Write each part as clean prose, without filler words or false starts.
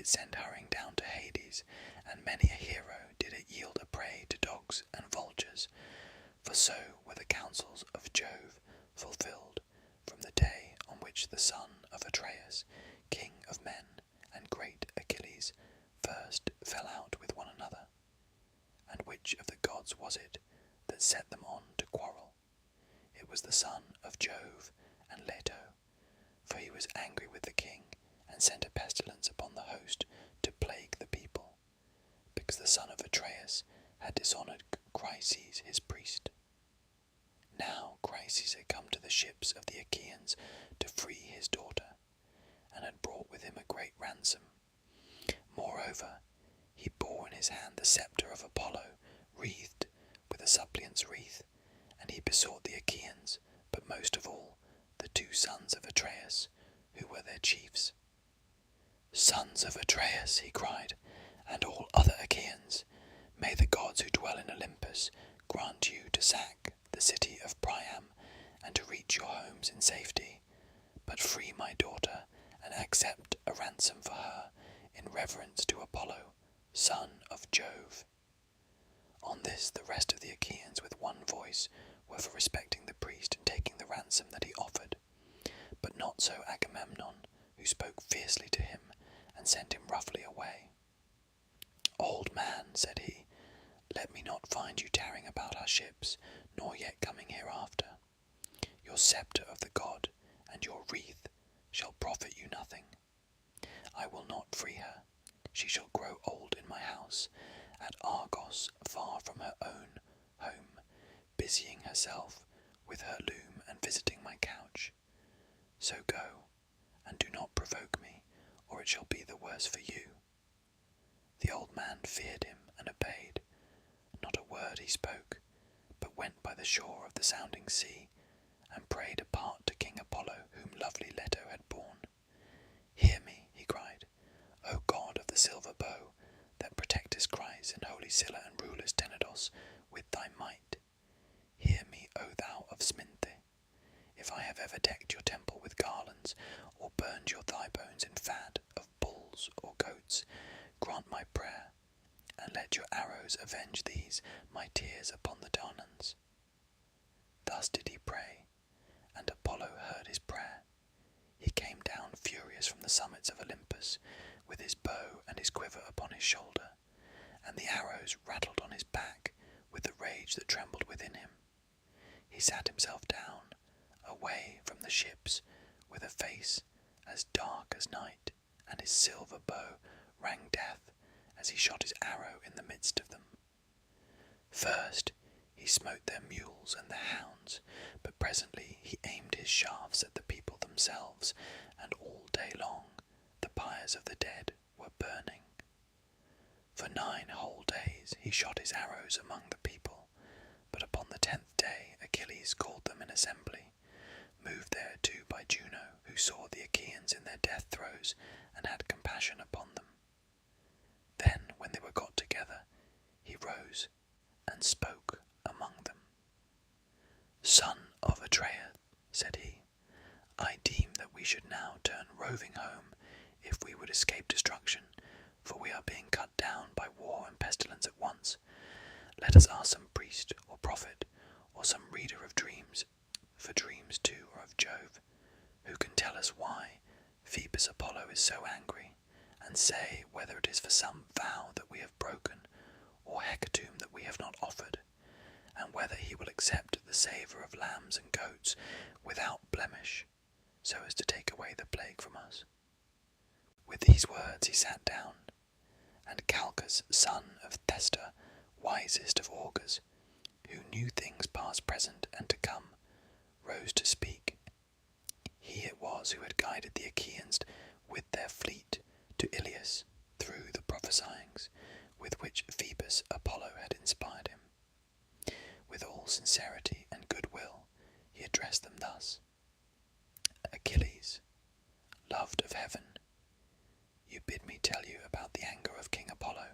it send hurrying down to Hades, and many a hero did it yield a prey to dogs and vultures. For so were the counsels of Jove fulfilled from the day on which the son of Atreus, king of men, and great Achilles first fell out with one another. And which of the gods was it that set them on to quarrel? It was the son of Jove and Leto, for he was angry with the king, and sent a pestilence upon the host to plague the people, because the son of Atreus had dishonoured Chryses his priest. Now Chryses had come to the ships of the Achaeans to free his daughter, and had brought with him a great ransom. Moreover, he bore in his hand the sceptre of Apollo, wreathed with a suppliant's wreath, and he besought the Achaeans, but most of all the two sons of Atreus, who were their chiefs. Sons of Atreus, he cried, and all other Achaeans, may the gods who dwell in Olympus grant you to sack the city of Priam, and to reach your homes in safety, but free my daughter, and accept a ransom for her, in reverence to Apollo, son of Jove. On this the rest of the Achaeans with one voice were for respecting the priest and taking the ransom that he offered, but not so Agamemnon, who spoke fiercely to him, and sent him roughly away. Old man, said he, let me not find you tarrying about our ships, nor yet coming hereafter. Your sceptre of the god and your wreath shall profit you nothing. I will not free her. She shall grow old in my house, at Argos, far from her own home, busying herself with her loom and visiting my couch. So go, and do not provoke me, or it shall be the worse for you. The old man feared him and obeyed. Not a word he spoke, but went by the shore of the sounding sea, and prayed apart to King Apollo, whom lovely Leto had borne. Hear me, he cried, O god of the silver bow, that protectest Chryse and holy Scylla and rulest Tenedos with thy might. Hear me, O thou of Sminthe. If I have ever decked your temple with garlands, or burned your thigh bones in fat of bulls or goats, grant my prayer, and let your arrows avenge these my tears upon the Danans. Thus did he pray, and Apollo heard his prayer. He came down furious from the summits of Olympus, with his bow and his quiver upon his shoulder, and the arrows rattled on his back with the rage that trembled within him. He sat himself down, away from the ships, with a face as dark as night, and his silver bow rang death as he shot his arrow in the midst of them. First he smote their mules and their hounds, but presently he aimed his shafts at the people themselves, and all day long the pyres of the dead were burning. For 9 whole days he shot his arrows among the people, but upon the 10th day Achilles called them in assembly, moved thereto by Juno, who saw the Achaeans in their death throes, and had compassion upon them. Then, when they were got together, he rose and spoke among them. Son of Atreus, said he, I deem that we should now turn roving home, if we would escape destruction, for we are being cut down by war and pestilence at once. Let us ask some priest or prophet, or some reader of dreams, for dreams too are of Jove, who can tell us why Phoebus Apollo is so angry, and say whether it is for some vow that we have broken, or hecatomb that we have not offered, and whether he will accept the savour of lambs and goats without blemish, so as to take away the plague from us. With these words he sat down, and Calchas, son of Thestor, wisest of augurs, who knew things past, present, and to come, rose to speak. He it was who had guided the Achaeans with their fleet to Iliad through the prophesyings with which Phoebus Apollo had inspired him. With all sincerity and goodwill he addressed them thus: Achilles, loved of heaven, you bid me tell you about the anger of King Apollo.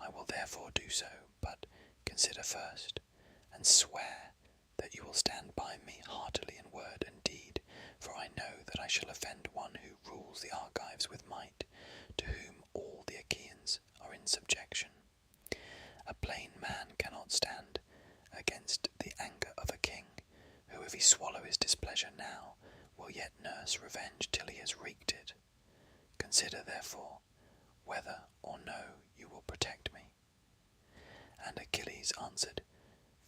I will therefore do so, but consider first, and swear that you will stand by me heartily in word and deed, for I know that I shall offend one who rules the Argives with might, to whom all in subjection. A plain man cannot stand against the anger of a king, who if he swallow his displeasure now, will yet nurse revenge till he has wreaked it. Consider, therefore, whether or no you will protect me. And Achilles answered,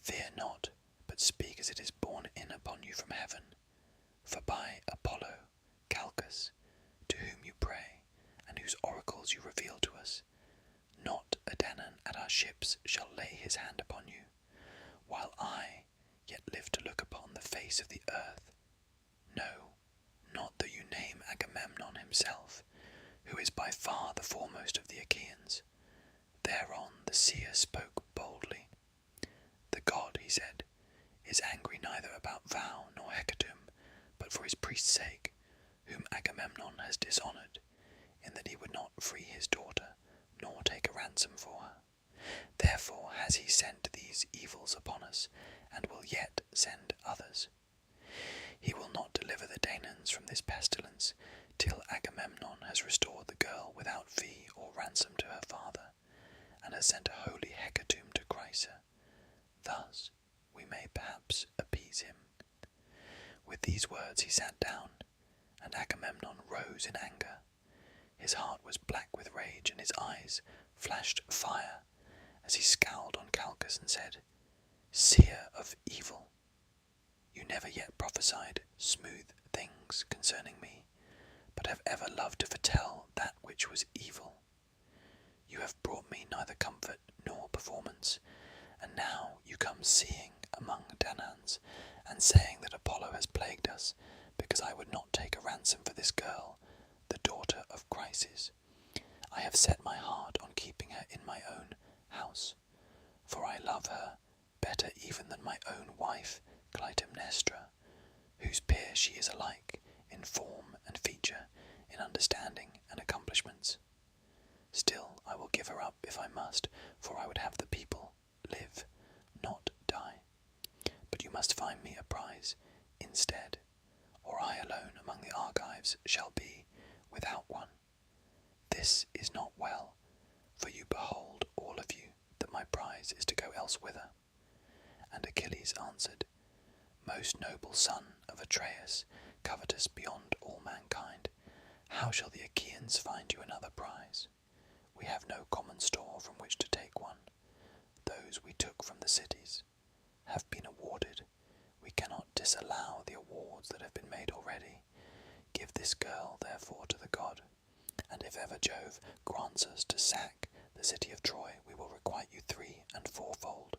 Fear not, but speak as it is borne in upon you from heaven. For by Apollo, Calchas, to whom you pray, and whose oracles you reveal to us, not a Danaan at our ships shall lay his hand upon you, while I yet live to look upon the face of the earth. No, not though you name Agamemnon himself, who is by far the foremost of the Achaeans. Thereon the seer spoke boldly. The god, he said, is angry neither about vow nor hecatomb, but for his priest's sake, whom Agamemnon has dishonoured, in that he would not free his daughter, nor take a ransom for her. Therefore has he sent these evils upon us, and will yet send others. He will not deliver the Danaans from this pestilence, till Agamemnon has restored the girl without fee or ransom to her father, and has sent a holy hecatomb to Chrysa. Thus we may perhaps appease him. With these words he sat down, and Agamemnon rose in anger. His heart was black with rage, and his eyes flashed fire, as he scowled on Calchas and said, Seer of evil, you never yet prophesied smooth things concerning me, but have ever loved to foretell that which was evil. You have brought me neither comfort nor performance, and now you come seeing among Danaans, and saying that Apollo has plagued us, because I would not take a ransom for this girl, the daughter of Chryses. I have set my heart on keeping her in my own house, for I love her better even than my own wife, Clytemnestra, whose peer she is alike in form and feature, in understanding and accomplishments. Still I will give her up if I must, for I would have the people live, not die. But you must find me a prize instead, or I alone among the Argives shall be without one. This is not well, for you behold all of you that my prize is to go elsewhither. And Achilles answered, Most noble son of Atreus, covetous beyond all mankind, how shall the Achaeans find you another prize? We have no common store from which to take one. Those we took from the cities have been awarded. We cannot disallow the awards that have been made already. Give this girl, therefore, to the god, and if ever Jove grants us to sack the city of Troy, we will requite you 3 and 4-fold.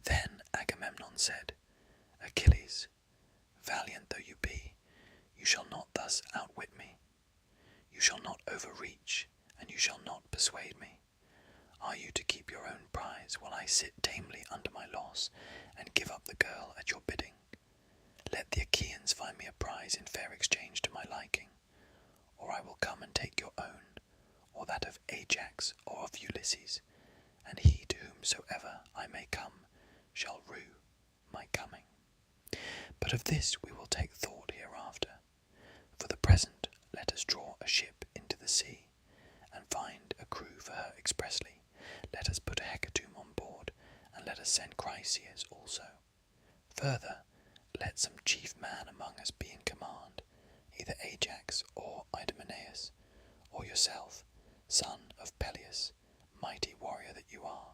Then Agamemnon said, Achilles, valiant though you be, you shall not thus outwit me. You shall not overreach, and you shall not persuade me. Are you to keep your own prize while I sit tamely under my loss, and give up the girl at your bidding? Let the Achaeans find me a prize in fair exchange to my liking, or I will come and take your own, or that of Ajax or of Ulysses, and he to whomsoever I may come shall rue my coming. But of this we will take thought hereafter. For the present let us draw a ship into the sea, and find a crew for her expressly. Let us put a hecatomb on board, and let us send Chryseis also. Further, let some chief man among us be in command, either Ajax or Idomeneus, or yourself, son of Peleus, mighty warrior that you are,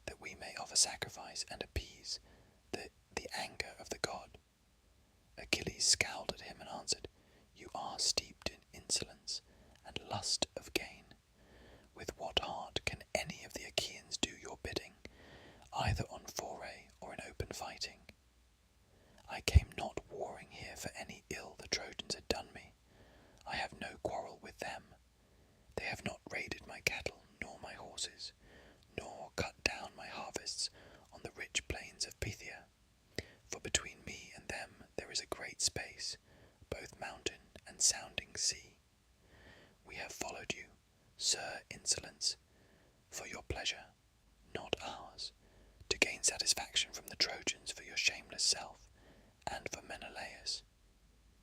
that we may offer sacrifice and appease the anger of the god. Achilles scowled at him and answered, You are steeped in insolence and lust of gain. With what heart can any of the Achaeans do your bidding, either on foray or in open fighting? I came not warring here for any ill the Trojans had done me. I have no quarrel with them. They have not raided my cattle nor my horses, nor cut down my harvests on the rich plains of Phthia. For between me and them there is a great space, both mountain and sounding sea. We have followed you, Sir Insolence, for your pleasure, not ours, to gain satisfaction from the Trojans for your shameless self, and for Menelaus.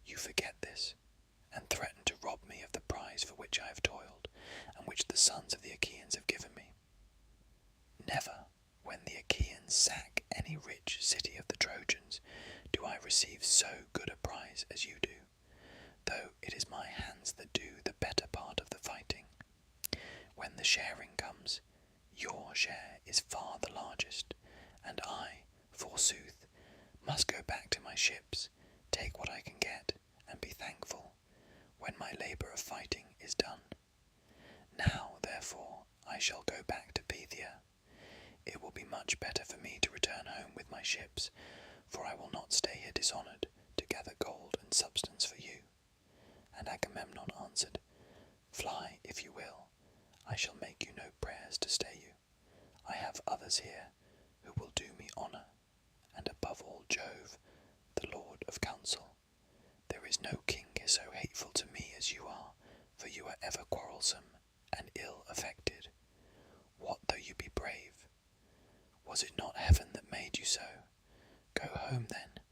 You forget this, and threaten to rob me of the prize for which I have toiled, and which the sons of the Achaeans have given me. Never, when the Achaeans sack any rich city of the Trojans, do I receive so good a prize as you do, though it is my hands that do the better part of the fighting. When the sharing comes, your share is far the largest, and I, forsooth, must go back to my ships, take what I can get, and be thankful, when my labour of fighting is done. Now, therefore, I shall go back to Phthia. It will be much better for me to return home with my ships, for I will not stay here dishonoured to gather gold and substance for you. And Agamemnon answered, Fly, if you will. I shall make you no prayers to stay you. I have others here who will do me honour, and above all Jove, the Lord of counsel. There is no king here so hateful to me as you are, for you are ever quarrelsome and ill-affected. What though you be brave? Was it not heaven that made you so? Go home then,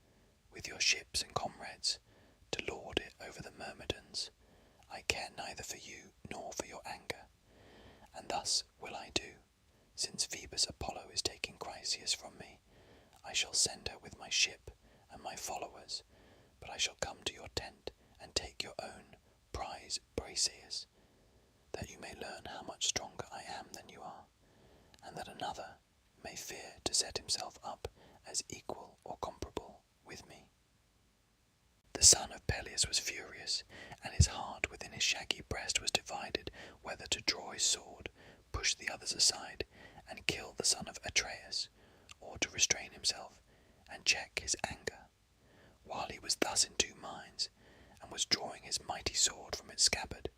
with your ships and comrades, to lord it over the Myrmidons. I care neither for you nor for your anger. And thus will I do, since Phoebus Apollo is taking Chryseis from me. I shall send her with my ship and my followers, but I shall come to your tent and take your own prize Briseis, that you may learn how much stronger I am than you are, and that another may fear to set himself up as equal or comparable with me. The son of Peleus was furious, and his heart within his shaggy breast was divided whether to draw his sword, push the others aside, and kill the son of Atreus, or to restrain himself and check his anger. While he was thus in two minds, and was drawing his mighty sword from its scabbard,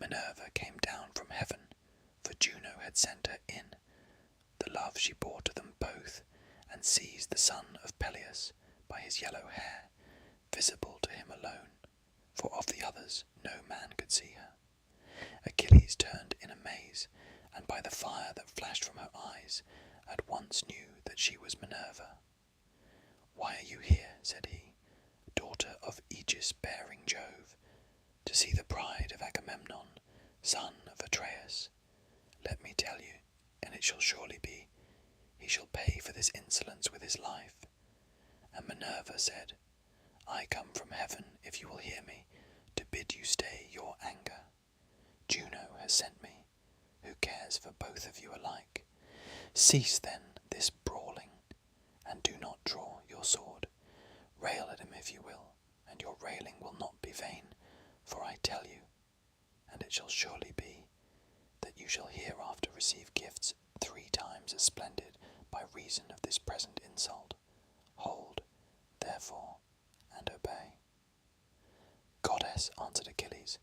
Minerva came down from heaven, for Juno had sent her in, the love she bore to them both, and seized the son of Peleus by his yellow hair, visible to him alone, for of the others no man could see her. Achilles turned in amaze, and by the fire that flashed from her eyes, at once knew that she was Minerva. Why are you here, said he, daughter of Aegis-bearing Jove, to see the bride of Agamemnon, son of Atreus? Let me tell you, and it shall surely be, he shall pay for this insolence with his life. And Minerva said, I come from heaven, if you will hear me, to bid you stay your anger. Juno has sent me, who cares for both of you alike. Cease then this brawling, and do not draw your sword. Rail at him if you will, and your railing will not be vain, for I tell you, and it shall surely be, that you shall hereafter receive gifts 3 times as splendid by reason of this present insult. Hold, therefore, and obey. Goddess, answered Achilles,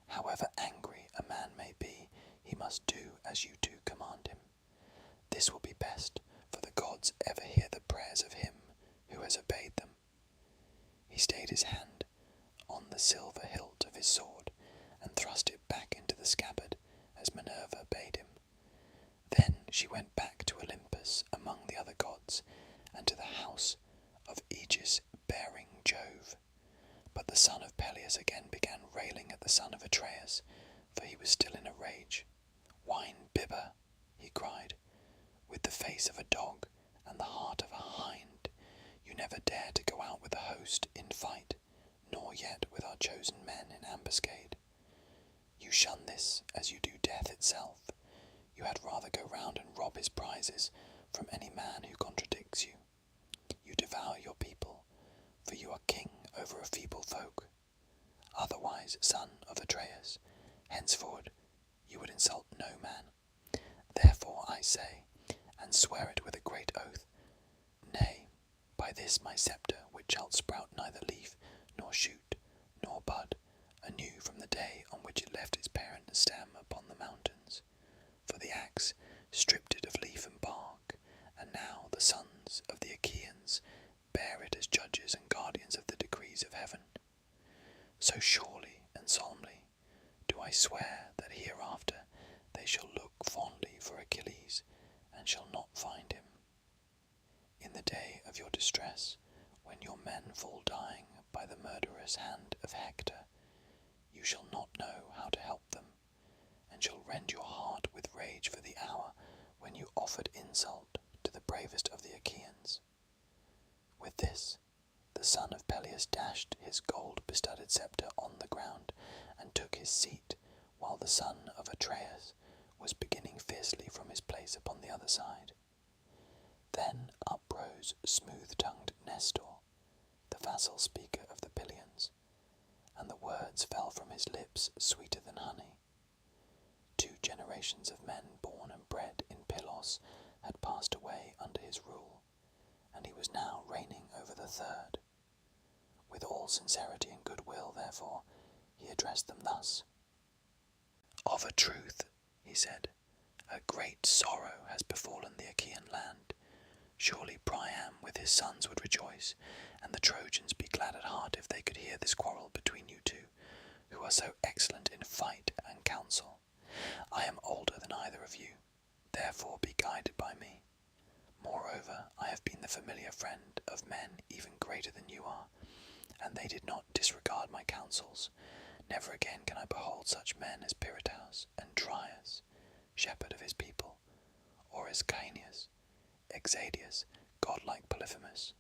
however angry a man may be, he must do as you do command him. This will be best, for the gods ever hear the prayers of him who has obeyed them. He stayed his hand on the silver hilt of his sword, and thrust it back into the scabbard, as Minerva bade him. Then she went back to Olympus among the other gods, and to the house of Aegis-bearing Jove. But the son of Peleus again began railing at the son of Atreus, for he was still in a rage. Wine bibber, he cried, with the face of a dog and the heart of a hind. You never dare to go out with a host in fight, nor yet with our chosen men in ambuscade. You shun this as you do death itself. You had rather go round and rob his prizes from any man who contradicts you. You devour your people, for you are king over a feeble folk. Otherwise, son of Atreus, henceforward you would insult no man. Therefore I say, and swear it with a great oath, nay, by this my sceptre, which shall sprout neither leaf, nor shoot, nor bud, anew from the day on which it left its parent stem upon the mountains. For the axe stripped it of leaf and bark, and now the sons of the Achaeans bear it as judges and guardians of the decrees of heaven. So surely and solemnly do I swear that hereafter they shall look fondly for Achilles, and shall not find him. In the day of your distress, when your men fall dying by the murderous hand of Hector, you shall not know how to help them, and shall rend your heart with rage for the hour when you offered insult to the bravest of the Achaeans. With this, the son of Peleus dashed his gold-bestudded sceptre on the ground and took his seat, while the son of Atreus was beginning fiercely from his place upon the other side. Then uprose smooth-tongued Nestor, the vassal speaker of the Pylians, and the words fell from his lips sweeter than honey. 2 generations of men born and bred in Pylos had passed away under his rule, and he was now reigning over the third. With all sincerity and goodwill, therefore, he addressed them thus. Of a truth, he said, a great sorrow has befallen the Achaean land. Surely Priam with his sons would rejoice, and the Trojans be glad at heart if they could hear this quarrel between you two, who are so excellent in fight and counsel. I am older than either of you, therefore be guided by me. Moreover, I have been the familiar friend of men even greater than you are, and they did not disregard my counsels. Never again can I behold such men as Piritaus and Dryas, shepherd of his people, or as Caeneus, Exadius, godlike Polyphemus,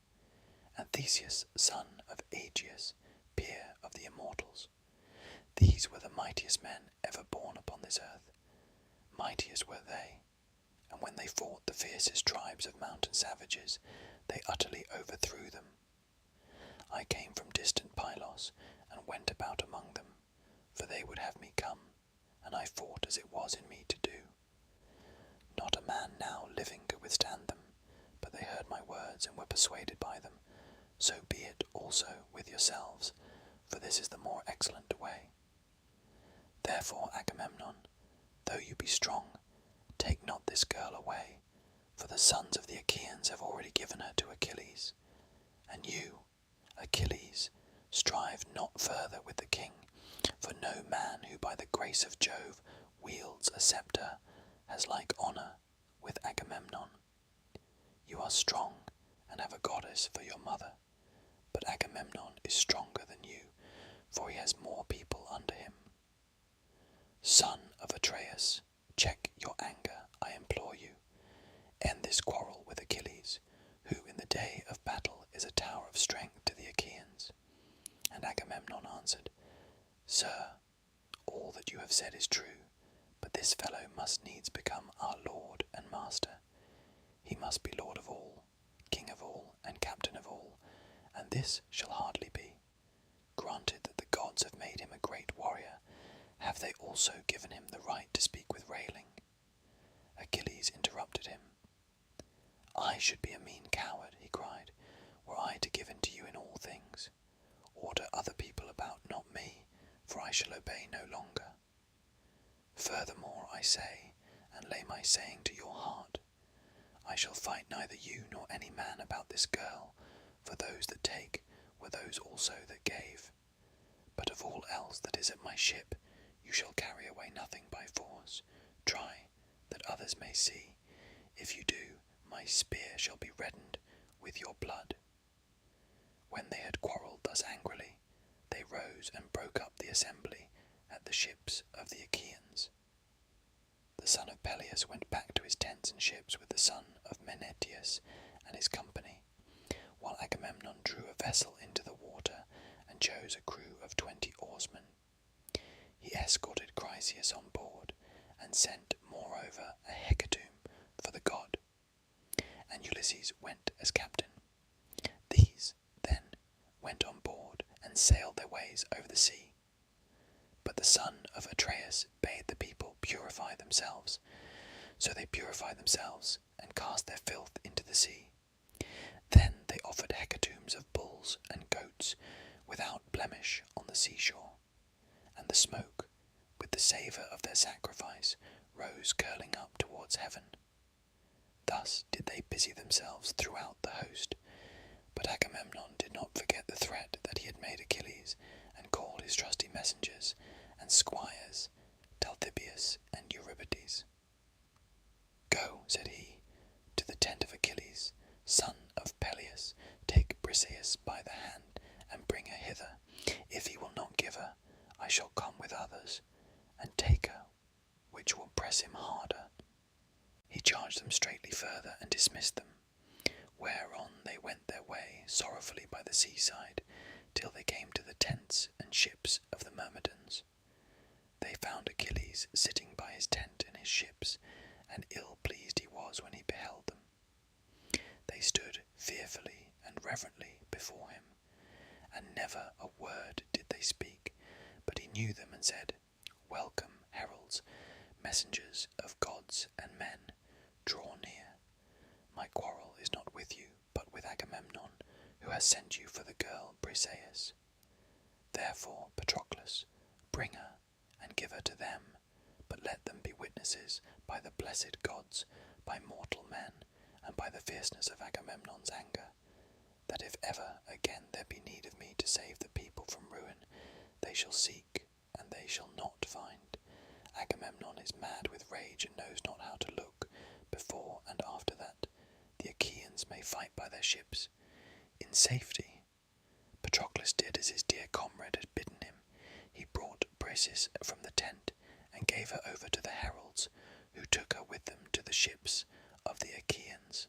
and Theseus, son of Aegeus, peer of the immortals. These were the mightiest men ever born upon this earth. Mightiest were they, and when they fought the fiercest tribes of mountain savages, they utterly overthrew them. I came from distant Pylos, and went about among them, for they would have me come, and I fought as it was in me to do. Not a man now living could withstand them, but they heard my words and were persuaded by them. So be it also with yourselves, for this is the more excellent way. Therefore, Agamemnon, though you be strong, take not this girl away, for the sons of the Achaeans have already given her to Achilles. And you, Achilles, strive not further with the king, for no man who by the grace of Jove wields a sceptre has like honour with Agamemnon. You are strong and have a goddess for your mother, but Agamemnon is stronger than you, for he has more people under him. Son of Atreus, check your anger, I implore you. End this quarrel with Achilles, who in the day of battle is a tower of strength to the Achaeans. And Agamemnon answered, Sir, all that you have said is true, but this fellow must needs become our lord and master. He must be lord of all, king of all, and captain of all, and this shall hardly be. Granted that the gods have made him a great warrior, have they also given him the right to speak with railing? Achilles interrupted him. I should be a mean coward, he cried, were I to give in to you in all things. Order other people about, not me, for I shall obey no longer. Furthermore I say, and lay my saying to your heart, I shall fight neither you nor any man about this girl, for those that take were those also that gave. But of all else that is at my ship, you shall carry away nothing by force. Try, that others may see. If you do, my spear shall be reddened with your blood. When they had quarrelled thus angrily, they rose and broke up the assembly at the ships of the Achaeans. The son of Peleus went back to his tents and ships with the son of Menetius and his company, while Agamemnon drew a vessel into the water and chose a crew of 20 oarsmen. He escorted Chryseis on board, and sent moreover a hecatomb for the god, and Ulysses went as captain. These, then, went on board and sailed their ways over the sea. But the son of Atreus bade the people purify themselves. So they purified themselves and cast their filth into the sea. Then they offered hecatombs of bulls and goats without blemish on the seashore, and the smoke, with the savour of their sacrifice, rose curling up towards heaven. Thus did they busy themselves throughout the host, but Agamemnon did not forget the threat that he had made Achilles, and called his trusty messengers and squires, Talthybius and Eurybates. Go, said he, to the tent of Achilles, son of Peleus, take Briseis by the hand, and bring her hither. If he will not give her, I shall come him harder. He charged them straightly further and dismissed them, whereon they went their way sorrowfully by the seaside, till they came to the tents and ships of the Myrmidons. They found Achilles sitting by his tent and his ships, and ill pleased he was when he beheld them. They stood fearfully and reverently before him, and never a word did they speak, but he knew them and said, "Welcome, heralds, messengers of gods and men, draw near. My quarrel is not with you, but with Agamemnon, who has sent you for the girl Briseis. Therefore, Patroclus, bring her, and give her to them, but let them be witnesses by the blessed gods, by mortal men, and by the fierceness of Agamemnon's anger, that if ever again there be need of me to save the people from ruin, they shall seek, and they shall not find. Agamemnon is mad with rage and knows not how to look, before and after that the Achaeans may fight by their ships in safety." Patroclus did as his dear comrade had bidden him. He brought Briseis from the tent, and gave her over to the heralds, who took her with them to the ships of the Achaeans,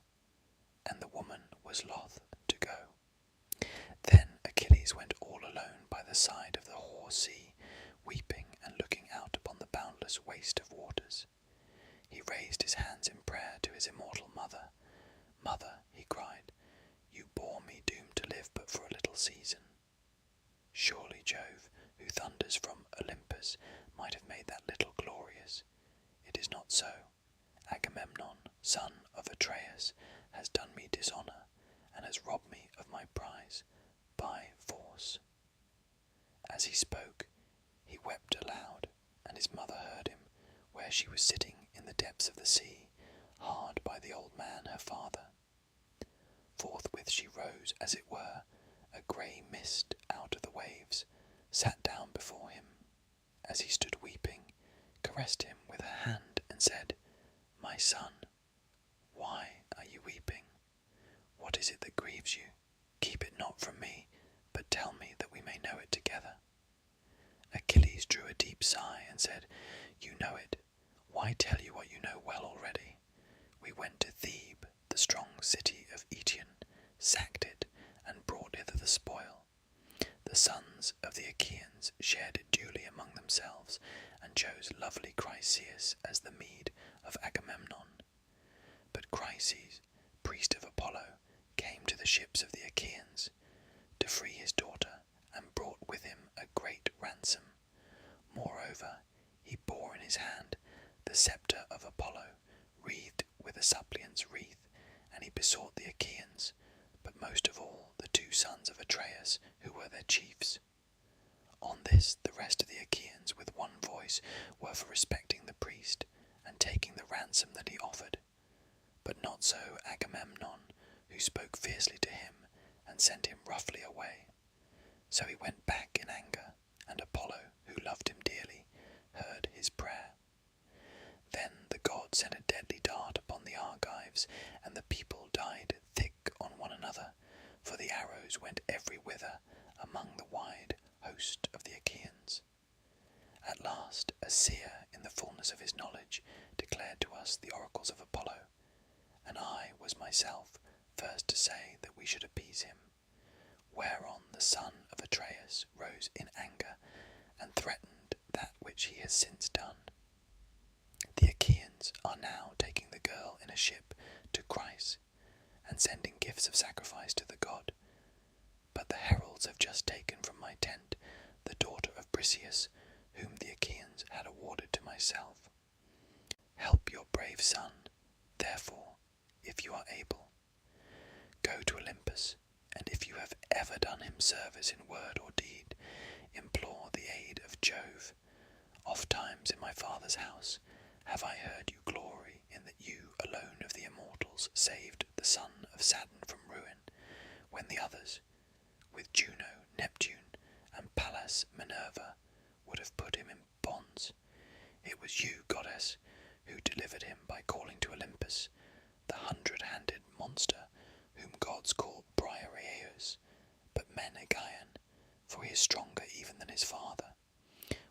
and the woman was loth to go. Then Achilles went all alone by the side of the hoar sea, weeping and looking out upon the boundless waste of waters. He raised his hands in prayer to his immortal mother. "Mother," he cried, "you bore me doomed to live but for a little season. Surely Jove, who thunders from Olympus, might have made that little glorious. It is not so. Agamemnon, son of Atreus, has done me dishonour, and has robbed me of my prize by force." As he spoke, he wept aloud, and his mother heard him, where she was sitting in the depths of the sea, hard by the old man her father. Forthwith she rose, as it were, a grey mist out of the waves, sat down before him, as he stood weeping, caressed him with her hand, and said, "My son, why are you weeping? What is it that grieves you? Keep it not from me, but tell me that we may know it together." Achilles drew a deep sigh and said, "You know it. Why tell you what you know well already? We went to Thebe, the strong city of Eetion, sacked it, and brought hither the spoil. The sons of the Achaeans shared it duly among themselves, and chose lovely Chryseis as the meed of Agamemnon. But Chryses, priest of Apollo, came to the ships of the Achaeans to free his daughter, and brought with him a great ransom. Moreover, he bore in his hand the sceptre of Apollo, wreathed with a suppliant's wreath, and he besought the Achaeans, but most of all the two sons of Atreus, who were their chiefs. On this the rest of the Achaeans with one voice were for respecting the priest, and taking the ransom that he offered. But not so Agamemnon, who spoke fiercely to him, and sent him roughly away. So he went back in anger, and Apollo, who loved him dearly, heard his prayer. Then the god sent a deadly dart upon the Argives, and the people died thick on one another, for the arrows went every whither among the wide host of the Achaeans. At last a seer, in the fullness of his knowledge, declared to us the oracles of Apollo, and I was myself first to say that we should appease him, whereon the son of Atreus rose in anger, and threatened that which he has since done. The Achaeans are now taking the girl in a ship to Chryse, and sending gifts of sacrifice to the god. But the heralds have just taken from my tent the daughter of Briseis, whom the Achaeans had awarded to myself. Help your brave son, therefore, if you are able. Go to Olympus, and if you have ever done him service in word or deed, implore the aid of Jove. Oft times in my father's house have I heard you glory in that you alone of the immortals saved the son of Saturn from ruin, when the others, with Juno, Neptune, and Pallas Minerva, would have put him in bonds. It was you, goddess, who delivered him by calling to Olympus, the 100-handed monster, whom gods call Briareus, but men Aegean, for he is stronger even than his father.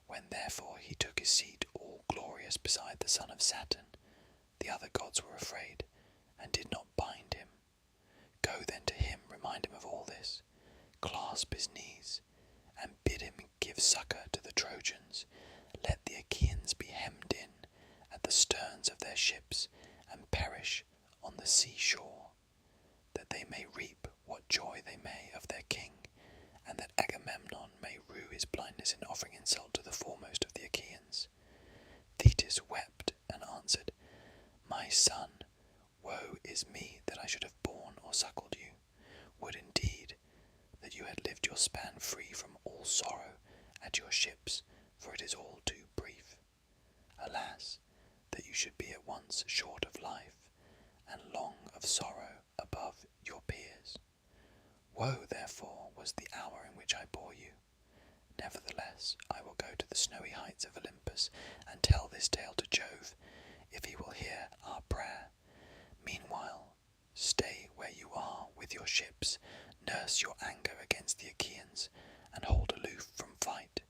When therefore he took his seat all more glorious beside the son of Saturn. The other gods were afraid, and did not bind him. Go then to him, remind him of all this, clasp his knees, and bid him give succour to the Trojans. Let the Achaeans be hemmed in at the sterns of their ships, and perish on the sea shore, that they may reap what joy they may of their king, and that Agamemnon may rue his blindness in offering insult to the foremost of the Achaeans. Thetis wept and answered, My son, woe is me that I should have borne or suckled you. Would indeed that you had lived your span free from all sorrow at your ships, for it is all too brief. Alas, that you should be at once short of life, and long of sorrow above your peers. Woe, therefore, was the hour in which I bore you. Nevertheless, I will go to the snowy heights of Olympus, and tell this tale to Jove, if he will hear our prayer. Meanwhile, stay where you are with your ships, nurse your anger against the Achaeans, and hold aloof from fight.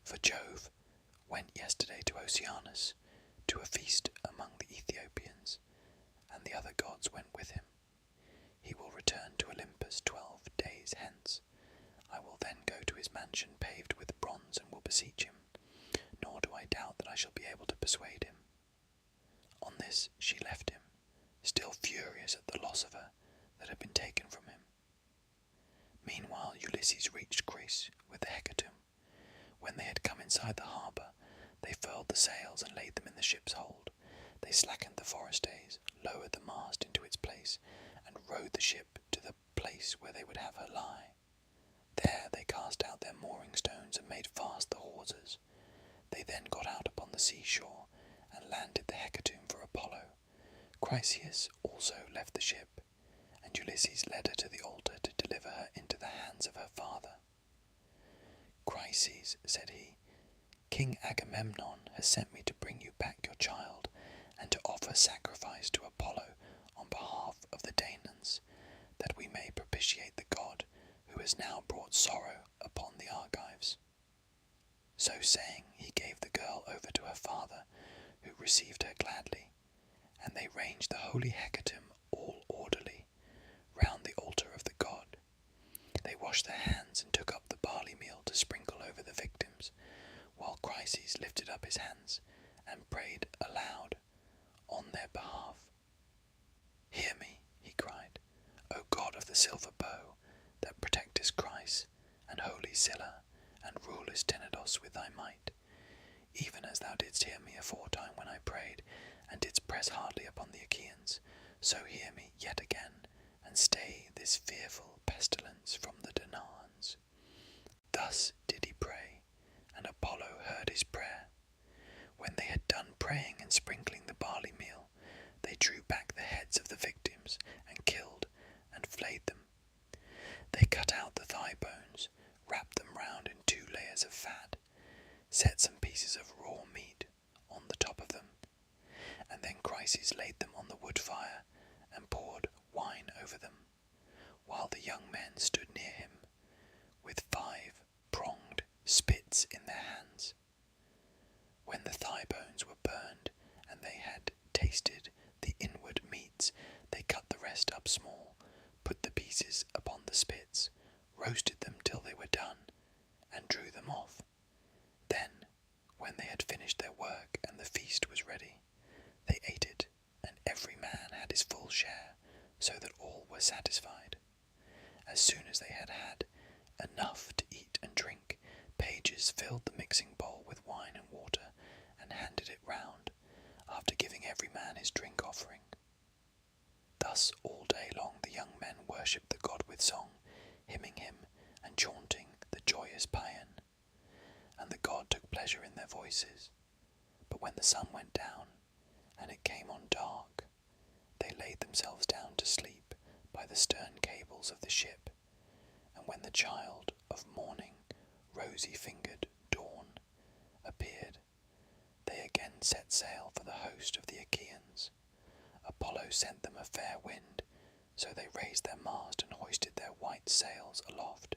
For Jove went yesterday to Oceanus, to a feast among the Ethiopians, and the other gods went with him. He will return to Olympus 12 days hence. I will then go to his mansion paved with bronze, and will beseech him, nor do I doubt that I shall be able to persuade him. On this she left him, still furious at the loss of her that had been taken from him. Meanwhile Ulysses reached Greece with the hecatomb. When they had come inside the harbour, they furled the sails and laid them in the ship's hold. They slackened the forestays, lowered the mast into its place, and rowed the ship to the place where they would have her lie. There they cast out their mooring stones and made fast the hawsers. They then got out upon the seashore and landed the hecatomb for Apollo. Chryseis also left the ship, and Ulysses led her to the altar to deliver her into the hands of her father. Chryseis, said he, King Agamemnon has sent me to bring you back your child, and to offer sacrifice to Apollo on behalf of the Danaans, that we may propitiate the god who has now brought sorrow upon the Argives. So saying, he gave the girl over to her father, who received her gladly, and they ranged the holy hecatomb all orderly round the altar of the god. They washed their hands and took up the barley meal to sprinkle over the victims, while Chryseis lifted up his hands and prayed aloud on their behalf. Hear me, he cried, O god of the silver bow, that protectest Chryse and holy Scylla, and rulest Tenedos with thy might, even as thou didst hear me aforetime when I prayed, and didst press hardly upon the Achaeans, so hear me yet again, and stay this fearful pestilence from the Danaans. Thus did he pray, and Apollo heard his prayer. When they had done praying and sprinkling the barley meal, they drew back the heads of the victims, and killed and flayed them. They cut out the thigh bones, wrapped them round in 2 layers of fat, set some pieces of raw meat on the top of them, and then Chryseis laid them on the wood fire, and poured wine over them, while the young men stood near him, with 5-pronged spits in their hands. When the thigh bones were burned, and they had tasted the inward meats, they cut the rest up small, put the pieces upon the spits, roasted them till they were done, and drew them off. Then, when they had finished their work and the feast was ready, they ate it, and every man had his full share, so that all were satisfied. As soon as they had had enough to eat and drink, pages filled the mixing bowl with wine and water, and handed it round, after giving every man his drink offering. Thus all day long the young men worshipped the god with song, hymning him and chaunting the joyous paean, and the god took pleasure in their voices. But when the sun went down, and it came on dark, they laid themselves down to sleep by the stern cables of the ship, and when the child of morning, rosy-fingered dawn, appeared, they again set sail for the host of the Achaeans. Apollo sent them a fair wind, so they raised their mast and hoisted their white sails aloft.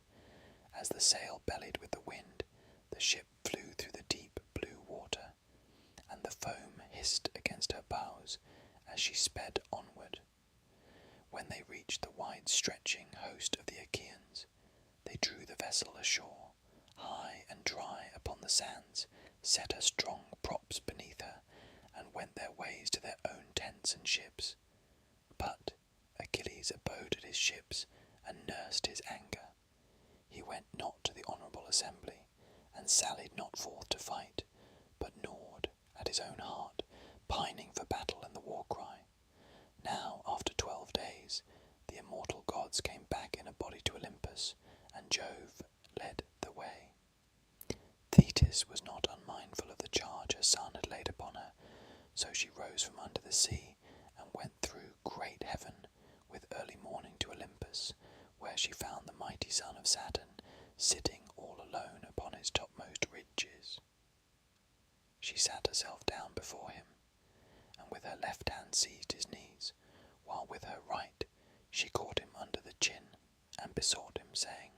As the sail bellied with the wind, the ship flew through the deep blue water, and the foam hissed against her bows as she sped onward. When they reached the wide-stretching host of the Achaeans, they drew the vessel ashore, high and dry upon the sands, set her strong props beneath her, and went their ways to their own tents and ships. But Achilles abode at his ships and nursed his anger. He went not to the honourable assembly, and sallied not forth to fight, but gnawed at his own heart, pining for battle and the war cry. Now, after 12 days, the immortal gods came back in a body to Olympus, and Jove led the way. Thetis was not unmindful of the charge her son had laid upon her, so she rose from under the sea and went through great heaven with early morning to Olympus, where she found the mighty son of Saturn sitting all alone upon his topmost ridges. She sat herself down before him, and with her left hand seized his knees, while with her right she caught him under the chin and besought him, saying,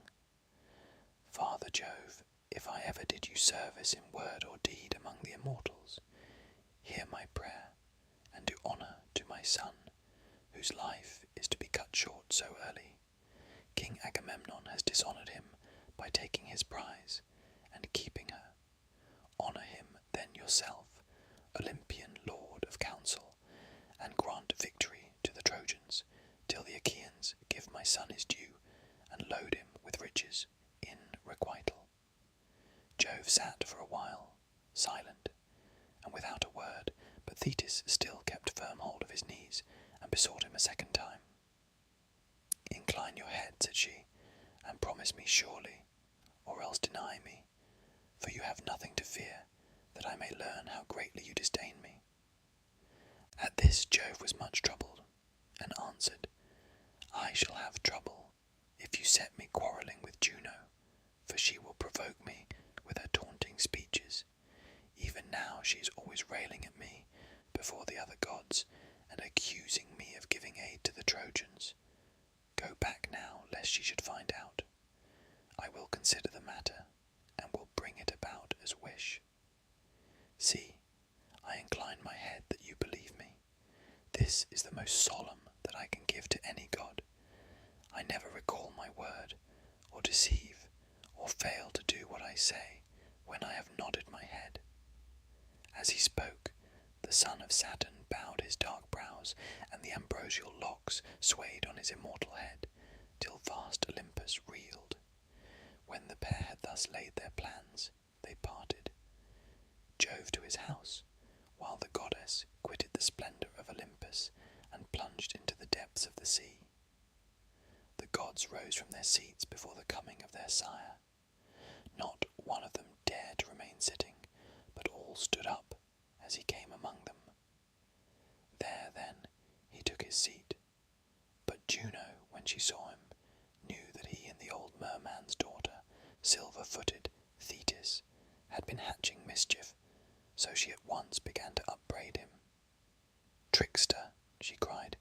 Father Jove, if I ever did you service in word or deed among the immortals, hear my prayer, and do honour to my son, whose life is to be cut short so early. King Agamemnon has dishonoured him by taking his prize and keeping her. Honour him then yourself, Olympian lord of counsel, and grant victory to the Trojans, till the Achaeans give my son his due, and load him with riches in requital. Jove sat for a while, silent, and without a word, but Thetis still kept firm hold of his knees, and besought him a second time. Incline your head, said she, and promise me surely, or else deny me, for you have nothing to fear, that I may learn how greatly you disdain me. At this Jove was much troubled, and answered, I shall have trouble, if you set me quarrelling with Juno, for she will provoke me with her taunting speeches. Even now she is always railing at me before the other gods, and accusing me of giving aid to the Trojans. Go back now, lest she should find out. I will consider the matter, and will bring it about as wish. See, I incline my head that you believe me. This is the most solemn that I can give to any god. I never recall my word, or deceive, or fail to do what I say, when I have nodded my head. As he spoke, the son of Saturn bowed his dark brows, and the ambrosial locks swayed on his immortal head, till vast Olympus reeled. When the pair had thus laid their plans, they parted. Jove to his house, while the goddess quitted the splendour of Olympus, and plunged into the depths of the sea. The gods rose from their seats before the coming of their sire. Not one of them dared to remain sitting, but all stood up as he came among them. There, then, he took his seat. But Juno, when she saw him, knew that he and the old merman's daughter, silver-footed Thetis, had been hatching mischief, so she at once began to upbraid him. Trickster, she cried,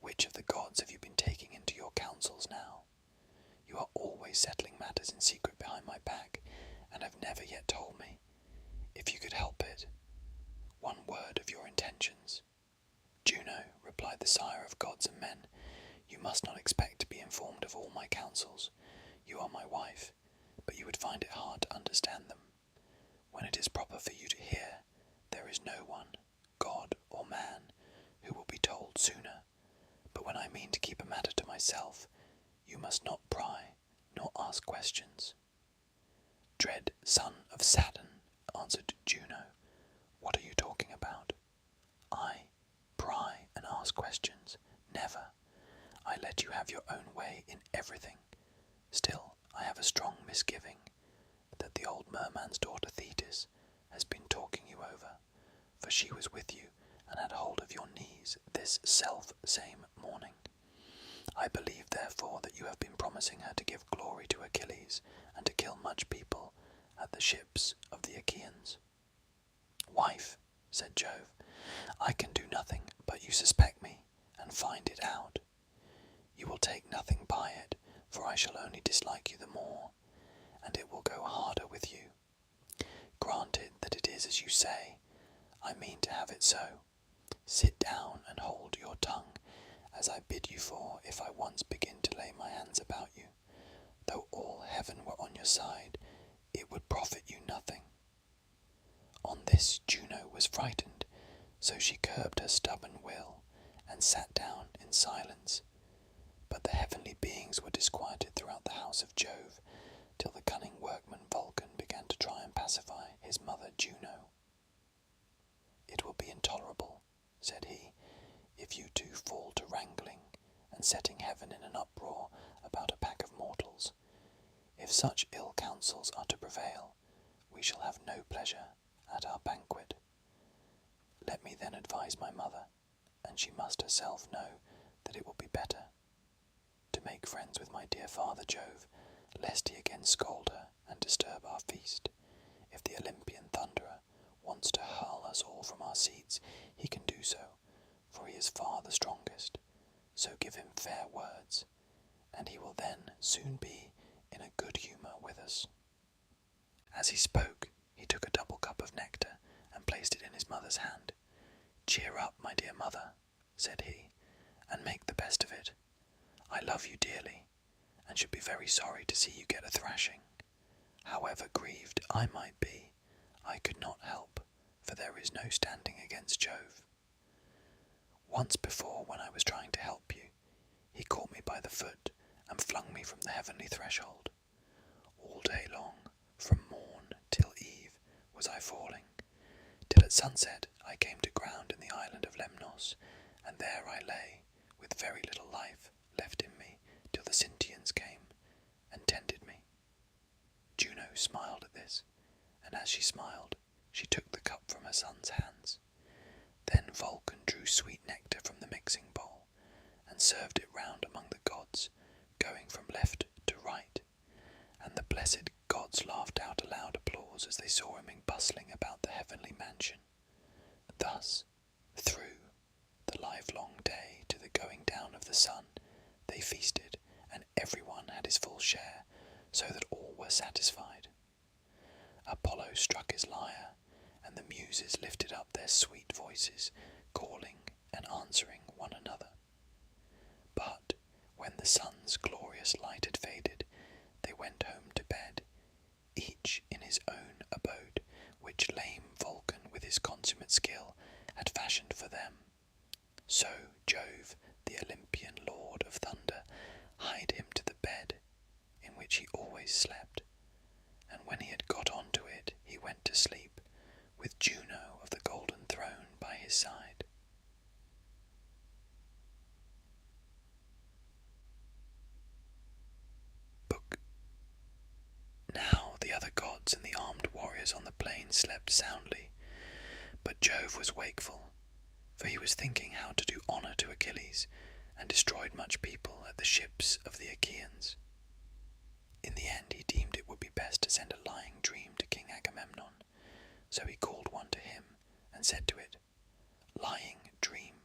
which of the gods have you been taking into your counsels now? You are always settling matters in secret behind my back, and have never yet told me, if you could help it, one word of your intentions. Juno, replied the sire of gods and men, you must not expect to be informed of all my counsels. You are my wife, but you would find it hard to understand them. When it is proper for you to hear, there is no one, god or man, who will be told sooner. But when I mean to keep a matter to myself, you must not pry, nor ask questions. Dread son of Saturn, answered Juno, what are you talking about? I pry and ask questions? Never. I let you have your own way in everything. Still, I have a strong misgiving that the old merman's daughter Thetis has been talking you over, for she was with you and had hold of your knees this self-same morning. I believe, therefore, that you have been promising her to give glory to Achilles and to kill much people at the ships of the Achaeans. Wife, said Jove, I can do nothing but you suspect me and find it out. You will take nothing by it, for I shall only dislike you the more, and it will go harder with you. Granted that it is as you say, I mean to have it so. Sit down and hold your tongue, as I bid you, for if I once begin to lay my hands about you, though all heaven were on your side, it would profit you nothing. On this Juno was frightened, so she curbed her stubborn will, and sat down in silence. But the heavenly beings were disquieted throughout the house of Jove, till the cunning workman Vulcan began to try and pacify his mother Juno. It will be intolerable, said he, if you two fall to wrangling and setting heaven in an uproar about a pack of mortals. If such ill counsels are to prevail, we shall have no pleasure at our banquet. Let me then advise my mother, and she must herself know that it will be better to make friends with my dear father Jove, lest he again scold her and disturb our feast. If the Olympian thunderer wants to hurl us all from our seats, he can do so, for he is far the strongest. So give him fair words, and he will then soon be in a good humour with us. As he spoke, he took a double cup of nectar and placed it in his mother's hand. Cheer up, my dear mother, said he, and make the best of it. I love you dearly, and should be very sorry to see you get a thrashing. However grieved I might be, I could not help, for there is no standing against Jove. Once before, when I was trying to help you, he caught me by the foot and flung me from the heavenly threshold. All day long, from morn till eve, was I falling, till at sunset I came to ground in the island of Lemnos, and there I lay, with very little life left in me, till the Sintians came and tended me. Juno smiled at this, and as she smiled, she took the cup from her son's hands. Then Vulcan drew sweet nectar from the mixing bowl, and served it round among the gods, going from left to right, and the blessed gods laughed out a loud applause as they saw him bustling about the heavenly mansion. Thus, through the livelong day to the going down of the sun, they feasted, and everyone had his full share, so that all were satisfied. Apollo struck his lyre, and the muses lifted up their sweet voices, calling and answering one another. But when the sun's glorious light had faded, they went home to bed, each in his own abode, which lame Vulcan with his consummate skill had fashioned for them. So Jove, the Olympian lord of thunder, hied him to the bed in which he always slept, and when he had got on to it, he went to sleep, with Juno of the golden throne by his side. Book. Now the other gods and the armed warriors on the plain slept soundly, but Jove was wakeful, for he was thinking how to do honour to Achilles, and destroyed much people at the ships of the Achaeans. In the end he deemed it would be best to send a lying dream to King Agamemnon, so he called one to him, and said to it, Lying dream,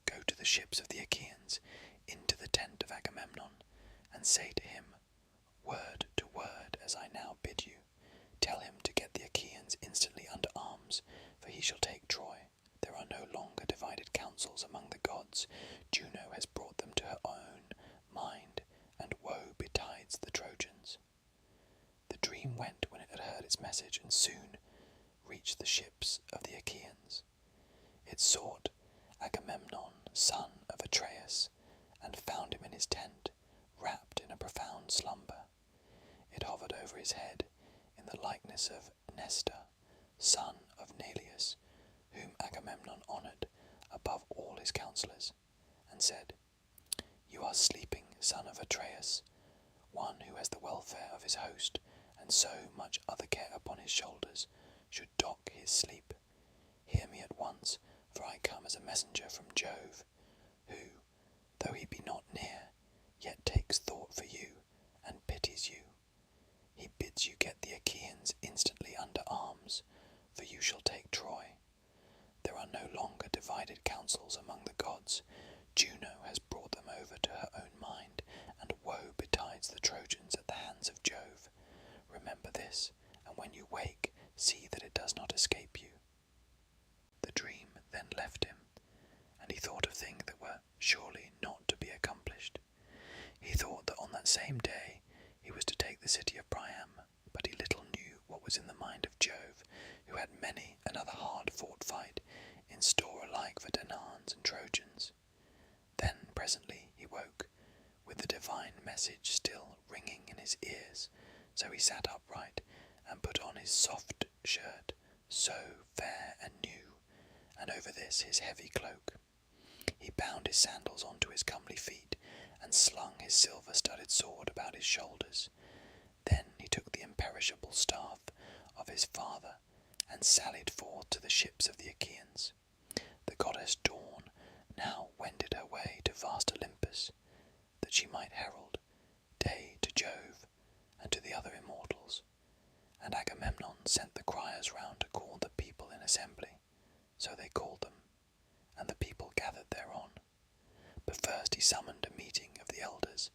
go to the ships of the Achaeans, into the tent of Agamemnon, and say to him, word to word as I now bid you, tell him to get the Achaeans instantly under arms, for he shall take Troy. There are no longer divided counsels among the gods. Juno has brought them to her own mind, and woe betides the Trojans. The dream went when it had heard its message, and soon reached the ships of the Achaeans. It sought Agamemnon, son of Atreus, and found him in his tent, wrapped in a profound slumber. It hovered over his head in the likeness of Nestor, son of Neleus, whom Agamemnon honoured above all his counsellors, and said, You are sleeping, son of Atreus, one who has the welfare of his host, and so much other care upon his shoulders, should dock his sleep. Hear me at once, for I come as a messenger from Jove, who, though he be not near, yet takes thought for you, and pities you. He bids you get the Achaeans instantly under arms, for you shall take Troy. There are no longer divided counsels among the gods. Juno has brought them over to her own mind, and woe betides the Trojans at the hands of Jove. Remember this, and when you wake, see that it does not escape you. same day he was to take the city of Priam, but he little knew what was in the mind of Jove, who had many another hard-fought fight in store alike for Danaans and Trojans. Then presently he woke, with the divine message still ringing in his ears, so he sat upright and put on his soft shirt, so fair and new, and over this his heavy cloak. He bound his sandals onto his comely feet, and slung his silver-studded sword about his shoulders. Then he took the imperishable staff of his father, and sallied forth to the ships of the Achaeans. The goddess Dawn now wended her way to vast Olympus, that she might herald day to Jove and to the other immortals. And Agamemnon sent the criers round to call the people in assembly. So they called them, and the people gathered thereon. But first he summoned a meeting of the elders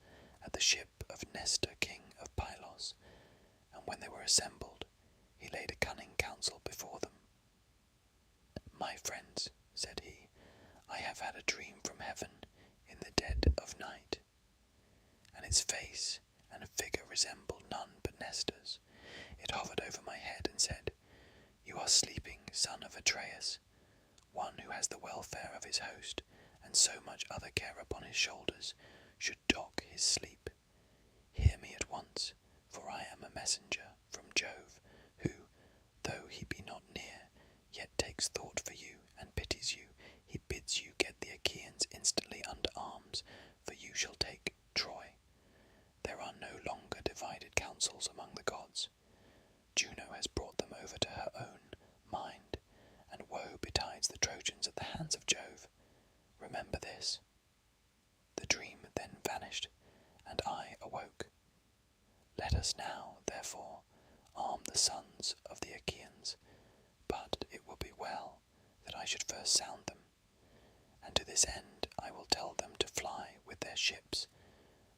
at the ship of Nestor, king of Pylos, and when they were assembled, he laid a cunning counsel before them. "My friends," said he, "I have had a dream from heaven in the dead of night, and its face and figure resembled none but Nestor's. It hovered over my head and said, 'You are sleeping, son of Atreus. One who has the welfare of his host, and so much other care upon his shoulders, should dock his sleep. Hear me at once, for I am a messenger from Jove, who, though he be not near, yet takes thought for you and pities you. He bids you get the Achaeans instantly under arms, for you shall take Troy. There are no longer divided counsels among the gods. Juno has brought them over to her own mind, and woe betides the Trojans at the hands of Jove. Remember this.' The dream then vanished, and I awoke. Let us now, therefore, arm the sons of the Achaeans, but it will be well that I should first sound them, and to this end I will tell them to fly with their ships,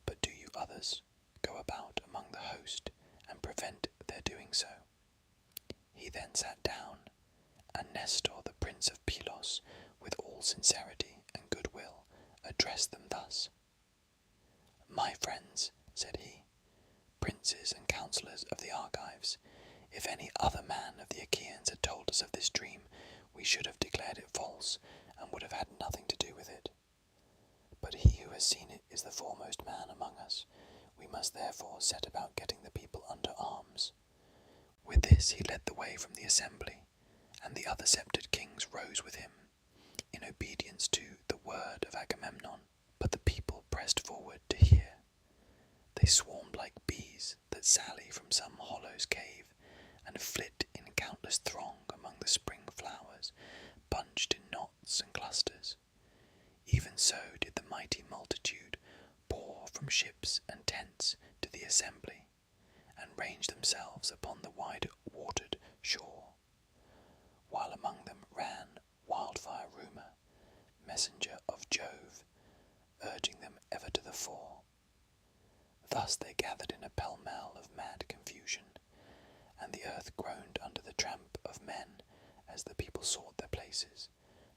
but do you others go about among the host and prevent their doing so." He then sat down, and Nestor, the prince of Pylos, with all sincerity and goodwill, addressed them thus. "My friends," said he, "princes and counsellors of the Argives, if any other man of the Achaeans had told us of this dream, we should have declared it false, and would have had nothing to do with it. But he who has seen it is the foremost man among us. We must therefore set about getting the people under arms." With this he led the way from the assembly, and the other sceptred kings rose with him, in obedience to the word of Agamemnon. But the people pressed forward to hear. They swarmed like bees that sally from some hollow's cave, and flit in countless throng among the spring flowers, bunched in knots and clusters. Even so did the mighty multitude pour from ships and tents to the assembly, and range themselves upon the wide-watered shore, while among them ran Wildfire Rumour, messenger of Jove, urging them ever to the fore. Thus they gathered in a pell-mell of mad confusion, and the earth groaned under the tramp of men as the people sought their places.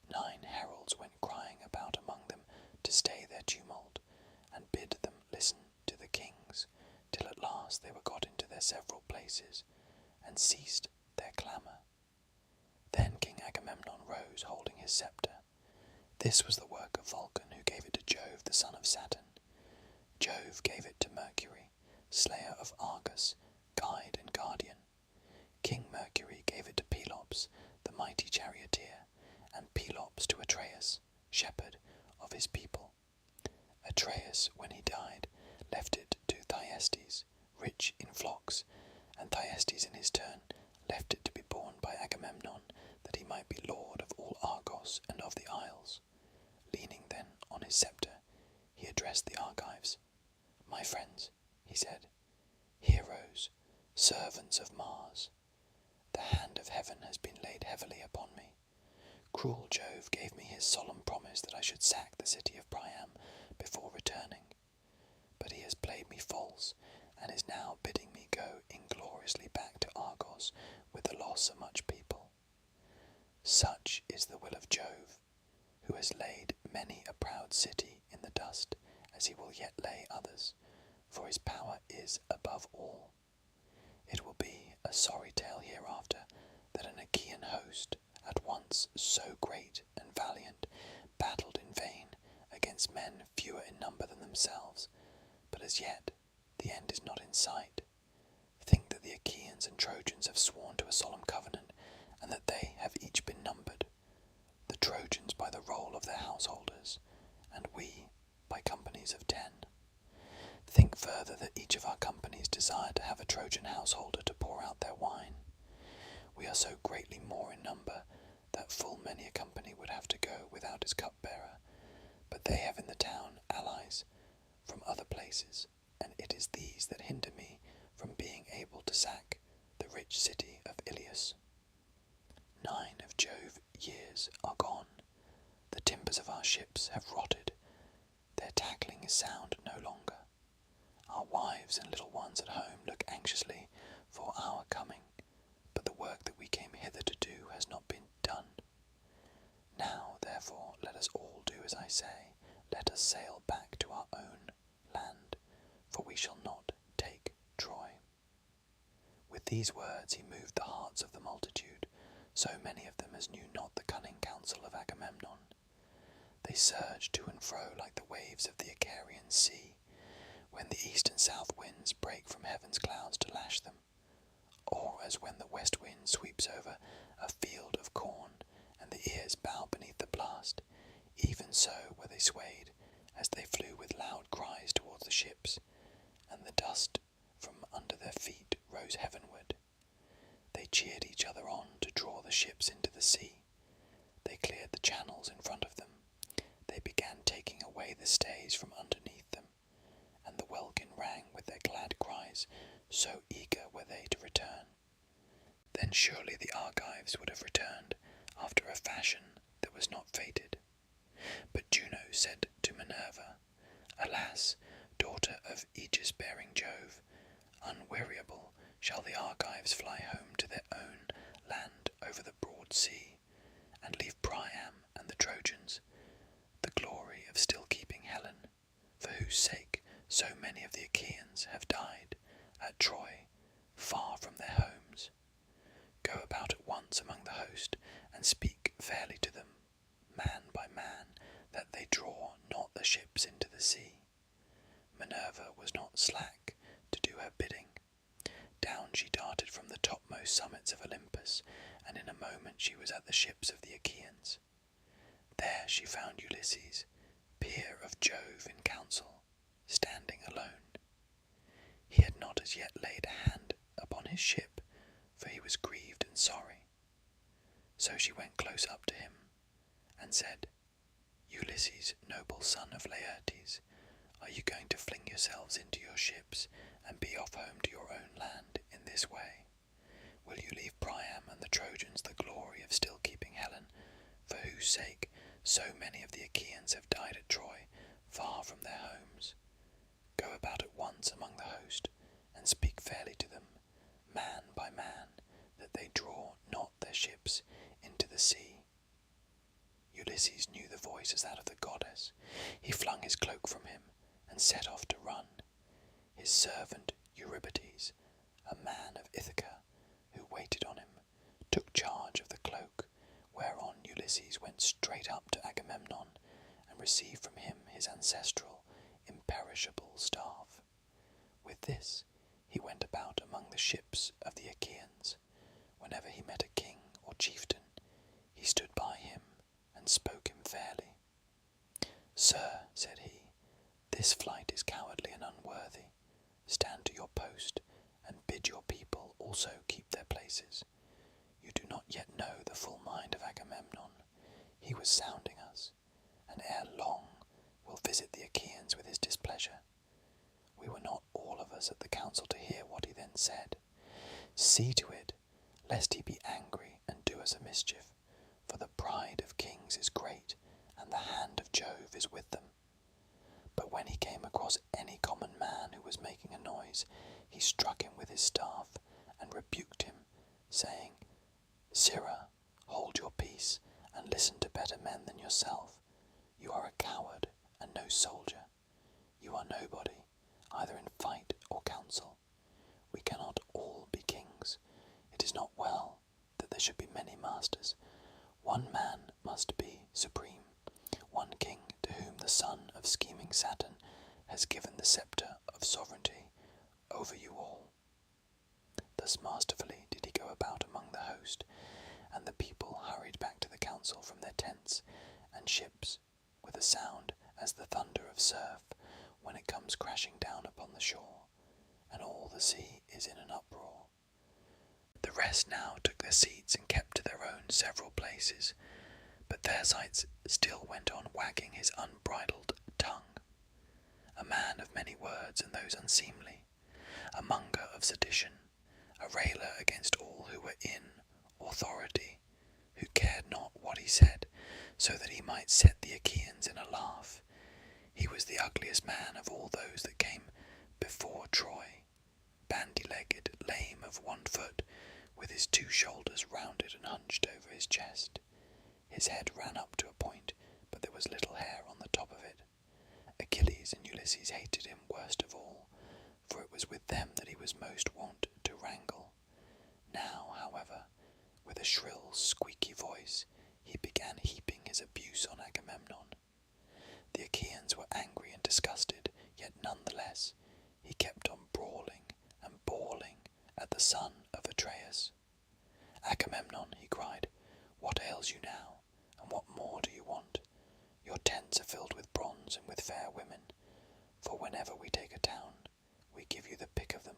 9 heralds went crying about among them to stay their tumult, and bid them listen to the kings, till at last they were got into their several places, and ceased their clamour. Then King Agamemnon rose, holding his sceptre. This was the work of Vulcan, who gave it to Jove, the son of Saturn. Jove gave it to Mercury, slayer of Argus, guide and guardian. King Mercury gave it to Pelops, the mighty charioteer, and Pelops to Atreus, shepherd of his people. Atreus, when he died, left it to Thyestes, rich in flocks, and Thyestes in his turn left it to be borne by Agamemnon, that he might be lord of all Argos and of the isles. Leaning then on his sceptre, he addressed the Argives. "My friends," he said, "heroes, servants of Mars, the hand of heaven has been laid heavily upon me. Cruel Jove gave me his solemn promise that I should sack the city of Priam before returning, but he has played me false, and is now bidding me go ingloriously back to Argos with the loss of much people. Such is the will of Jove, who has laid many a proud city in the dust, as he will yet lay others, for his power is above all. It will be a sorry tale hereafter that an Achaean host, at once so great and valiant, battled in vain against men fewer in number than themselves, but as yet the end is not in sight. Think that the Achaeans and Trojans have sworn to a solemn covenant, and that they have each been numbered, the Trojans by the roll of their householders, and we by companies of 10. Think further that each of our companies desire to have a Trojan householder to pour out their wine. We are so greatly more in number that full many a company would have to go without his cupbearer, but they have in the town allies from other places, and it is these that hinder me from being able to sack the rich city of Iliad. 9 of Jove years are gone. The timbers of our ships have rotted. Their tackling is sound no longer. Our wives and little ones at home look anxiously for our coming, but the work that we came hither to do has not been done. Now, therefore, let us all do as I say. Let us sail back to our own land, for we shall not take Troy. With these words he moved the hearts of the multitude, so many of them as knew not the cunning counsel of Agamemnon. They surged to and fro like the waves of the Icarian sea, when the east and south winds break from heaven's clouds to lash them, or as when the west wind sweeps over a field of corn, and the ears bow beneath the blast. Even so were they swayed, as they flew with loud cries towards the ships, and the dust from under their feet rose heavenward. They cheered each other on to draw the ships into the sea. They cleared the channels in front of them. They began taking away the stays from underneath them, and the welkin rang with their glad cries, so eager were they to return. Then surely the Argives would have returned, after a fashion that was not fated. But Juno said to Minerva, Alas, daughter of aegis-bearing Jove, unweariable shall the Argives fly home to their own land over the broad sea, and leave Priam and the Trojans the glory of still keeping Helen, for whose sake so many of the Achaeans have died at Troy, far from their homes. Go about at once among the host, and speak fairly to them, man by man, that they draw not the ships into the sea. Minerva was not slack to do her bidding. Down she darted from the topmost summits of Olympus, and in a moment she was at the ships of the Achaeans. There she found Ulysses, peer of Jove in council, standing alone. He had not as yet laid a hand upon his ship, for he was grieved and sorry. So she went close up to him, and said, Ulysses, noble son of Laertes, are you going to fling yourselves into your ships, and be off home to your own land in this way? Will you leave Priam and the Trojans the glory of still keeping Helen, for whose sake so many of the Achaeans have died at Troy, far from their homes? Go about at once among the host, and speak fairly to them, man by man, that they draw not their ships into the sea. Ulysses knew the voice as that of the goddess. He flung his cloak from him, and set off to run. His servant Eurybates, a man of Ithaca, who waited on him, took charge of the cloak, whereon Ulysses went straight up to Agamemnon, and received from him his ancestral, imperishable staff. With this he went about among the ships of the Achaeans. Whenever he met a king or chieftain, he stood by him and spoke him fairly. Sir, said he, this flight is cowardly and unworthy. Stand to your post, and bid your people also keep their places. You do not yet know the full mind of Agamemnon. He was sounding us, and ere long will visit the Achaeans with his displeasure. We were not all of us at the council to hear what he then said. See to it, lest he be angry and do us a mischief, for the pride of kings is great, and the hand of Jove is with them. But when he came across any common man who was making a noise, he struck him with his staff, and rebuked him, saying, Sirrah, hold your peace, and listen to better men than yourself. You are a coward, and no soldier. You are nobody, either in there should be many masters. One man must be supreme, one king to whom the son of scheming Saturn has given the sceptre of sovereignty over you all. Thus masterfully did he go about among the host, and the people hurried back to the council from their tents and ships with a sound as the thunder of surf when it comes crashing down upon the shore, and all the sea is in an uproar. The rest now took their seats and kept to their own several places, but Thersites still went on wagging his unbridled tongue, a man of many words and those unseemly, a monger of sedition, a railer against all who were in authority, who cared not what he said, so that he might set the Achaeans in a laugh. He was the ugliest man of all those that came before Troy, bandy-legged, lame of one foot, with his two shoulders rounded and hunched over his chest. His head ran up to a point, but there was little hair on the top of it. Achilles and Ulysses hated him worst of all, for it was with them that he was most wont to wrangle. Now, however, with a shrill, squeaky voice, he began heaping his abuse on Agamemnon. The Achaeans were angry and disgusted, yet none the less he kept on brawling and bawling at the son of Atreus. Agamemnon, he cried, what ails you now, and what more do you want? Your tents are filled with bronze and with fair women, for whenever we take a town, we give you the pick of them.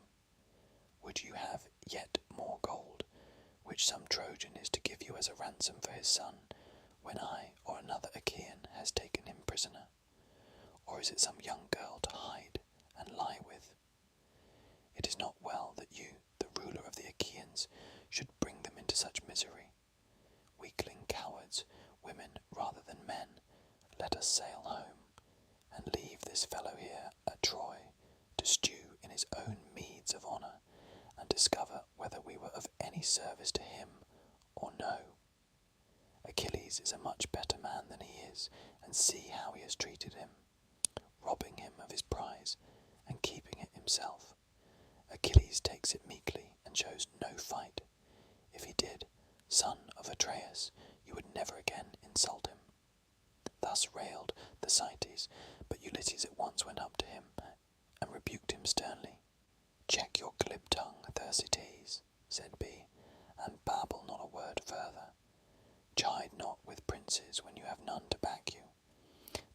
Would you have yet more gold, which some Trojan is to give you as a ransom for his son, when I or another Achaean has taken him prisoner? Or is it some young girl to hide and lie with? It is not well that you, the ruler of the Achaeans, should bring them into such misery. Weakling cowards, women rather than men, let us sail home, and leave this fellow here at Troy to stew in his own meads of honour, and discover whether we were of any service to him or no. Achilles is a much better man than he is, and see how he has treated him, robbing him of his prize and keeping it himself. Achilles takes it meekly and shows no fight. If he did, son of Atreus, you would never again insult him. Thus railed Thersites, but Ulysses at once went up to him and rebuked him sternly. Check your glib tongue, Thersites, said B, and babble not a word further. Chide not with princes when you have none to back you.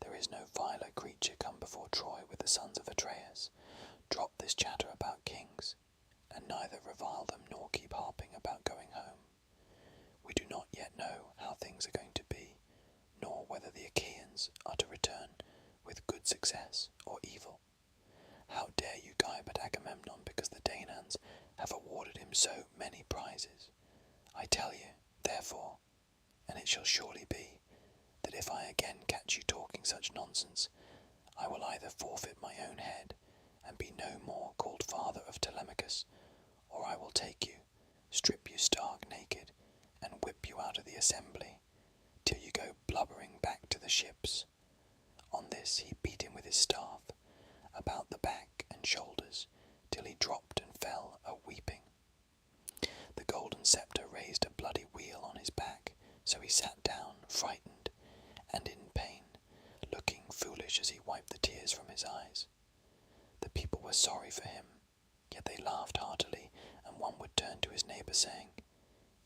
There is no viler creature come before Troy with the sons of Atreus. Drop this chatter about kings, and neither revile them nor keep harping about going home. We do not yet know how things are going to be, nor whether the Achaeans are to return with good success or evil. How dare you gibe at Agamemnon because the Danaans have awarded him so many prizes? I tell you, therefore, and it shall surely be, that if I again catch you talking such nonsense, I will either forfeit my own head and be no more called father of Telemachus, or I will take you, strip you stark naked, and whip you out of the assembly, till you go blubbering back to the ships. On this he beat him with his staff, about the back and shoulders, till he dropped and fell a-weeping. The golden sceptre raised a bloody wheal on his back, so he sat down, frightened and in pain, looking foolish as he wiped the tears from his eyes. The people were sorry for him, yet they laughed heartily, and one would turn to his neighbour, saying,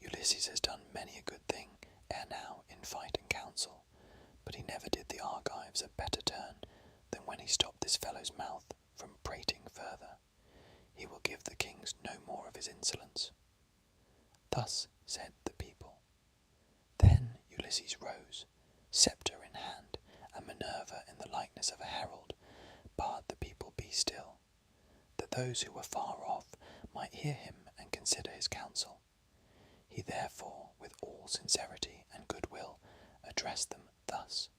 Ulysses has done many a good thing ere now in fight and council, but he never did the Argives a better turn than when he stopped this fellow's mouth from prating further. He will give the kings no more of his insolence. Thus said the people. Then Ulysses rose, sceptre in hand, and Minerva in the likeness of a herald bade the people be still, that those who were far off might hear him and consider his counsel. He therefore, with all sincerity and goodwill, addressed them thus.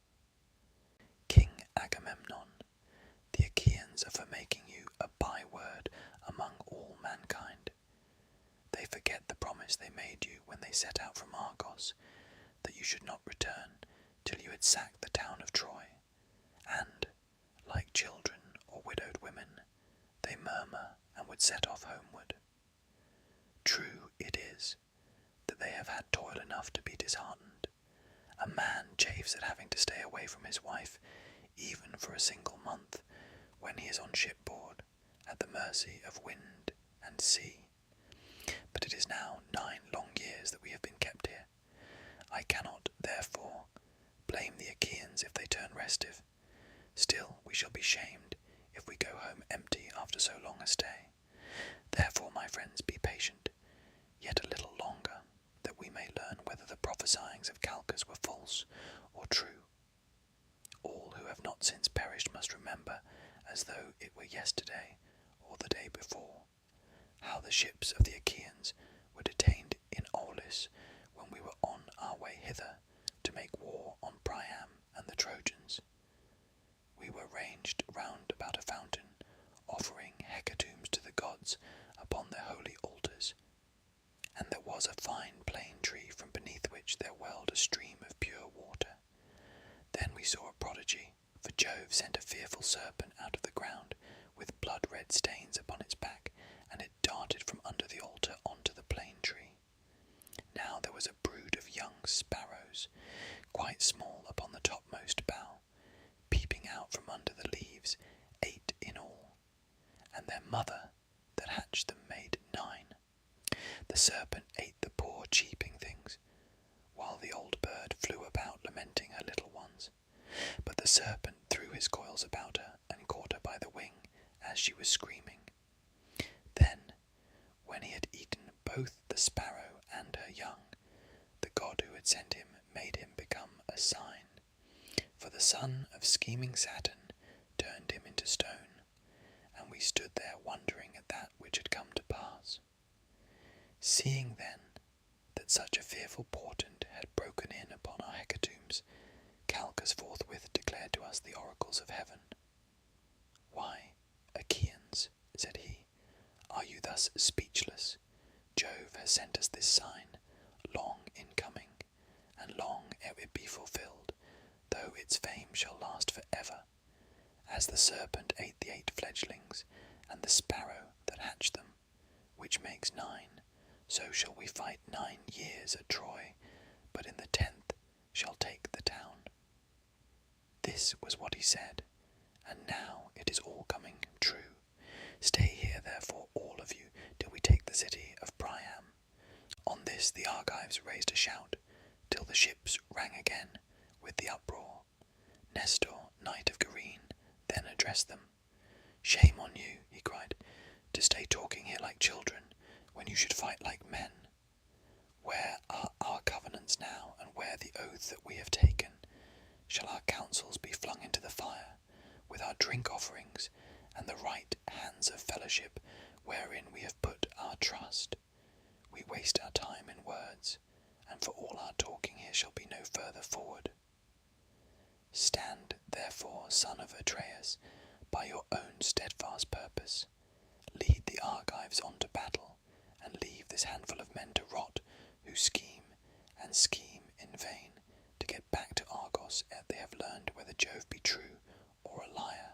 King Agamemnon, the Achaeans are for making you a byword among all mankind. They forget the promise they made you when they set out from Argos, that you should not return till you had sacked the town of Troy, and, like children or widowed women, they murmur and would set off homeward. True it is that they have had toil enough to be disheartened. A man chafes at having to stay away from his wife, even for a single month, when he is on shipboard, at the mercy of wind and sea. But it is now 9 long years that we have been kept here. I cannot, therefore, blame the Achaeans if they turn restive. Still, we shall be shamed if we go home empty after so long a stay. Therefore, my friends, be patient, yet a little longer, that we may learn whether the prophesyings of Calchas were false or true. All who have not since perished must remember, as though it were yesterday or the day before, how the ships of the Achaeans were detained in Aulis when we were on our way hither to make war on Priam and the Trojans. We were ranged round about a fountain, offering hecatombs to the gods upon their holy altars, and there was a fine plane tree from beneath which there welled a stream of pure water. Then we saw a prodigy, for Jove sent a fearful serpent out of the ground, with blood-red stains upon its back, and it darted from under the altar onto the plane tree. Now there was a brood of young sparrows, quite small upon the topmost bough, peeping out from under the leaves, 8 in all, and their mother that hatched them made 9. The serpent ate the poor cheeping things, while the old bird flew about lamenting her little ones. But the serpent threw his coils about her and caught her by the wing as she was screaming. Then, when he had eaten both the sparrow and her young, the god who had sent him made him become a sign. For the son of scheming Saturn turned him into stone, and we stood there wondering at that which had come to pass. Seeing then that such a fearful portent had broken in upon our hecatombs, Calchas forthwith declared to us the oracles of heaven. Why, Achaeans, said he, are you thus speechless? Jove has sent us this sign, long in coming, and long ere it be fulfilled, though its fame shall last for ever. As the serpent ate the 8 fledglings, and the sparrow that hatched them, which makes 9, so shall we fight 9 years at Troy, but in the 10th shall take the town. This was what he said, and now it is all coming true. Stay here, therefore, all of you, till we take the city of Priam. On this the Argives raised a shout, till the ships rang again with the uproar. Nestor, knight of Gerene, then addressed them. Shame on you, he cried, to stay talking here like children, when you should fight like men. Where are our covenants now, and where the oath that we have taken? Shall our counsels be flung into the fire, with our drink offerings, and the right hands of fellowship, wherein we have put our trust? We waste our time in words, and for all our talking here shall be no further forward. Stand, therefore, son of Atreus, by your own steadfast purpose. Lead the Argives on to battle, and leave this handful of men to rot, who scheme and scheme in vain, to get back to Argos ere they have learned whether Jove be true or a liar.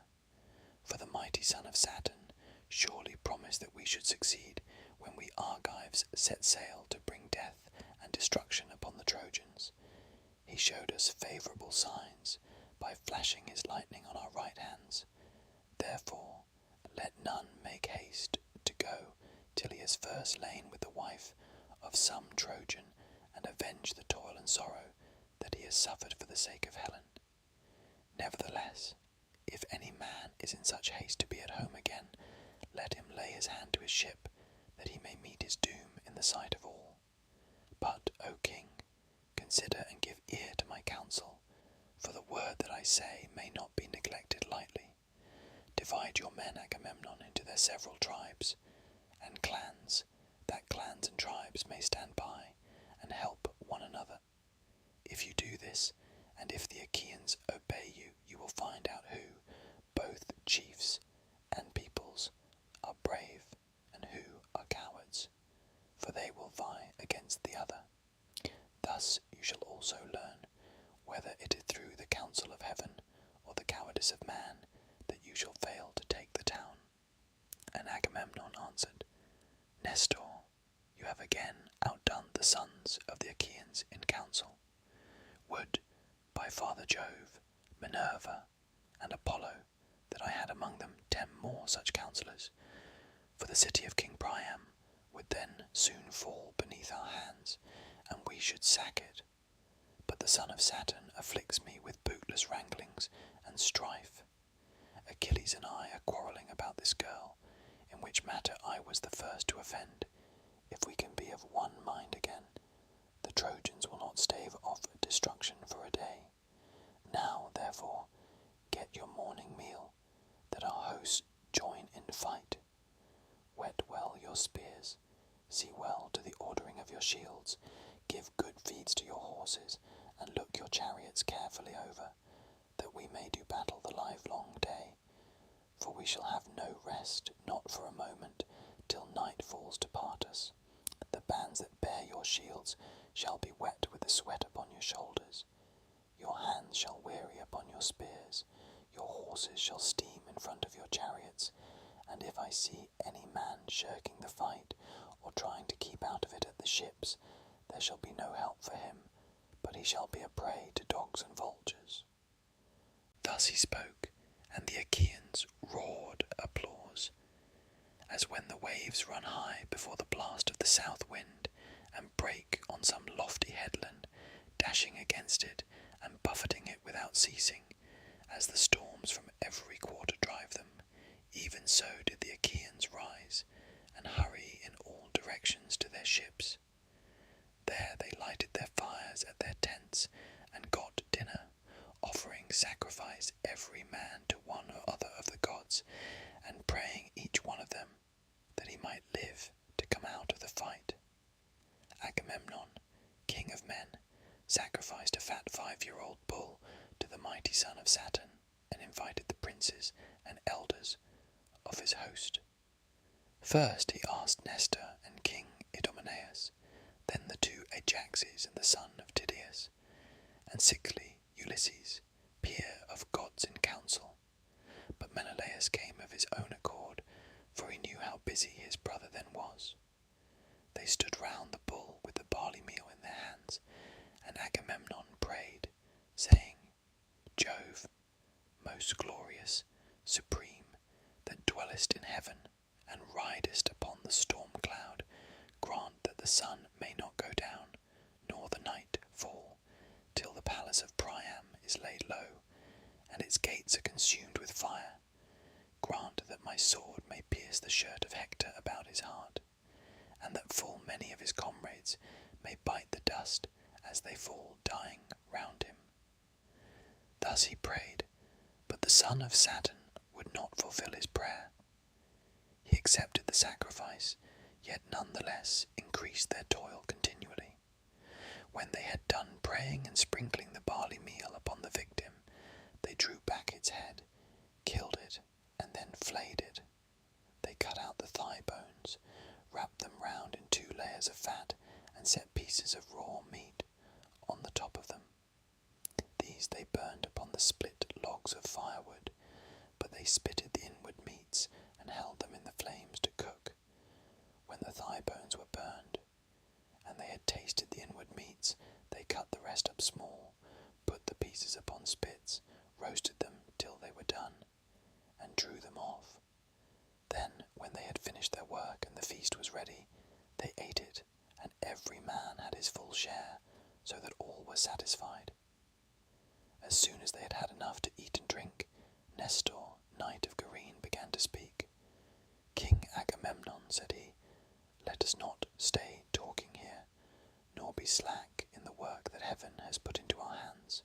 For the mighty son of Saturn surely promised that we should succeed when we Argives set sail to bring death and destruction upon the Trojans. He showed us favourable signs by flashing his lightning on our right hands. Therefore, let none make haste to go till he has first lain with the wife of some Trojan and avenged the toil and sorrow that he has suffered for the sake of Helen. Nevertheless, if any man is in such haste to be at home again, let him lay his hand to his ship, that he may meet his doom in the sight of all. But, O king, consider and give ear to my counsel, for the word that I say may not be neglected lightly. Divide your men, Agamemnon, into their several tribes and clans, that clans and tribes may stand by and help one another. If you do this, and if the Achaeans obey you, you will find out who, both chiefs and peoples, are brave and who are cowards, for they will vie against the other. Thus you shall also learn whether it is through the counsel of heaven or the cowardice of man that you shall fail to take the town. And Agamemnon answered, Nestor, you have again outdone the sons soon fall beneath our hands, and we should sack it. But the son of Saturn afflicts me with bootless wranglings and strife. Achilles and I are quarrelling about this girl, in which matter I was the first to offend. If we can be of one mind again, the Trojans will not stave off destruction for a day. Now, therefore, get your morning meal, that our hosts join in fight. Whet well your spears, see well to the ordering of your shields, give good feeds to your horses, and look your chariots carefully over, that we may do battle the livelong day. For we shall have no rest, not for a moment, till night falls to part us. The bands that bear your shields shall be wet with the sweat upon your shoulders. Your hands shall weary upon your spears, your horses shall steam in front of your chariots, and if I see any man shirking the fight, or trying to keep out of it at the ships, there shall be no help for him, but he shall be a prey to dogs and vultures. Thus he spoke, and the Achaeans roared applause, as when the waves run high before the blast of the south wind, and break on some lofty headland, dashing against it, and buffeting it without ceasing, as the storms from every quarter drive them. Even so did the Achaeans rise, and hurry in all directions to their ships. There they lighted their fires at their tents, and got dinner, offering sacrifice every man to one or other of the gods, and praying each one of them that he might live to come out of the fight. Agamemnon, king of men, sacrificed a fat 5-year-old bull to the mighty son of Saturn, and invited the princes and elders of his host. First he asked Nestor and King Idomeneus, then the 2 Ajaxes and the son of Tydeus, and sixthly Ulysses, peer of gods in council. But Menelaus came of his own accord, for he knew how busy his brother then was. They stood round the bull with the barley meal in their hands, and Agamemnon prayed, saying, Jove, most glorious, supreme, that dwellest in heaven, and ridest upon the storm cloud, grant that the sun may not go down, nor the night fall, till the palace of Priam is laid low, and its gates are consumed with fire. Grant that my sword may pierce the shirt of Hector about his heart, and that full many of his comrades may bite the dust as they fall dying round him. Thus he prayed, but the son of Saturn would not fulfill his prayer. He accepted the sacrifice, yet none the less increased their toil continually. When they had done praying and sprinkling the barley meal upon the victim, they drew back its head, killed it, and then flayed it. They cut out the thigh bones, wrapped them round in 2 layers of fat, and set pieces of raw meat on the top of them. These they burned upon the split logs of firewood, but they spitted the inward meats and held them in the flames to cook. When the thigh bones were burned, and they had tasted the inward meats, they cut the rest up small, put the pieces upon spits, roasted them till they were done, and drew them off. Then, when they had finished their work and the feast was ready, they ate it, and every man had his full share, so that all were satisfied. As soon as they had had enough to eat and drink, Nestor, knight of Gerene, began to speak. King Agamemnon, said he, let us not stay talking here, nor be slack in the work that heaven has put into our hands.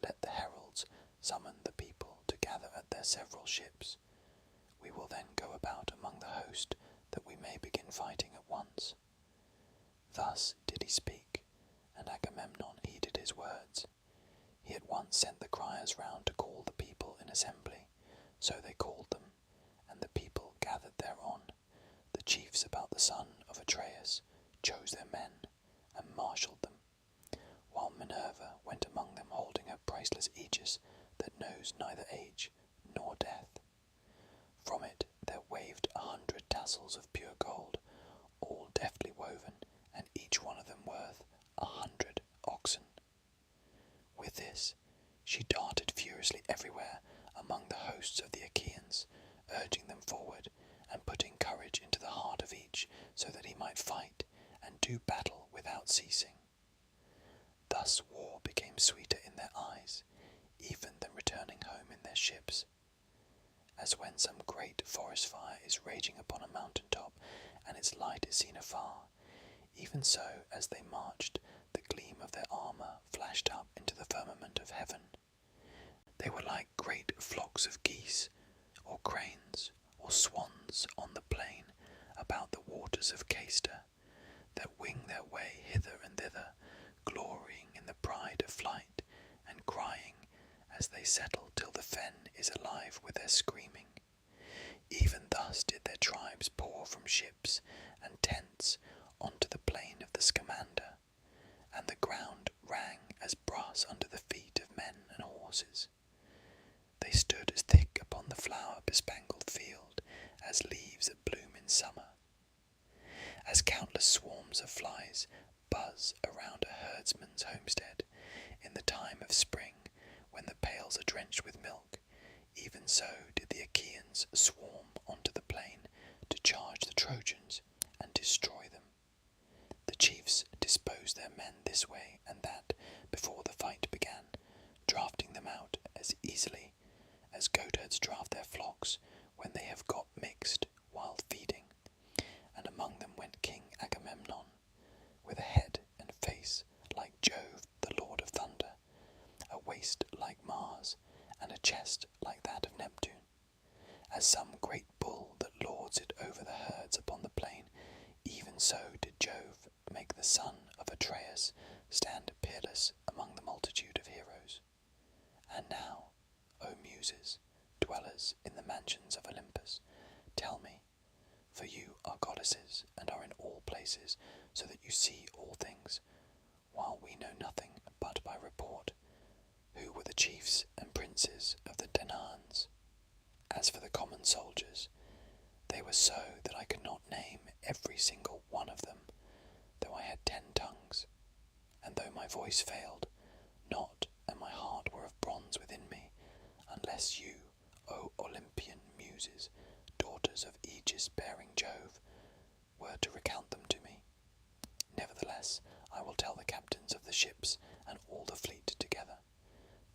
Let the heralds summon the people to gather at their several ships. We will then go about among the host, that we may begin fighting at once. Thus did he speak, and Agamemnon heeded his words. He at once sent the criers round to call the people in assembly. So they called them, and the people gathered thereon. The chiefs about the son of Atreus chose their men, and marshalled them, while Minerva went among them holding her priceless aegis that knows neither age nor death. From it there waved 100 tassels of pure gold, all deftly woven, and each one of them worth 100 oxen. With this she darted furiously everywhere among the hosts of the Achaeans, urging them forward, and putting courage into the heart of each, so that he might fight and do battle without ceasing. Thus war became sweeter in their eyes, even than returning home in their ships. As when some great forest fire is raging upon a mountain top, and its light is seen afar, even so as they marched, the gleam of their armour flashed up into the firmament of heaven. They were like great flocks of geese, or cranes, or swans on the plain about the waters of Cayster, that wing their way hither and thither, glorying in the pride of flight, and crying as they settle till the fen is alive with their screaming. Even thus did their tribes pour from ships and tents onto the plain of the Scamander, and the ground rang as brass under the feet of men and horses. They stood as thick upon the flower-bespangled field as leaves that bloom in summer. As countless swarms of flies buzz around a herdsman's homestead in the time of spring when the pails are drenched with milk, even so did the Achaeans swarm onto the plain to charge the Trojans and destroy them. The chiefs disposed their men this way and that before the fight began, drafting them out as easily as goatherds draft their flocks when they have got mixed while feeding. And among them went King Agamemnon, with a head and face like Jove, the Lord of Thunder, a waist like Mars, and a chest like that of Neptune. As some great bull that lords it over the herds upon the plain, even so did Jove make the son of Atreus stand peerless among the multitude of heroes. And now, O Muses, dwellers in the mansions of Olympus, tell me, for you are goddesses and are in all places, so that you see all things, while we know nothing but by report, who were the chiefs and princes of the Danaans. As for the common soldiers, they were so that I could not name every single one of them, though I had 10 tongues, and though my voice failed not, and my heart were of bronze within me, unless you, O Olympian Muses, daughters of aegis-bearing Jove, were to recount them to me. Nevertheless, I will tell the captains of the ships and all the fleet together.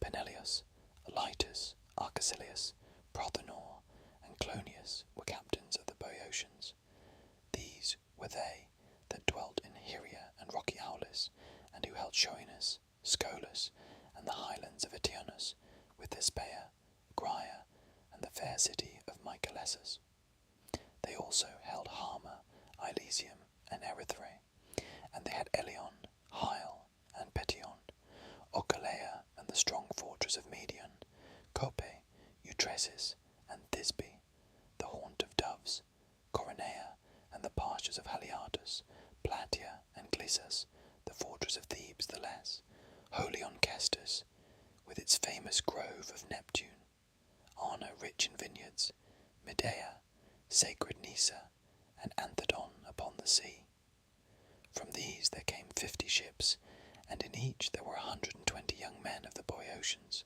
Peneleus, Alytus, Arcesilaus, Prothenor, and Clonius were captains of the Boeotians. These were they that dwelt in Hyria and rocky Aulis, and who held Schoenus, Scolus, and the highlands of Eteonus, with Thespeia, Graia, and the fair city of Mycalessus. They also held Hama, Elysium, and Erythrae, and they had Eleon, Hyle, and Petion, Ocalea, and the strong fortress of Medion, Cope, Eutresis, and Thisbe, the haunt of doves, Coronea, and the pastures of Haliartus, Platia, and Glissus, the fortress of Thebes the less, holy Onchestus, with its famous grove of Neptune, Arno rich in vineyards, Medea, sacred Nisa, and Anthedon upon the sea. From these there came 50 ships, and in each there were 120 young men of the Boeotians.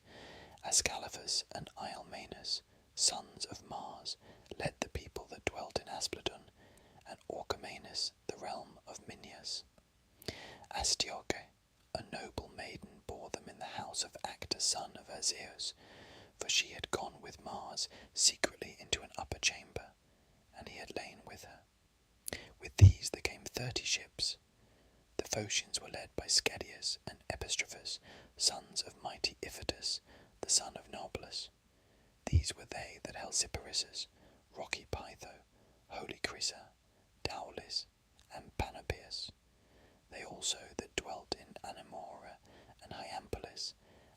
Ascalaphus and Ialmenus, sons of Mars, led the people that dwelt in Aspledon, and Orchomenus the realm of Minyas. Astyoche, a noble maiden, bore them in the house of Actor son of Azeus, for she had gone with Mars secretly into an upper chamber, and he had lain with her. With these there came 30 ships. The Phocians were led by Schedius and Epistrophus, sons of mighty Iphitus, the son of Naubolus. These were they that held Cyparissus, rocky Pytho, holy Crissa, Daulis, and Panopeus. They also that dwelt in Anemora and Hyampolis,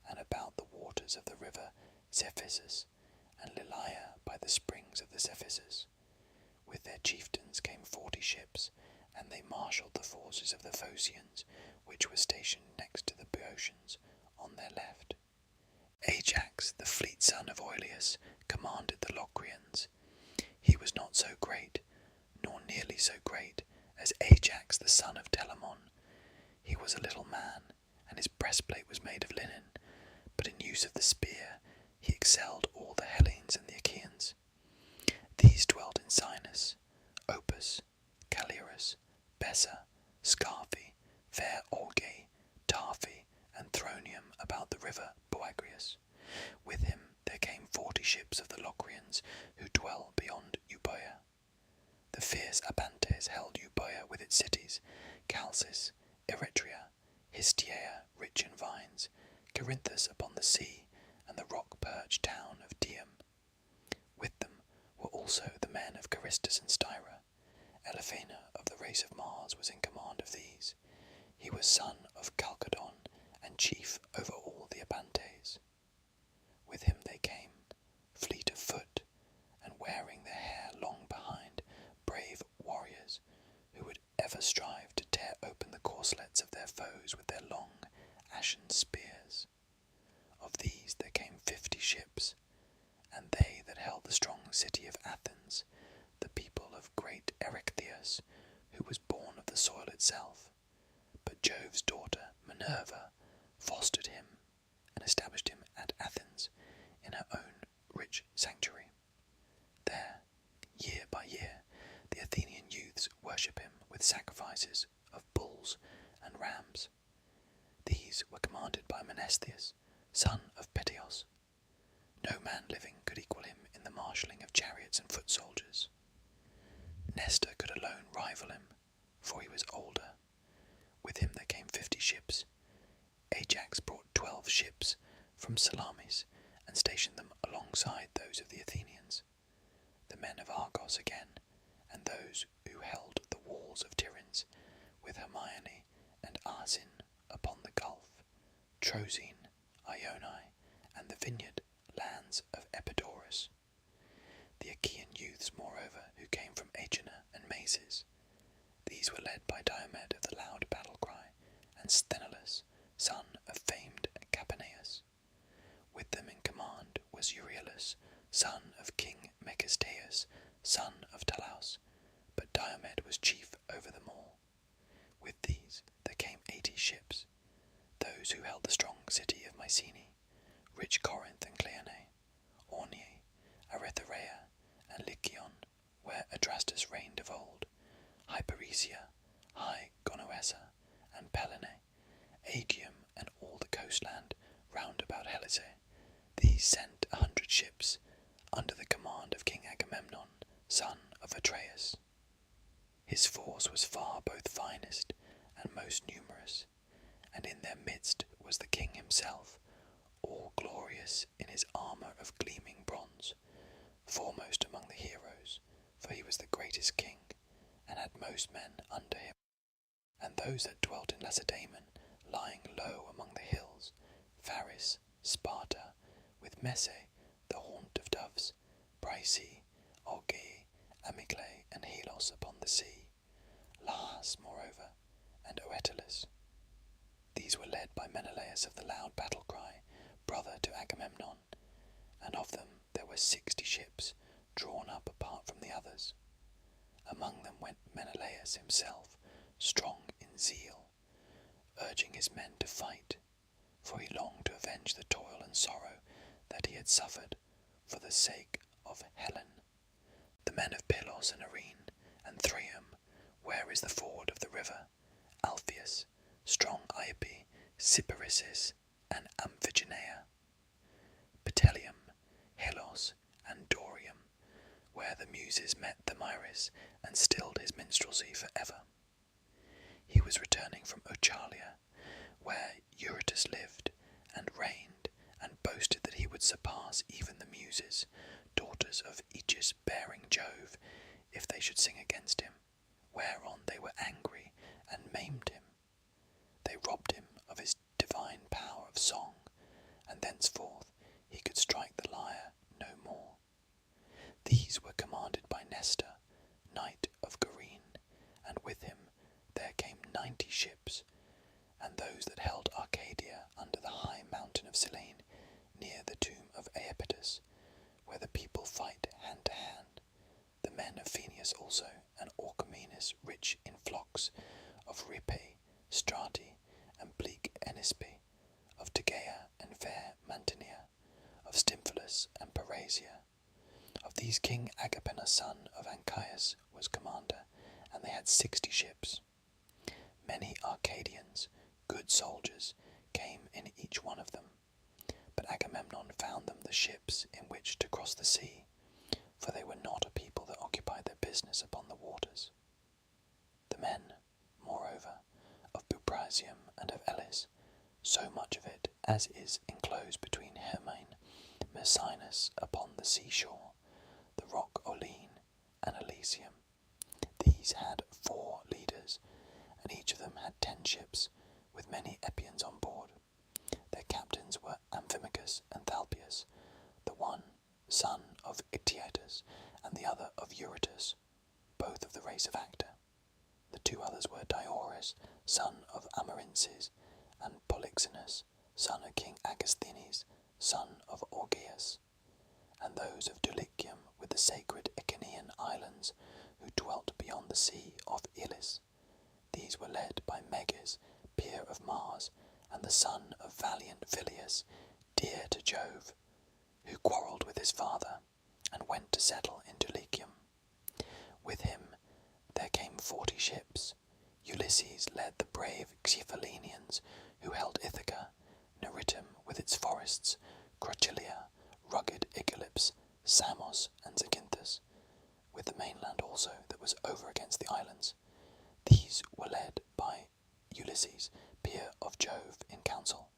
and about the waters of the river Cephissus, and Lilia by the springs of the Cephissus. With their chieftains came 40 ships, and they marshalled the forces of the Phocians, which were stationed next to the Boeotians, on their left. Ajax, the fleet son of Oileus, commanded the Locrians. He was not so great, nor nearly so great, as Ajax the son of Telamon. He was a little man, and his breastplate was made of linen, but in use of the spear he excelled all the Hellenes and the Achaeans. These dwelt in Sinus, fierce Abantes held Euboea with its cities, Chalcis, Eretria, Histiaea, rich in vines, Corinthus upon the sea, and the rock-perched town of Dium. With them were also the men of Charistus and Styra. Elephana of the race of Mars was in command of these. He was son of Chalcodon and chief over all the Abantes. With him they came, fleet of foot, and wearing their hair long behind, brave warriors, who would ever strive to tear open the corselets of their foes with their long, ashen spears. Of these there came 50 ships, and they that held the strong city of Athens, the people of great Erechtheus, who was born of the soil itself. But Jove's daughter, Minerva, fostered him, and established him at Athens, in her own rich sanctuary. There, year by year, the Athenian youths worship him with sacrifices of bulls and rams. These were commanded by Menestheus, son of Peteos. No man living could equal him in the marshalling of chariots and foot soldiers. Nestor could alone rival him, for he was older. With him there came 50 ships. Ajax brought 12 ships from Salamis and stationed them alongside those of the Athenians. The men of Argos again, and those who held the walls of Tiryns, with Hermione and Asin upon the gulf, Troezen, Ioni, and the vineyard lands of Epidaurus. The Achaean youths, moreover, who came from Aegina and Maces. These were led by Diomed of the loud battle cry, and Sthenelus, son of famed Capaneus. With them in command was Euryalus, son of King Megisteus, son of Talaus, but Diomed was chief over them all. With these there came 80 ships, those who held the strong city of Mycenae, rich Corinth and Cleone, Ornie, Aretharea, and Lycion, where Adrastus reigned of old, Hyperesia, high Gonoessa, and Pelene, Aegium, and all the coastland round about Helice. These sent 100 ships, under the command of King Agamemnon, son of Atreus. His force was far both finest and most numerous, and in their midst was the king himself, all glorious in his armour of gleaming bronze, foremost among the heroes, for he was the greatest king, and had most men under him. And those that dwelt in Lacedaemon, lying low among the hills, Pharis, Sparta, with Messe, the haunt of doves, Brice, Auge, Amyclae, and Helos upon the sea, Lars, moreover, and Oetalus. These were led by Menelaus of the loud battle cry, brother to Agamemnon, and of them there were 60 ships, drawn up apart from the others. Among them went Menelaus himself, strong in zeal, urging his men to fight, for he longed to avenge the toil and sorrow that he had suffered for the sake of Helen. The men of Pylos and Arene, and Thraeum, where is the ford of the river, Alpheus, strong Iope, Cyparissus, and Amphigenea, Petellium, Helos, and Dorium, where the Muses met Thamyris and stilled his minstrelsy for ever. He was returning from Ochalia, where Eurytus lived and reigned, and boasted that he would surpass even the Muses, daughters of Aegis bearing Jove, if they should sing against him, whereon they were angry and maimed him. They robbed him of his divine power of song, and thenceforth he could strike the lyre no more. These were commanded by Nestor, knight of Gyrene, and with him there came 90 ships, and those that held Arcadia under the high mountain of Cyllene, near the tomb of Iapetus, where the people fight hand to hand, the men of Phoenius also, and Orchomenus, rich in flocks, of Rhipae, Strati, and bleak Enispe, of Tegea and fair Mantinia, of Stymphalus and Parasia. Of these King Agrippina, son of Anchias, was commander, and they had 60 ships. Many Arcadians, good soldiers, came in each one of them, but Agamemnon found them the ships in which to cross the sea, for they were not a people that occupied their business upon the waters. as is enclosed between Hermine, Mercinus upon the seashore, the rock Oline, and Elysium. These had 4 leaders, and each of them had 10 ships, with many Epeans on board. Their captains were Amphimachus and Thalpius, the one son of Ictiatus, and the other of Eurytus, both of the race of Actor. The 2 others were Diores, son of Amarinces, and Polyxenus, son of King Agasthenes, son of Augeas, and those of Dulichium with the sacred Echinian islands, who dwelt beyond the sea of Elis. These were led by Meges, peer of Mars, and the son of valiant Phyleus, dear to Jove, who quarrelled with his father, and went to settle in Dulichium. With him there came 40 ships. Ulysses led the brave Xiphalenians, who held Ithaca, Neritum with its forests, Crochilia, rugged Icalypse, Samos, and Zacynthus, with the mainland also that was over against the islands. These were led by Ulysses, peer of Jove in council,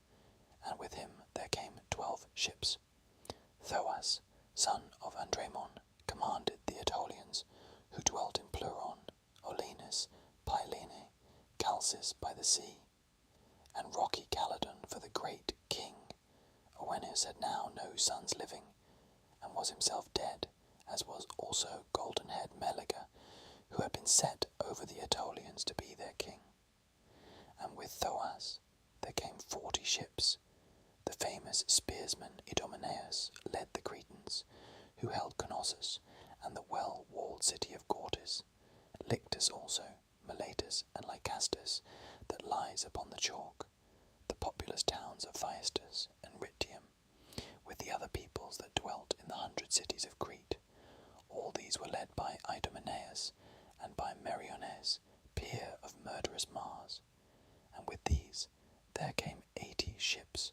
and with him there came 12 ships. Thoas, son of Andremon, commanded the Aetolians, who dwelt in Pleuron, Olenus, Pylene, Chalcis by the sea, and rocky Caledon for the great king. Oeneus had now no sons living, and was himself dead, as was also golden-haired Meleger, who had been set over the Aetolians to be their king. And with Thoas there came 40 ships. The famous spearsman Idomeneus led the Cretans, who held Knossos and the well-walled city of Gortys, Lictus also, Miletus and Lycastus, that lies upon the chalk, the populous towns of Phaestus and Ritium, with the other peoples that dwelt in the 100 cities of Crete. All these were led by Idomeneus and by Meriones, peer of murderous Mars, and with these there came 80 ships.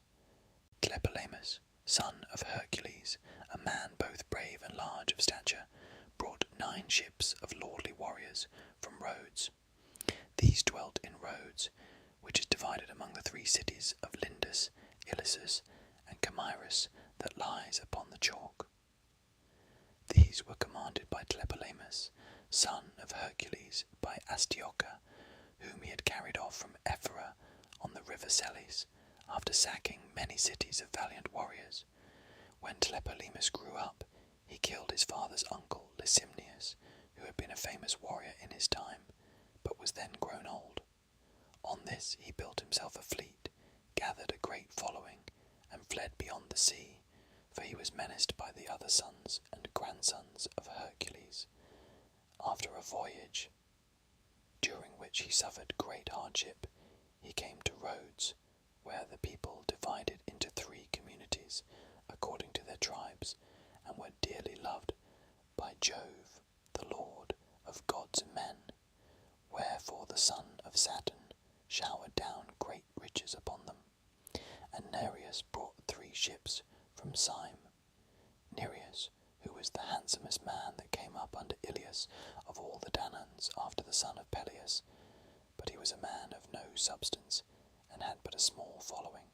Tlepolemus, son of Hercules, a man both brave and large of stature, brought 9 ships of lordly warriors from Rhodes. These dwelt in Rhodes, which is divided among the 3 cities of Lindus, Ilissus, and Camyrus, that lies upon the chalk. These were commanded by Tlepolemus, son of Hercules, by Astyocha, whom he had carried off from Ephora on the river Selis, after sacking many cities of valiant warriors. When Tlepolemus grew up, he killed his father's uncle Lysimnius, who had been a famous warrior in his time, but was then grown old. On this he built himself a fleet, gathered a great following, and fled beyond the sea, for he was menaced by the other sons and grandsons of Hercules. After a voyage, during which he suffered great hardship, he came to Rhodes, where the people divided into 3 communities, according to their tribes, and were dearly loved by Jove, the lord of gods and men, wherefore the son of Saturn showered down great riches upon them. And Nereus brought 3 ships from Syme. Nereus, who was the handsomest man that came up under Ilias of all the Danans after the son of Peleus, but he was a man of no substance, and had but a small following.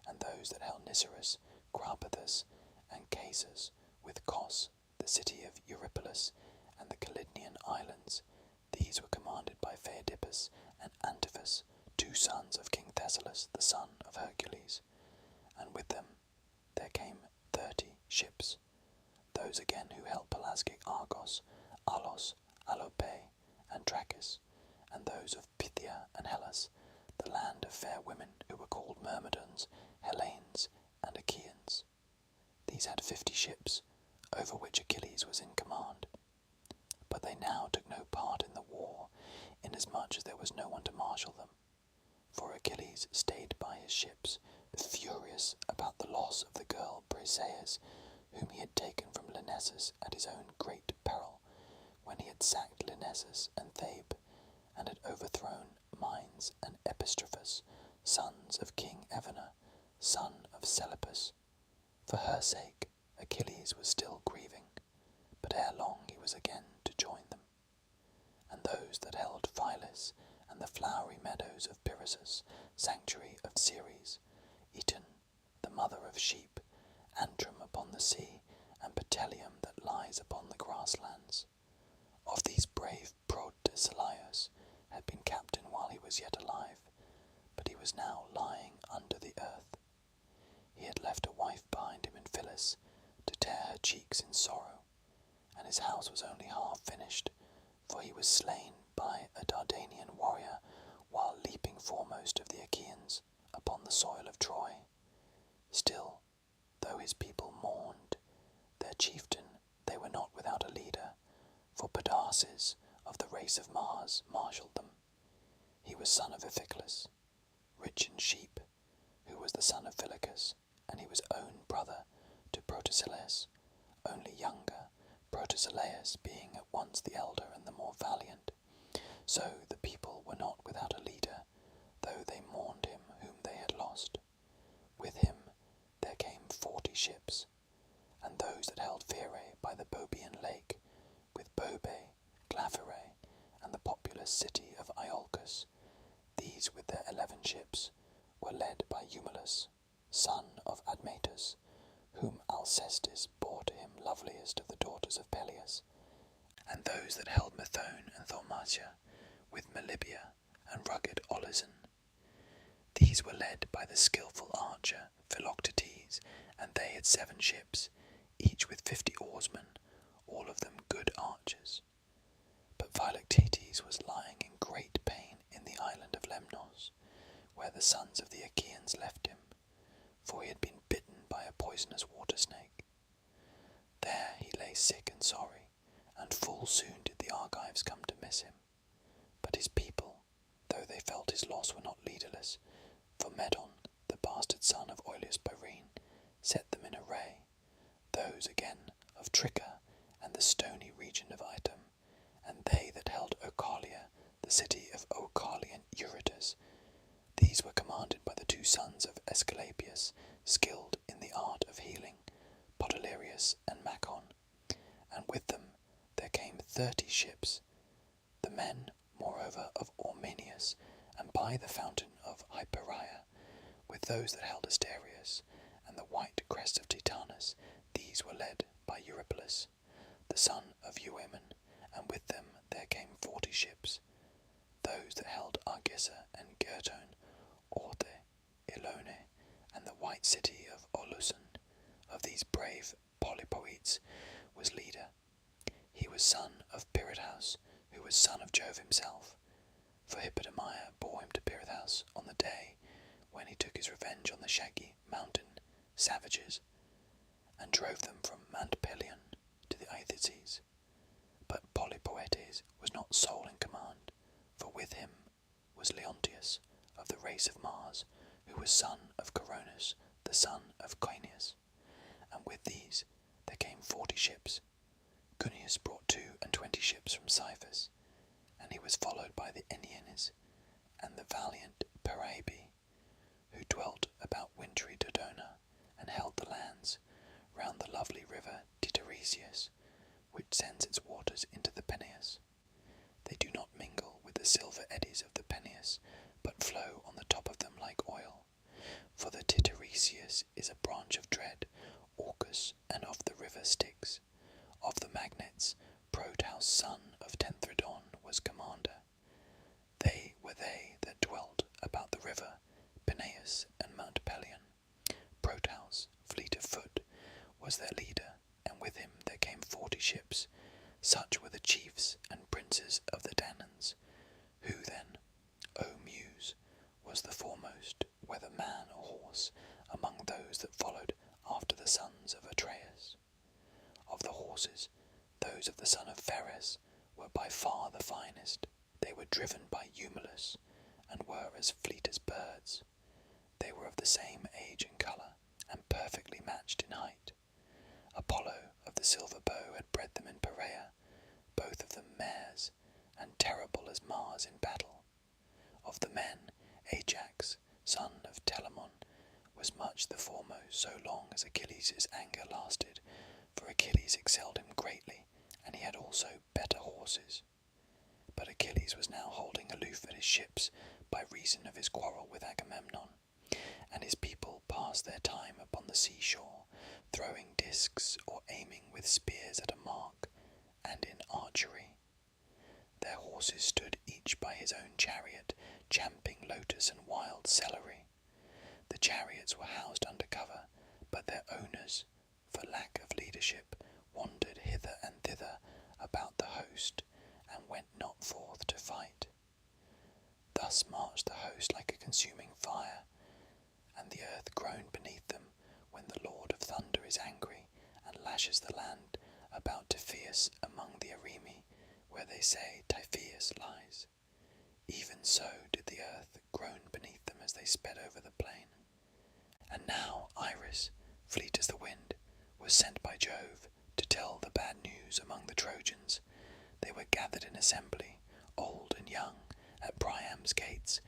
And those that held Niceris, Crapathus, and Casus, with Cos, the city of Eurypylus, and the Calydnian islands, these were commanded by Phaedippus and Antiphus, 2 sons of King Thessalus, the son of Hercules. And with them there came 30 ships. Those again who held Pelasgic Argos, Alos, Alope, and Trachis, and those of Pythia and Hellas, the land of fair women who were called Myrmidons, Hellenes, and Achaeans. These had 50 ships, over which Achilles was in command. But they now took no part in the war, inasmuch as there was no one to marshal them. For Achilles stayed by his ships, furious about the loss of the girl Briseis, whom he had taken from Lyrnessus at his own great peril, when he had sacked Lyrnessus and Thebe, and had overthrown Mines and Epistrophus, sons of King Evander, son of Selipus. For her sake Achilles was still grieving, but ere long he was again to join them. And those that held Phylis and the flowery meadows of Pyrrhasus, sanctuary of Ceres, Eton, the mother of sheep, Antrim upon the sea, and Petellium that lies upon the grasslands. Of these brave Protesilaus had been captain while he was yet alive, but he was now lying under the earth. He had left a wife behind him in Phyllis to tear her cheeks in sorrow, and his house was only half finished, for he was slain by a Dardanian warrior while leaping foremost of the Achaeans upon the soil of Troy. Still, though his people mourned their chieftain, they were not without a leader, for Podarces of the race of Mars marshalled them. He was son of Iphiclus, rich in sheep, who was the son of Phylacus, and he was own brother to Protesilaus, only younger, Protesilaus being at once the elder and the more valiant. So the people were not without a leader, though they mourned him whom they had lost. With him there came 40 ships, and those that held Pheerae by the Boebean lake, with Bobe, Glaphyrae, and the populous city of Iolcus. These with their 11 ships were led by Eumelus, son of Admetus, whom Alcestis bore to him loveliest of the daughters of Peleus, and those that held Methone and Thaumacia, with Melibea and rugged Olizon. These were led by the skilful archer Philoctetes, and they had 7 ships, each with 50 oarsmen, all of them good archers. But Philoctetes was lying in great pain in the island of Lemnos, where the sons of the Achaeans left him, for he had been bitten by a poisonous water snake. There he lay sick and sorry, and full soon did the Argives come to miss him. But his people, though they felt his loss, were not leaderless, for Medon, the bastard son of Oileus Pyrene, set them in array, those again of Tricca and the stony region of Itum, and they that held Oechalia, the city of Oechalian Eurytus. These were commanded by the 2 sons of Aesculapius, skilled in the art of healing, Podalirius and Macon, and with them there came 30 ships, the men, moreover, of Ormenius, and by the fountain of Hypereia, with those that held Asterius, and the white crest of Titanus. These were led by Eurypylus, the son of Euaemon, and with them there came 40 ships, those that held Argissa and Gertone, Orte, Ilone, and the white city of Olusun. Of these brave Polypoetes was leader. He was son of Pirithous, who was son of Jove himself, for Hippodamia bore him to Pirithous on the day when he took his revenge on the shaggy mountain savages, and drove them from Mount Pelion to the Aethices. But Polypoetes was not sole in command, for with him was Leontius of the race of Mars, who was son of Coronis, the son of Coeneus. And with these there came 40 ships. Cunius brought 22 ships from Cyphus, and he was followed by the Ennianes and the valiant Paraebe, who dwelt about wintry Dodona, and held the lands round the lovely river Titaresius, which sends its waters into the Peneus. They do not mingle with the silver eddies of the Peneus, but flow on the top of them like oil. For the Titaresius is a branch of dread, Orcus, and of the river Styx. Of the magnates, Protaus, son of Tenthredon, was commander. They were they that dwelt about the river Peneus and Mount Pelion. Protaus, fleet of foot, was their leader, and with him there came 40 ships. Such were the chiefs and princes of the Danans. Who then, O Muse, was the foremost, whether man or horse, among those that followed after the sons of Atreus? Of the horses, those of the son of Pheres were by far the finest. They were driven by Eumelus, and were as fleet as birds. They were of the same age and colour, and perfectly matched in height. Apollo of the silver bow had bred them in Perea, both of them mares, and terrible as Mars in battle. Of the men, Ajax, son of Telamon, was much the foremost, so long as Achilles' anger lasted, for Achilles excelled him greatly, and he had also better horses. But Achilles was now holding aloof at his ships by reason of his quarrel with Agamemnon, and his people passed their time upon the seashore, throwing discs or aiming with spears at a mark, and in archery. Their horses stood each by his own chariot, champing lotus and wild celery. The chariots were housed under cover, but their owners, for lack of leadership, wandered hither and thither about the host, and went not forth to fight. Thus marched the host like a consuming fire, and the earth groaned beneath them when the Lord of Thunder is angry, and lashes the land about Typhoeus among the Arimi, where they say Typhoeus lies. Even so did the earth groan beneath them as they sped over the plain. And now Iris, fleet as the wind, was sent by Jove to tell the bad news among the Trojans. They were gathered in assembly, old and young, at Priam's gates,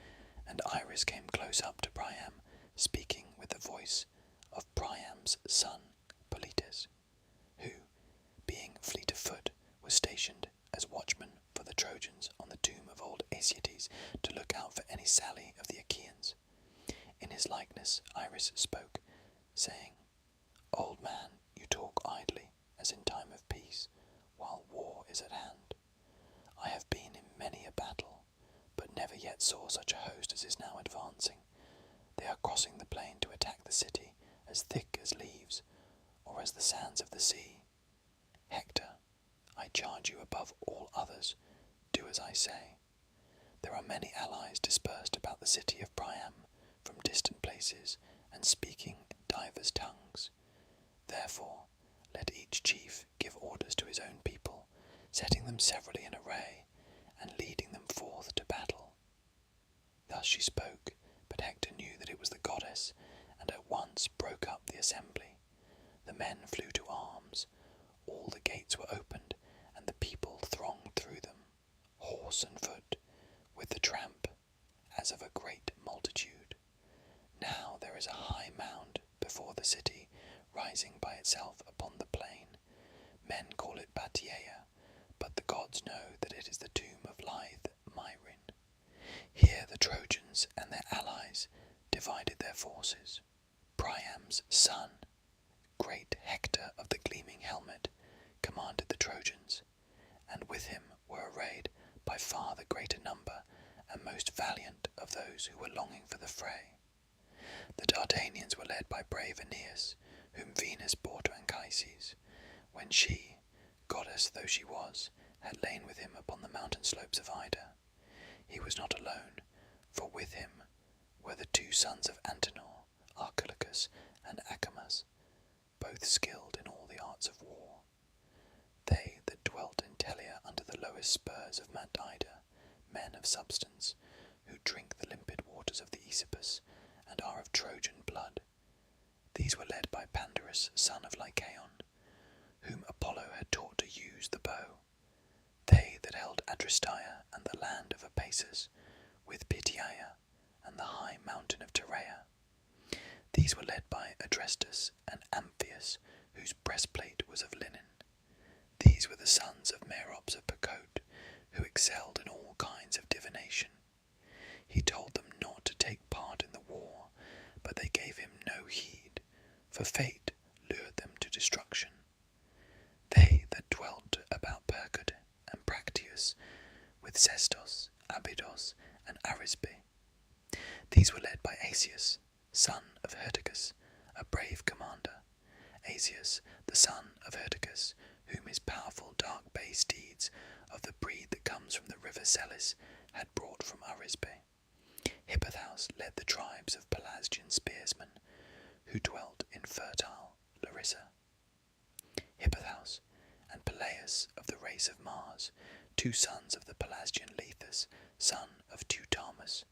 and Iris came close up to Priam, speaking with the voice of Priam's son, Polites, who, being fleet of foot, was stationed as watchman for the Trojans on the tomb of old Achilles to look out for any sally of the Achaeans. In his likeness Iris spoke, saying, "Old man, you talk idly, as in time of peace, while war is at hand. I have been in many a battle, but never yet saw such a host as is now advancing. They are crossing the plain to attack the city, as thick as leaves, or as the sands of the sea. Hector, I charge you above all others, do as I say. There are many allies dispersed about the city of Priam, from distant places, and speaking divers tongues. Therefore, let each chief give orders to his own people, setting them severally in array, and leading them forth to battle." Thus she spoke, but Hector knew that it was the goddess, and at once broke up the assembly. The men flew to arms, all the gates were opened, and the people thronged through them, horse and foot, with the tramp as of a great multitude. Now there is a high mound before the city, rising by itself upon the plain. Men call it Bateia, but the gods know that it is the tomb of lithe Myrin. Here the Trojans and their allies divided their forces. Priam's son, great Hector of the gleaming helmet, commanded the Trojans, and with him were arrayed by far the greater number and most valiant of those who were longing for the fray. The Dardanians were led by brave Aeneas, whom Venus bore to Anchises, when she, goddess though she was, had lain with him upon the mountain slopes of Ida. He was not alone, for with him were the two sons of Antenor, Archilochus and Acamas, both skilled in all the arts of war. They that dwelt in Telia under the lowest spurs of Mount Ida, men of substance, who drink the limpid waters of the Aesopus, and are of Trojan blood. These were led by Pandarus, son of Lycaon, whom Apollo had taught to use the bow. They that held Adristeia and the land of Apasus, with Pityeia and the high mountain of Terea. These were led by Adrestus and Amphius, whose breastplate was of linen. These were the sons of Merops of Percote, who excelled in all kinds of divination. He told them not to take part in the war, but they gave him no heed, for fate lured them to destruction. They that dwelt about Percote and Practius, with Sestos, Abydos, and Arisbe. These were led by Asius, son of Hyrtacus, a brave commander. Asius, the son of Hyrtacus, whom his powerful dark bay steeds of the breed that comes from the river Selis had brought from Arisbe. Hippothous led the tribes of Pelasgian spearsmen, who dwelt in fertile Larissa. Hippothous and Peleus of the race of Mars, two sons of the Pelasgian Lethus, son of Teutamus.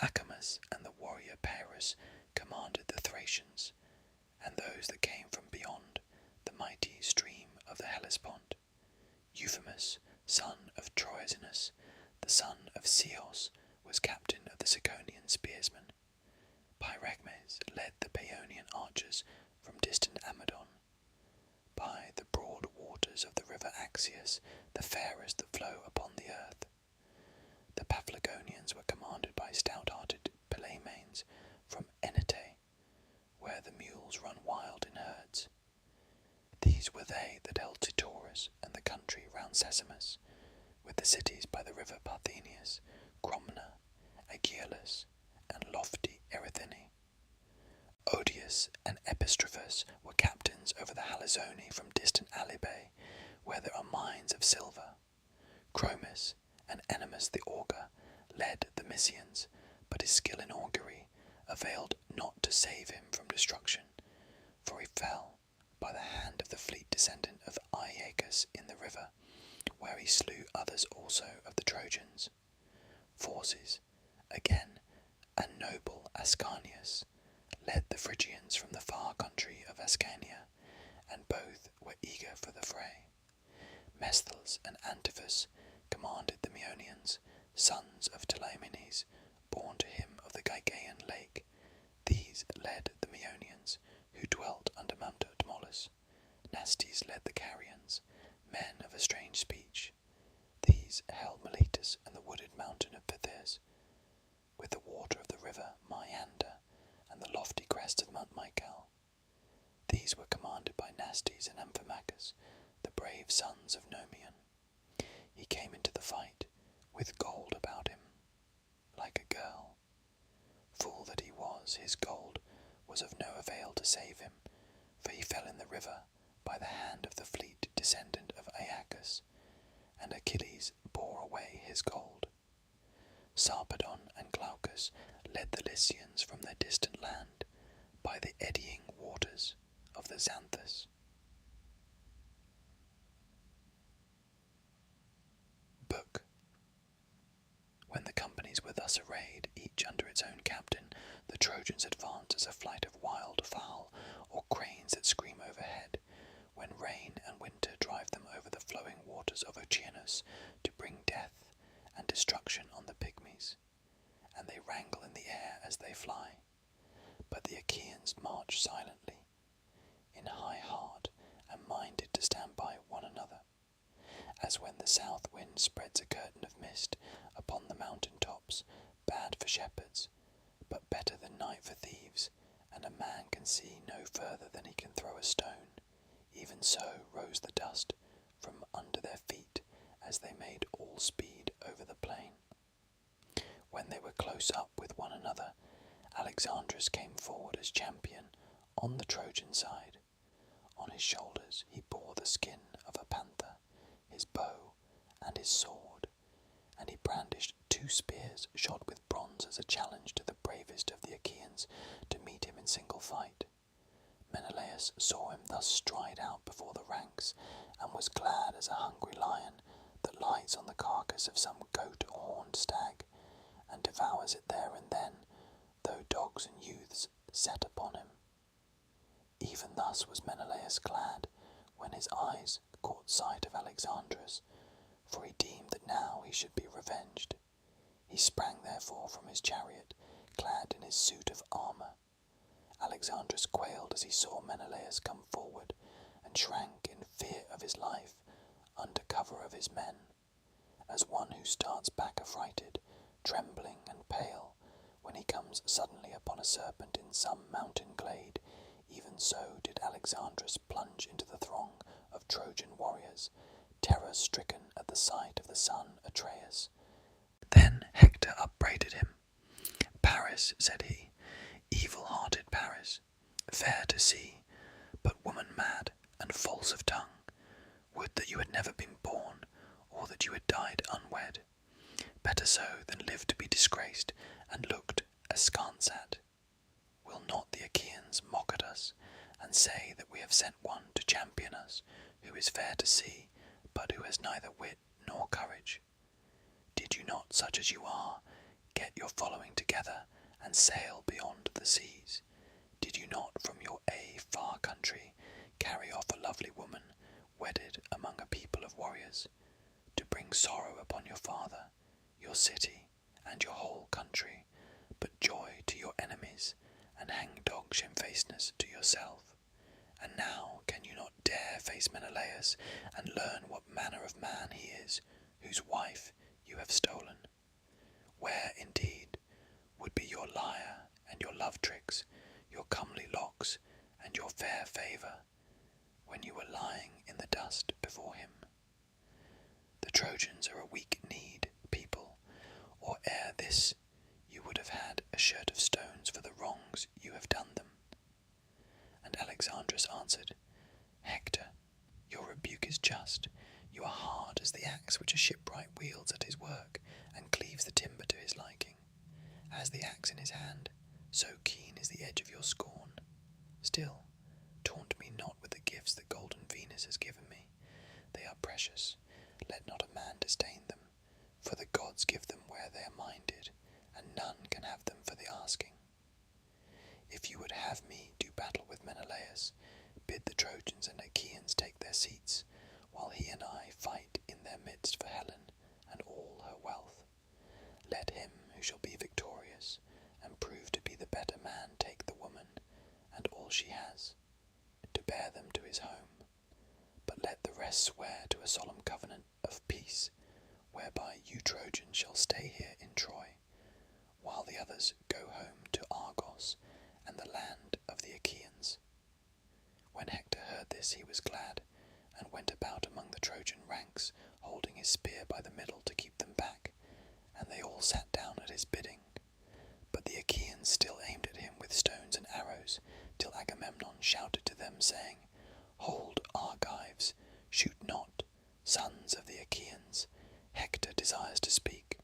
Acamas and the warrior Paris commanded the Thracians, and those that came from beyond the mighty stream of the Hellespont. Euphemus, son of Troezenus, the son of Ceos, was captain of the Ciconian spearsmen. Pyraechmes led the Paeonian archers from distant Amadon. By the broad waters of the river Axius, the fairest that flow upon the earth. The Paphlagonians were commanded by stout-hearted Palaemanes from Enete, where the mules run wild in herds. These were they that held Tityrus and the country round Sesamus, with the cities by the river Parthenius, Cromna, Achilles, and lofty Erythine. Odius and Epistrophus were captains over the Halizoni from distant Alibe, where there are mines of silver. Chromis and Enemus the augur led the Mysians, but his skill in augury availed not to save him from destruction, for he fell by the hand of the fleet descendant of Aeacus in the river, where he slew others also of the Trojans. Forces, again, and noble Ascanius led the Phrygians from the far country of Ascania, and both were eager for the fray. Mesthles and Antiphus commanded the Meonians, sons of Telemenes, born to him of the Gygaean lake. These led the Meonians, who dwelt under Mount Tmolus. Nastes led the Carians, men of a strange speech. These held Miletus and the wooded mountain of Pythias, with the water of the river Maiander and the lofty crest of Mount Michael. These were commanded by Nastes and Amphimachus, the brave sons of Nomion. He came into the fight with gold about him, like a girl. Fool that he was, his gold was of no avail to save him, for he fell in the river by the hand of the fleet descendant of Aeacus, and Achilles bore away his gold. Sarpedon and Glaucus led the Lycians from their distant land by the eddying waters of the Xanthus. Book. When the companies were thus arrayed, each under its own captain, the Trojans advanced as a flight of wild fowl, or cranes that scream overhead, when rain and winter drive them over the flowing waters of Oceanus to bring death and destruction on the pygmies, and they wrangle in the air as they fly. But the Achaeans march silently, in high heart and minded to stand by one another, as when the south wind spreads a curtain of mist upon the mountain tops, bad for shepherds, but better than night for thieves, and a man can see no further than he can throw a stone. Even so rose the dust from under their feet as they made all speed over the plain. When they were close up with one another, Alexandrus came forward as champion on the Trojan side. On his shoulders he bore the skin of a panther, his bow and his sword, and he brandished 2 spears shod with bronze as a challenge to the bravest of the Achaeans to meet him in single fight. Menelaus saw him thus stride out before the ranks, and was glad as a hungry lion that lights on the carcass of some goat or horned stag, and devours it there and then, though dogs and youths set upon him. Even thus was Menelaus glad, when his eyes caught sight of Alexandrus, for he deemed that now he should be revenged. He sprang therefore from his chariot, clad in his suit of armour. Alexandrus quailed as he saw Menelaus come forward, and shrank in fear of his life under cover of his men, as one who starts back affrighted, trembling and pale, when he comes suddenly upon a serpent in some mountain glade. Even so did Alexandrus plunge into the throng of Trojan warriors, terror-stricken at the sight of the son Atreus. Then Hector upbraided him. "Paris," said he, "evil-hearted Paris, fair to see, but woman-mad and false of tongue, would that you had never been born, or that you had died unwed. Better so than live to be disgraced and looked askance at. Will not the Achaeans mock at us, and say that we have sent one to champion us, who is fair to see, but who has neither wit nor courage? Did you not, such as you are, get your following together, and sail beyond the seas? Did you not from your far country carry off a lovely woman, wedded among a people of warriors, to bring sorrow upon your father, your city, and your whole country, but joy to your enemies, and hang-dog shamefacedness to yourself? And now can you not dare face Menelaus, and learn what manner of man he is, whose wife you have stolen? Where, indeed, would be your lyre and your love love tricks, your comely locks, and your fair favour, when you were lying in the dust before him. The Trojans are a weak-kneed people, or ere this you would have had a shirt of stones for the wrongs you have done them. And Alexandrus answered, Hector, your rebuke is just. You are hard as the axe which a shipwright wields at his work, and cleaves the timber to his liking. As the axe in his hand, so keen is the edge of your scorn. Still, taunt me not with the gifts that golden Venus has given me. They are precious. Let not a man disdain them, for the gods give them where they are minded, and none can have them for the asking. If you would have me do battle with Menelaus, bid the Trojans and Achaeans take their seats, while he and I fight in their midst for Helen and all her wealth. Let him who shall be victorious, and prove to be the better man, take the woman, and all she has, to bear them to his home. But let the rest swear to a solemn covenant of peace, whereby you Trojans shall stay here in Troy, while the others go home to Argos and the land of the Achaeans. When Hector heard this, he was glad, and went about among the Trojan ranks, holding his spear by the middle to keep them back, and they all sat down at his bidding. But the Achaeans still aimed at him with stones and arrows, till Agamemnon shouted to them, saying, Hold, Argives, shoot not, sons of the Achaeans, Hector desires to speak.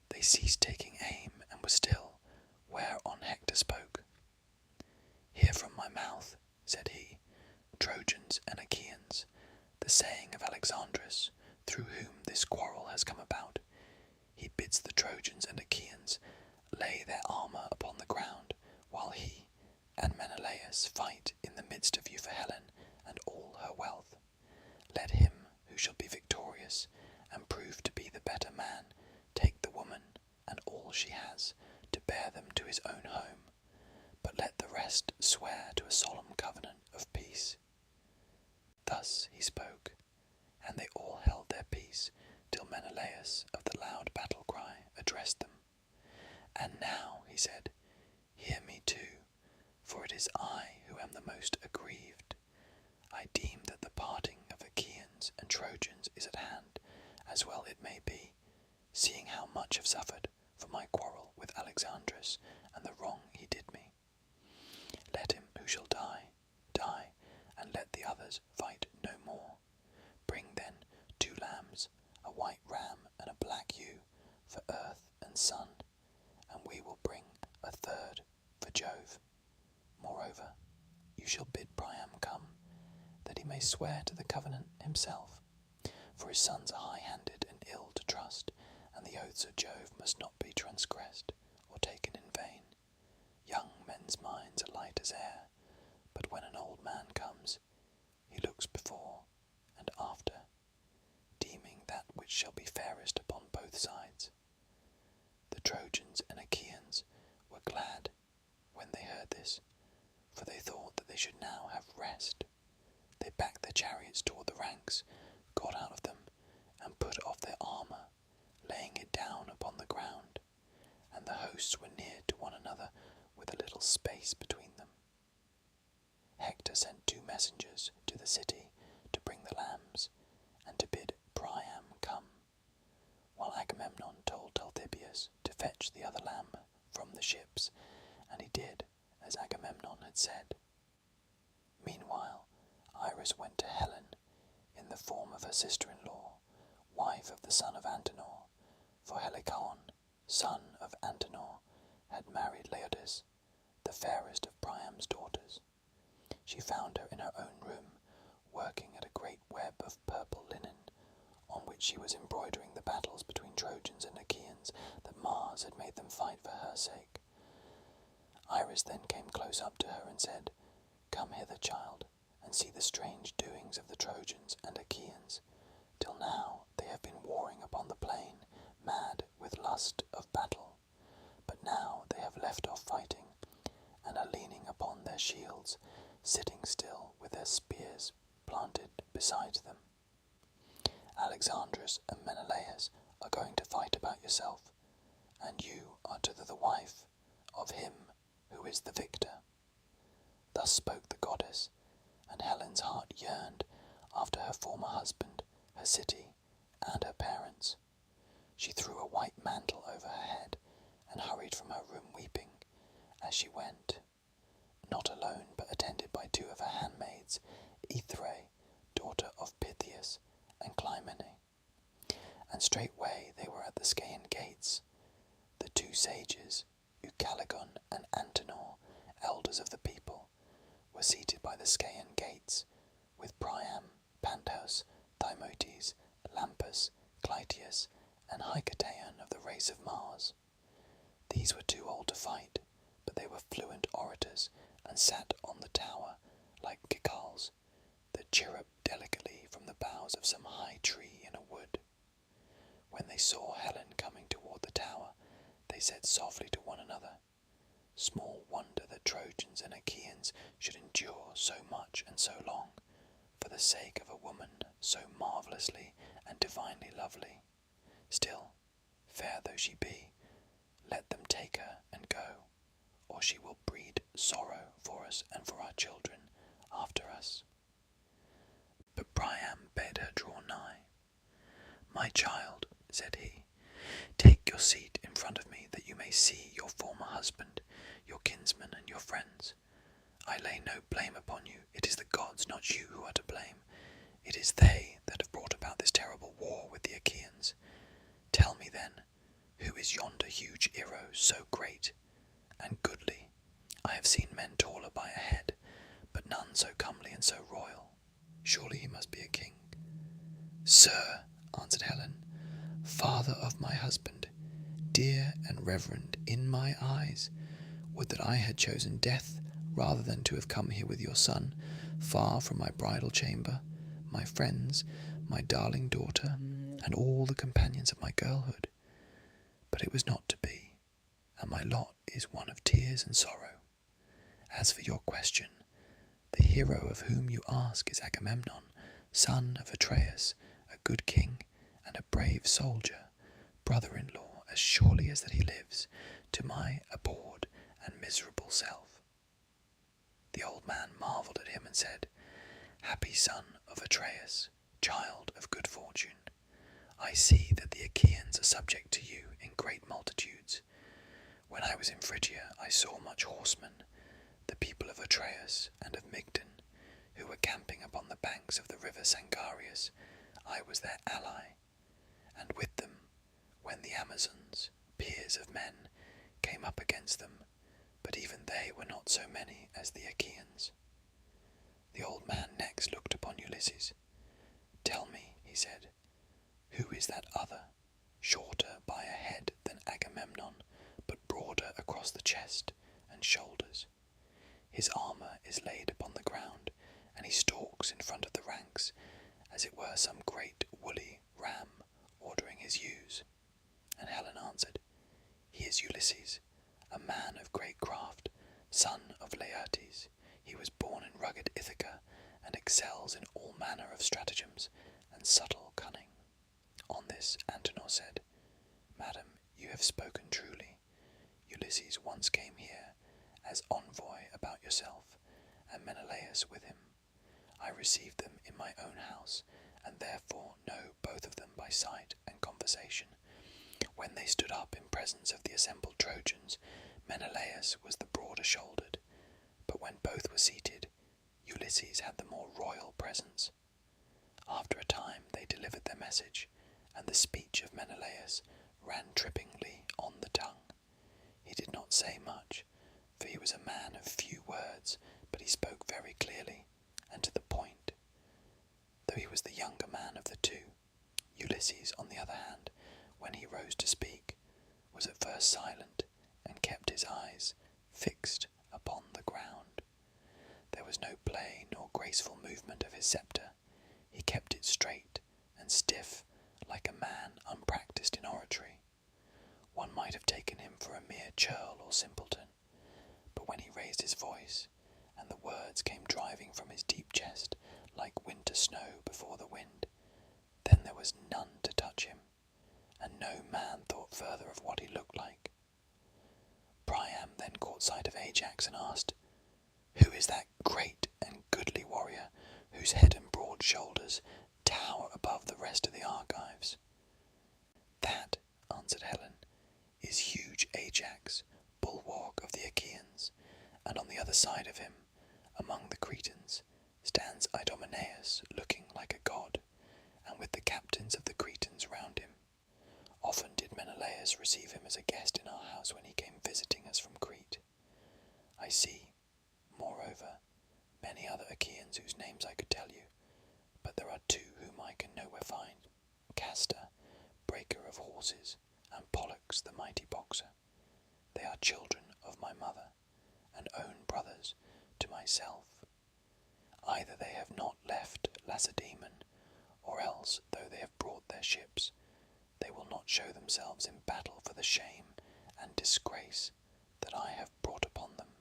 They ceased taking aim, and were still, whereon Hector spoke. Hear from my mouth, said he, Trojans and Achaeans, the saying of Alexandrus, through whom this quarrel has come about. He bids the Trojans and Achaeans lay their armour upon the ground, while he and Menelaus fight in the midst of you for Helen and all her wealth. Let him who shall be victorious, and prove to be the better man, take the woman and all she has, to bear them to his own home. But let the rest swear to a solemn covenant of peace. Thus he spoke, and they all held their peace, till Menelaus of the loud battle cry addressed them. And now, he said, hear me too, for it is I who am the most aggrieved. I deem that the parting of Achaeans and Trojans is at hand, as well it may be, seeing how much have suffered for my quarrel with Alexandrus and the wrong he did me. Let him who shall die, die, and let the others fight no more. Bring then 2 lambs, a white ram and a black ewe, for earth and sun, and we will bring a 3rd for Jove. Moreover, you shall bid Priam come, that he may swear to the covenant himself, for his sons are high-handed and ill to trust, and the oaths of Jove must not be transgressed or taken in vain. Young men's minds are light as air, but when an old man comes, he looks before and after, deeming that which shall be fairest upon both sides. The Trojans and Achaeans were glad when they heard this, for they thought that they should now have rest. They backed their chariots toward the ranks, got out of them, and put off their armour, laying it down upon the ground, and the hosts were near to one another with a little space between them. Hector sent 2 messengers to the city to bring the lambs, and to bid Priam come, while Agamemnon told Talthybius to fetch the other lamb from the ships, and he did as Agamemnon had said. Meanwhile, Iris went to Helen, in the form of her sister-in-law, wife of the son of Antenor, for Helicaon, son of Antenor, had married Laodice, the fairest of Priam's daughters. She found her in her own room, working at a great web of purple linen, on which she was embroidering the battles between Trojans and Achaeans that Mars had made them fight for her sake. Iris then came close up to her and said, Come hither, child, and see the strange doings of the Trojans and Achaeans. Till now they have been warring upon the plain, mad with lust of battle. But now they have left off fighting, and are leaning upon their shields, sitting still with their spears planted beside them. Alexandrus and Menelaus are going to fight about yourself, and you are to the wife of him who is the victor?" Thus spoke the goddess, and Helen's heart yearned after her former husband, her city, and her parents. She threw a white mantle over her head and hurried from her room weeping as she went, not alone but attended by two of her handmaids, Aethrae, daughter of Pythias, and Clymene. And straightway they were at the Scaean gates. The two sages, Ucaligon and Antenor, elders of the people, were seated by the Scaean gates, with Priam, Panthus, Thymoetes, Lampus, Clytius, and Hicetaon of the race of Mars. These were too old to fight, but they were fluent orators, and sat on the tower like cicals that chirrup delicately from the boughs of some high tree in a wood. When they saw Helen coming toward the tower, they said softly to one another, "Small wonder that Trojans and Achaeans should endure so much and so long, for the sake of a woman so marvellously and divinely lovely. Still, fair though she be, let them take her and go, or she will breed sorrow for us and for our children after us." But Priam bade her draw nigh. "My child," said he, "take your seat in front of me that you may see your former husband, your kinsmen and your friends. I lay no blame upon you. It is the gods, not you, who are to blame. It is they that have brought about this terrible war with the Achaeans. Tell me then, who is yonder huge hero, so great and goodly? I have seen men taller by a head, but none so comely and so royal. Surely he must be a king." "Sir," answered Helen, "father of my husband, dear and reverend in my eyes, would that I had chosen death rather than to have come here with your son, far from my bridal chamber, my friends, my darling daughter, and all the companions of my girlhood. But it was not to be, and my lot is one of tears and sorrow. As for your question, the hero of whom you ask is Agamemnon, son of Atreus, a good king and a brave soldier, brother-in-law as surely as that he lives, to my abhorred and miserable self." The old man marvelled at him and said, "Happy son of Atreus, child of good fortune, I see that the Achaeans are subject to you in great multitudes. When I was in Phrygia I saw much horsemen, the people of Atreus and of Mygdon, who were camping upon the banks of the river Sangarius. I was their ally, and with them, when the Amazons, peers of men, came up against them, but even they were not so many as the Achaeans." The old man next looked upon Ulysses. "Tell me," he said, "who is that other, shorter by a head than Agamemnon, but broader across the chest and shoulders? His armour is laid upon the ground, and he stalks in front of the ranks, as it were some great woolly ram ordering his ewes." And Helen answered, "He is Ulysses, a man of great craft, son of Laertes. He was born in rugged Ithaca, and excels in all manner of stratagems and subtle cunning." On this Antenor said, "Madam, you have spoken truly. Ulysses once came here as envoy about yourself, and Menelaus with him. I received them in my own house, and therefore know both of them by sight and conversation. When they stood up in presence of the assembled Trojans, Menelaus was the broader shouldered, but when both were seated, Ulysses had the more royal presence. After a time they delivered their message, and the speech of Menelaus ran trippingly on the tongue. He did not say much, for he was a man of few words, but he spoke very clearly and to the point. Though he was the younger man of the two, Ulysses, on the other hand, when he rose to speak, was at first silent and kept his eyes fixed upon the ground. There was no play nor graceful movement of his sceptre. He kept it straight and stiff, like a man unpractised in oratory. One might have taken him for a mere churl or simpleton, but when he raised his voice, and the words came driving from his deep chest like winter snow before the wind, then there was none to touch him, and no man thought further of what he looked like. Priam then caught sight of Ajax and asked, "Who is that great and goodly warrior whose head and broad shoulders tower above the rest of the Argives?" "That," answered Helen, "is huge Ajax, bulwark of the Achaeans, and on the other side of him, among the Cretans, stands Idomeneus, looking like a god, and with the captains of the Cretans round him. Often did Menelaus receive him as a guest in our house when he came visiting us from Crete. I see, moreover, many other Achaeans whose names I could tell you, but there are two whom I can nowhere find, Castor, breaker of horses, and Pollux, the mighty boxer. They are children of my mother, and own brothers to myself. Either they have not left Lacedaemon, or else, though they have brought their ships, they will not show themselves in battle for the shame and disgrace that I have brought upon them."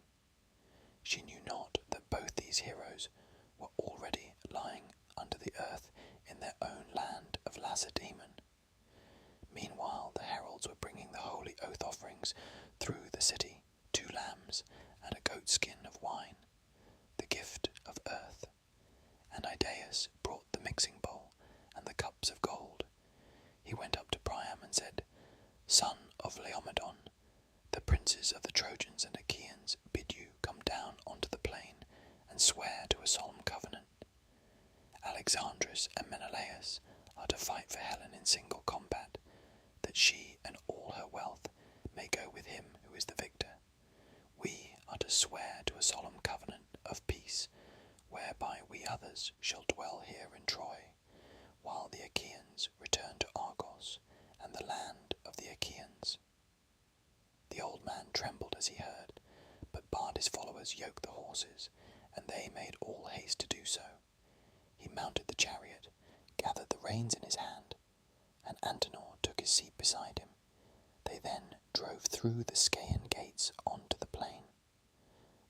She knew not that both these heroes were already lying under the earth in their own land of Lacedaemon. Meanwhile the heralds were bringing the holy oath offerings through the city, 2 lambs and a goat skin of wine, the gift of earth. And Idaeus brought the mixing bowl and the cups of gold. He went up to Priam and said, "Son of Laomedon, the princes of the Trojans and Achaeans bid you come down onto the plain and swear to a solemn covenant. Alexandrus and Menelaus are to fight for Helen in single combat, that she and all her wealth may go with him who is the victor. We are to swear to a solemn covenant of peace, whereby we others shall dwell here in Troy, while the Achaeans return to Argos and the land of the Achaeans." The old man trembled as he heard, but bade his followers yoke the horses, and they made all haste to do so. He mounted the chariot, gathered the reins in his hand, and Antenor took his seat beside him. They then drove through the Scaean gates onto the plain.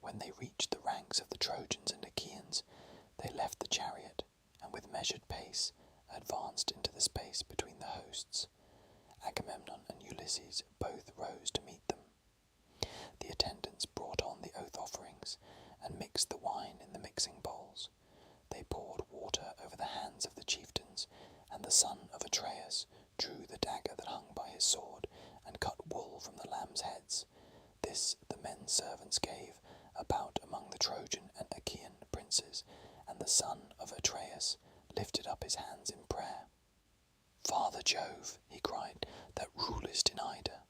When they reached the ranks of the Trojans and Achaeans, they left the chariot, and with measured pace advanced into the space between the hosts. Agamemnon and Ulysses both rose to meet them. The attendants brought on the oath offerings, and mixed the wine in the mixing bowls. They poured water over the hands of the chieftains, and the son of Atreus drew the dagger that hung by his sword, and cut wool from the lambs' heads. This the men servants gave about among the Trojan and Achaean princes, and the son of Atreus lifted up his hands in prayer. "Father Jove," he cried, "that rulest in Ida,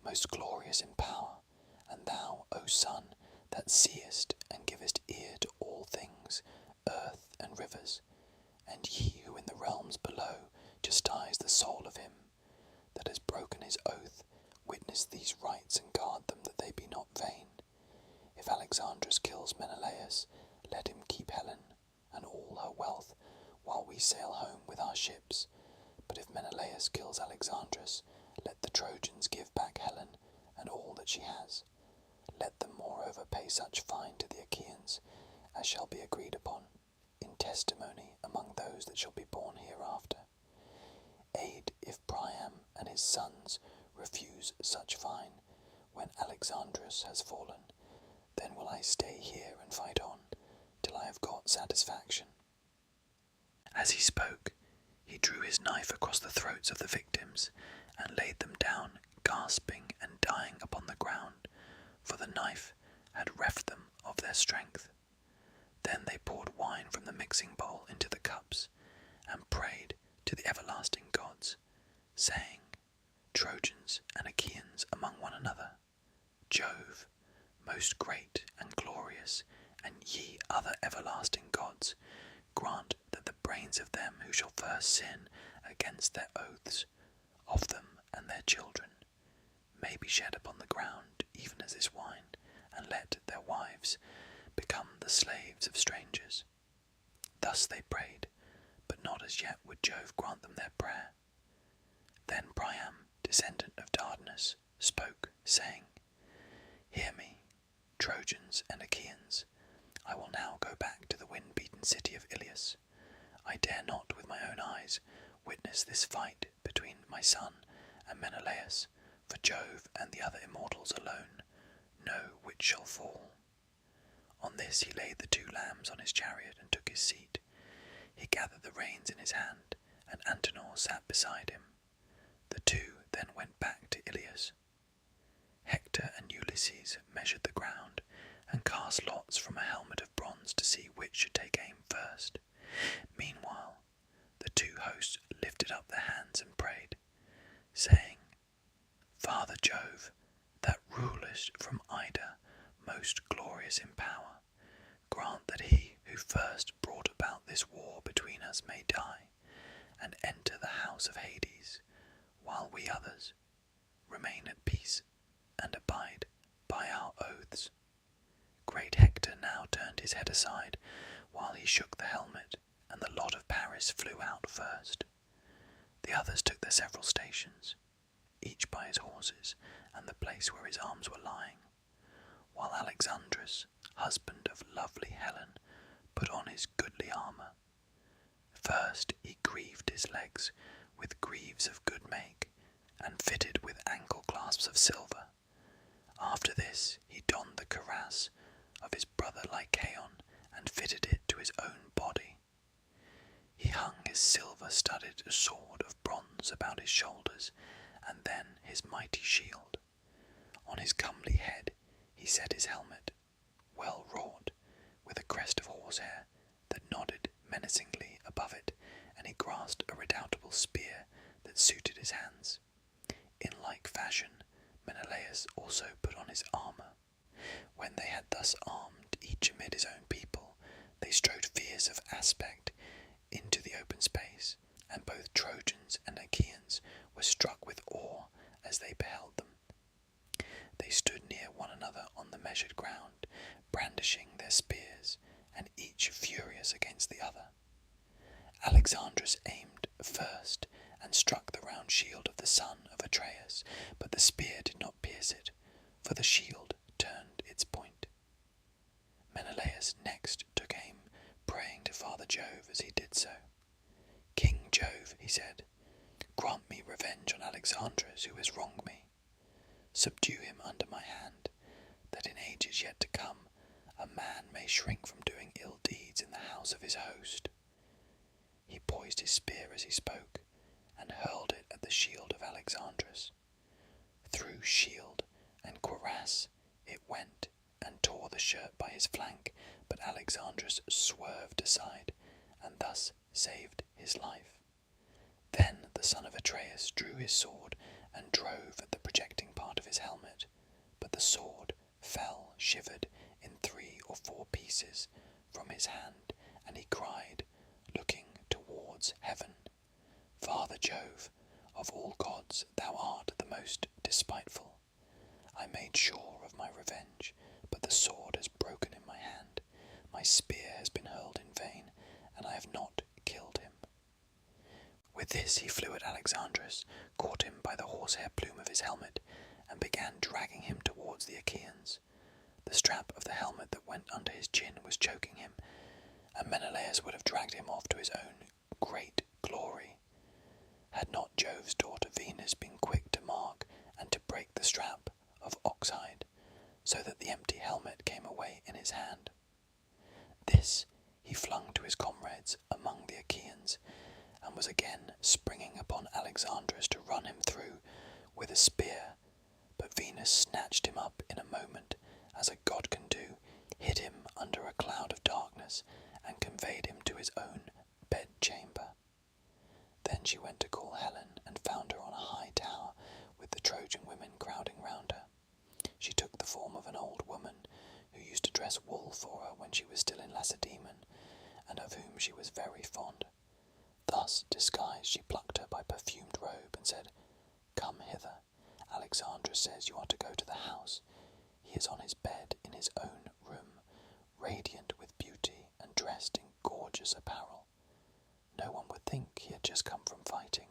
most glorious in power, and thou, O Sun, that seest and givest ear to all things, earth and rivers, and ye who in the realms below chastise the soul of him that has broken his oath, witness these rites and guard them that they be not vain. If Alexandrus kills Menelaus, let him keep Helen and all her wealth while we sail home with our ships. But if Menelaus kills Alexandrus, let the Trojans give back Helen and all that she has. Let them moreover pay such fine to the Achaeans as shall be agreed upon, in testimony among those that shall be born hereafter. Aid if Priam and his sons refuse such fine when Alexandrus has fallen, then will I stay here and fight on till I have got satisfaction." As he spoke, he drew his knife across the throats of the victims and laid them down, gasping and dying upon the ground, for the knife had reft them of their strength. Then they poured wine from the mixing bowl into the cups, and prayed to the everlasting gods, saying, "Trojans and Achaeans among one another, Jove, most great and glorious, and ye other everlasting gods, grant that the brains of them who shall first sin against their oaths, of them and their children, may be shed upon the ground even as this wine, and let their wives become the slaves of strangers." Thus they prayed, but not as yet would Jove grant them their prayer. Then Priam, descendant of Dardanus, spoke, saying, "Hear me, Trojans and Achaeans. I will now go back to the wind-beaten city of Iliad. I dare not with my own eyes witness this fight between my son and Menelaus, for Jove and the other immortals alone know which shall fall. On this he laid the 2 lambs on his chariot and took his seat. He gathered the reins in his hand, and Antenor sat beside him. The 2 then went back to Iliad. Hector and Ulysses measured the ground and cast lots from a helmet of bronze to see which should take aim first. Meanwhile, the 2 hosts lifted up their hands and prayed, saying, Father Jove, that rulest from Ida, most glorious in power, grant that he who first brought about this war between us may die, and enter the house of Hades, while we others remain at peace and abide by our oaths. Great Hector now turned his head aside, while he shook the helmet, and the lot of Paris flew out first. The others took their several stations, each by his horses and the place where his arms were lying, while Alexandrus, husband of lovely Helen, put on his goodly armour. First he greaved his legs with greaves of good make, and fitted with ankle clasps of silver. After this he donned the cuirass of his brother Lycaon, and fitted it to his own body. He hung his silver-studded sword of bronze about his shoulders, and then his mighty shield. On his comely head he set his helmet, well wrought, with a crest of horsehair that nodded menacingly above it, and he grasped a redoubtable spear that suited his hands. In like fashion Menelaus also put on his armour. When they had thus armed, each amid his own people, they strode fierce of aspect into the open space, and both Trojans and Achaeans were struck with awe as they beheld them. They stood near one another on the measured ground, brandishing their spears, and each furious against the other. Alexandrus aimed first, and struck the round shield of the son of Atreus, but the spear did not pierce it, for the shield turned its point. Menelaus next took aim, praying to Father Jove as he did so. King Jove, he said, grant me revenge on Alexandrus, who has wronged me. Subdue him under my hand, that in ages yet to come a man may shrink from doing ill deeds in the house of his host. He poised his spear as he spoke, and hurled it at the shield of Alexandrus. Through shield and cuirass it went, and tore the shirt by his flank, but Alexandrus swerved aside, and thus saved his life. Then the son of Atreus drew his sword and drove at the projecting part of his helmet, but the sword fell shivered in 3 or 4 pieces from his hand, and he cried, looking towards heaven, Father Jove, of all gods thou art the most despiteful. I made sure of my revenge, but the sword has broken in my hand. My spear has been hurled in vain, and I have not killed him. With this he flew at Alexandrus, caught him by the horsehair plume of his helmet, and began dragging him towards the Achaeans. The strap of the helmet that went under his chin was choking him, and Menelaus would have dragged him off to his own great glory, had not Jove's daughter Venus been quick to mark and to break the strap of oxhide, so that the empty helmet came away in his hand. This he flung to his comrades among the Achaeans, and was again springing upon Alexandrus to run him through with a spear, but Venus snatched him up in a moment, as a god can do, hid him under a cloud of darkness, and conveyed him to his own bedchamber. Then she went to call Helen, and found her on a high tower, with the Trojan women crowding round her. She took the form of an old woman, who used to dress wool for her when she was still in Lacedaemon, and of whom she was very fond. Thus disguised, she plucked her by perfumed robe, and said, Come hither. Alexandrus says you are to go to the house. He is on his bed in his own room, radiant with beauty, and dressed in gorgeous apparel. No one would think he had just come from fighting,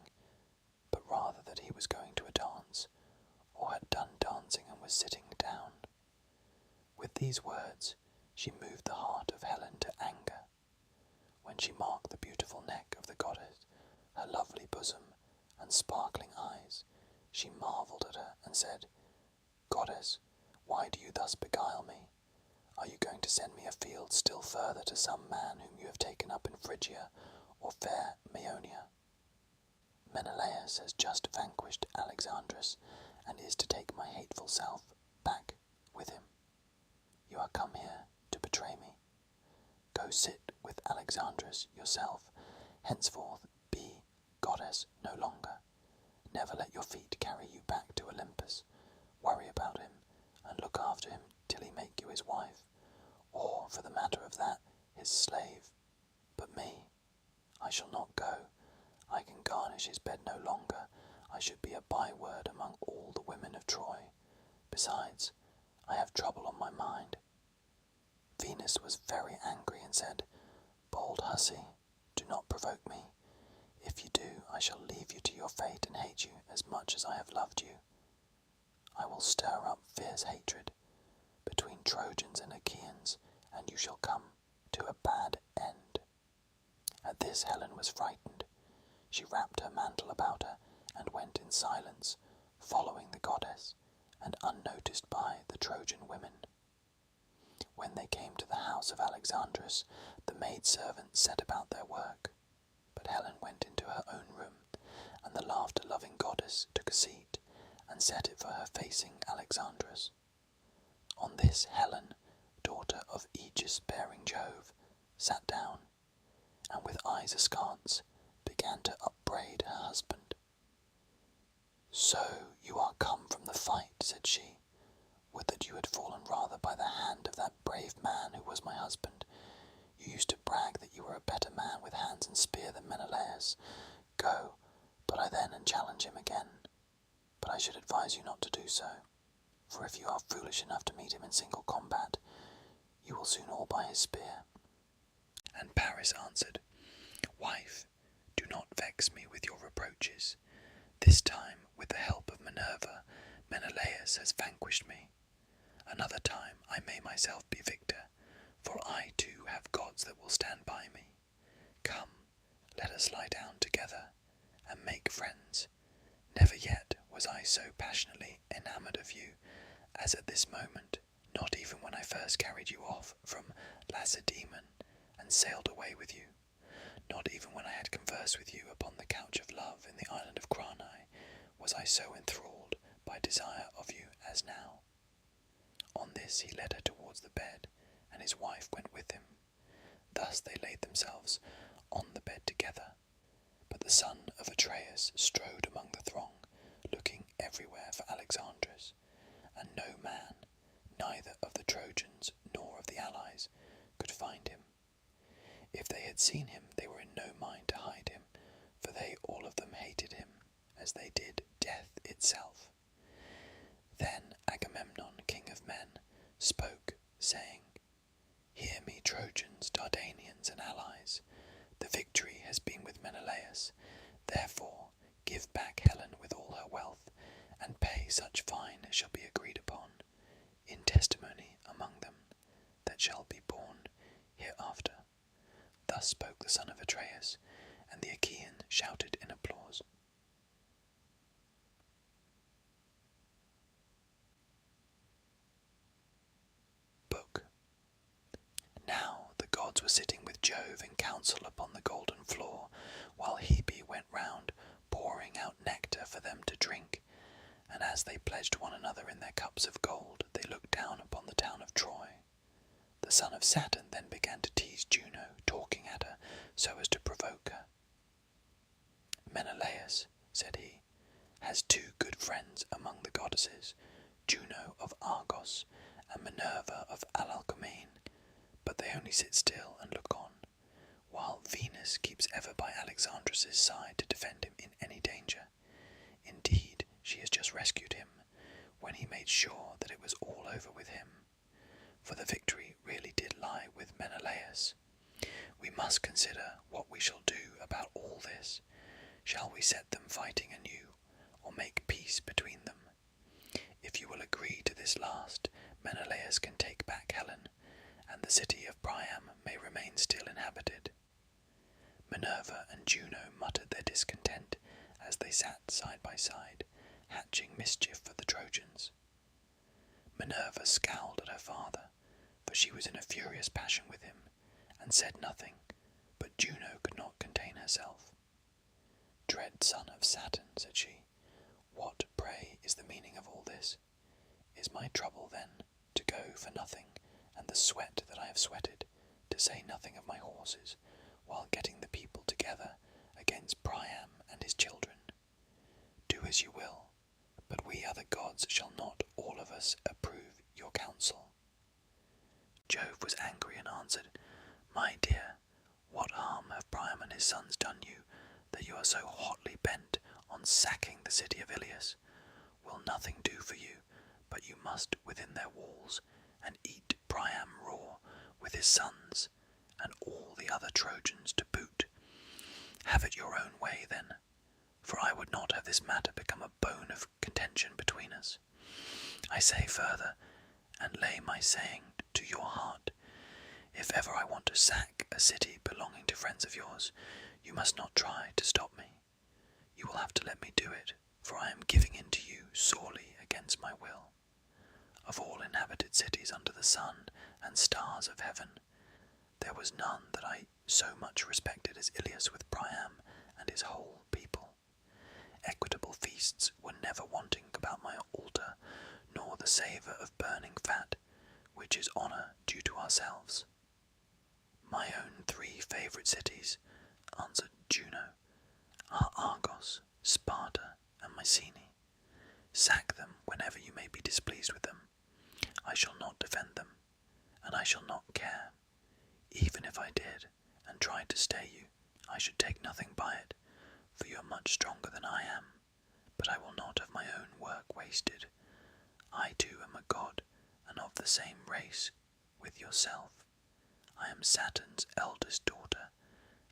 but rather that he was going to a dance, or had done dancing and was sitting down. With these words she moved the heart of Helen to anger. When she marked the beautiful neck of the goddess, her lovely bosom, and sparkling eyes, she marvelled at her and said, Goddess, Why do you thus beguile me? Are you going to send me afield still further to some man whom you have taken up in Phrygia or fair Maeonia? Menelaus has just vanquished Alexandrus, and is to take my hateful self back with him. You are come here to betray me. Go sit with Alexandrus yourself. Henceforth be goddess no longer. Never let your feet carry you back to Olympus. Worry about him, and look after him till he make you his wife, or, for the matter of that, his slave. But me, I shall not go. I can garnish his bed no longer. I should be a byword among all the women of Troy. Besides, I have trouble on my mind. Venus was very angry and said, Bold hussy, do not provoke me. If you do, I shall leave you to your fate and hate you as much as I have loved you. I will stir up fierce hatred between Trojans and Achaeans, and you shall come to a bad end. At this Helen was frightened. She wrapped her mantle about her and went in silence, following the goddess, and unnoticed by the Trojan women. When they came to the house of Alexandrus, the maidservants set about their work, but Helen went into her own room, and the laughter-loving goddess took a seat, and set it for her facing Alexandrus. On this Helen, daughter of Aegis-bearing Jove, sat down, and with eyes askance began to upbraid her husband. So you are come from the fight, said she. Would that you had fallen rather by the hand of that brave man who was my husband. You used to brag that you were a better man with hands and spear than Menelaus. Go, put I then and challenge him again. But I should advise you not to do so, for if you are foolish enough to meet him in single combat, you will soon all by his spear. And Paris answered, Wife, do not vex me with your reproaches. This time, with the help of Minerva, Menelaus has vanquished me. Another time I may myself be victor, for I too have gods that will stand by me. Come, let us lie down together, and make friends. Never yet was I so passionately enamoured of you as at this moment, not even when I first carried you off from Lacedaemon and sailed away with you, not even when I had conversed with you upon the couch of love in the island of Cranae, was I so enthralled by desire of you as now. On this he led her towards the bed, and his wife went with him. Thus they laid themselves on the bed together. But the son of Atreus strode among the throng, looking everywhere for Alexandrus, and no man, neither of the Trojans nor of the allies, could find him. If they had seen him, they were in no mind to hide him, for they all of them hated him, as they did death itself. Then Agamemnon, king of men, spoke, saying, Hear me, Trojans, Dardanians, and allies. The victory has been with Menelaus. Therefore, give back Helen with all her wealth, and pay such fine as shall be agreed upon, in testimony among them, that shall be born hereafter. Thus spoke the son of Atreus, and the Achaeans shouted in applause. Book. Now the gods were sitting with Jove in council upon the golden floor, while Hebe went round, pouring out nectar for them to drink, and as they pledged one another in their cups of gold, they looked down upon the town of Troy. The son of Saturn then began to tease Juno, talking at her so as to provoke her. Menelaus, said he, has two good friends among the goddesses, Juno of Argos and Minerva of Alalcomene, but they only sit still and look on, while Venus keeps ever by Alexandrus' side to defend him in any danger. Indeed, she has just rescued him, when he made sure that it was all over with him, for the victory really did lie with Menelaus. We must consider what we shall do about all this. Shall we set them fighting anew, or make peace between them? If you will agree to this last, Menelaus can take back Helen, and the city of Priam may remain still inhabited. Minerva and Juno muttered their discontent as they sat side by side, hatching mischief for the Trojans. Minerva scowled at her father, for she was in a furious passion with him, and said nothing, but Juno could not contain herself. "Dread son of Saturn," said she, "what, pray, is the meaning of all this? Is my trouble, then, to go for nothing, and the sweat that I have sweated, to say nothing of my horses, while getting the people together against Priam and his children? Do as you will, but we other gods shall not all of us approve your counsel." Jove was angry and answered, "My dear, what harm have Priam and his sons done you, that you are so hotly bent on sacking the city of Iliad? Will nothing do for you, but you must within their walls, and eat Priam raw with his sons, and all the other Trojans to boot? Have it your own way, then, for I would not have this matter become a bone of contention between us. I say further, and lay my saying to your heart, if ever I want to sack a city belonging to friends of yours, you must not try to stop me. You will have to let me do it, for I am giving in to you sorely against my will. Of all inhabited cities under the sun and stars of heaven, there was none that I so much respected as Iliad with Priam and his whole people. Equitable feasts were never wanting about my altar, nor the savour of burning fat, which is honour due to ourselves." "My own 3 favourite cities," answered Juno, "are Argos, Sparta, and Mycenae. Sack them whenever you may be displeased with them. I shall not defend them, and I shall not care. Even if I did, and tried to stay you, I should take nothing by it, for you are much stronger than I am, but I will not have my own work wasted. I too am a god, and of the same race with yourself. I am Saturn's eldest daughter,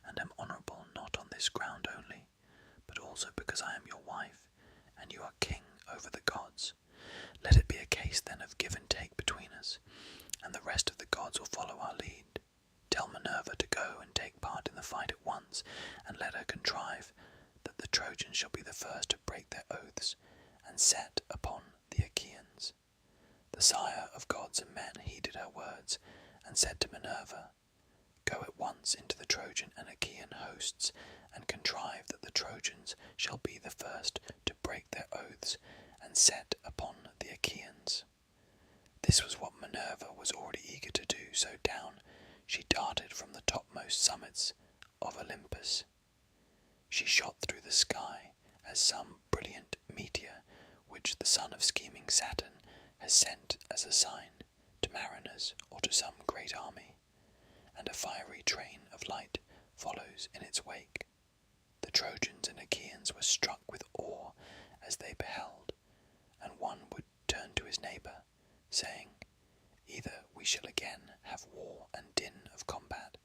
and am honourable not on this ground only, but also because I am your wife, and you are king over the gods. Let it be a case then of give and take between us, and the rest of the gods will follow our lead. Tell Minerva to go and take part in the fight at once, and let her contrive that the Trojans shall be the first to break their oaths, and set upon the Achaeans." The sire of gods and men heeded her words, and said to Minerva, "Go at once into the Trojan and Achaean hosts, and contrive that the Trojans shall be the first to break their oaths, and set upon the Achaeans." This was what Minerva was already eager to do, so down she darted from the topmost summits of Olympus. She shot through the sky as some brilliant meteor which the son of scheming Saturn has sent as a sign to mariners or to some great army, and a fiery train of light follows in its wake. The Trojans and Achaeans were struck with awe as they beheld, and one would turn to his neighbour, saying, "Either we shall again have war and din of combat,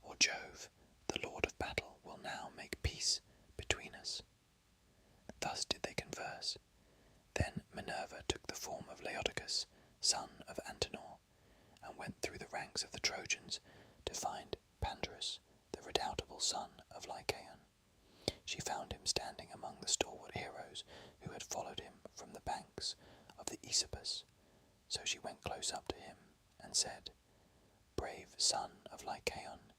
or Jove, the Lord of battle, will now make peace between us." Thus did they converse. Then Minerva took the form of Laodocus, son of Antenor, and went through the ranks of the Trojans to find Pandarus, the redoubtable son of Lycaon. She found him standing among the stalwart heroes who had followed him from the banks of the Aesopus. So she went close up to him and said, "Brave son of Lycaon,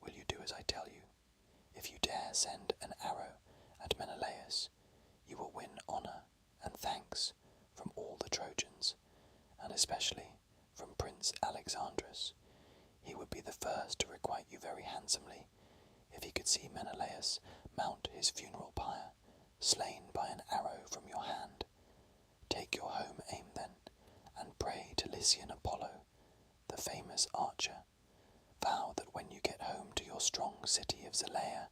will you do as I tell you? If you dare send an arrow at Menelaus, you will win honour and thanks from all the Trojans, and especially from Prince Alexandrus. He would be the first to requite you very handsomely if he could see Menelaus mount his funeral pyre, slain by an arrow from your hand. Take your home aim then, and pray to Lycian Apollo, the famous archer. Vow that when you get home to your strong city of Zelea,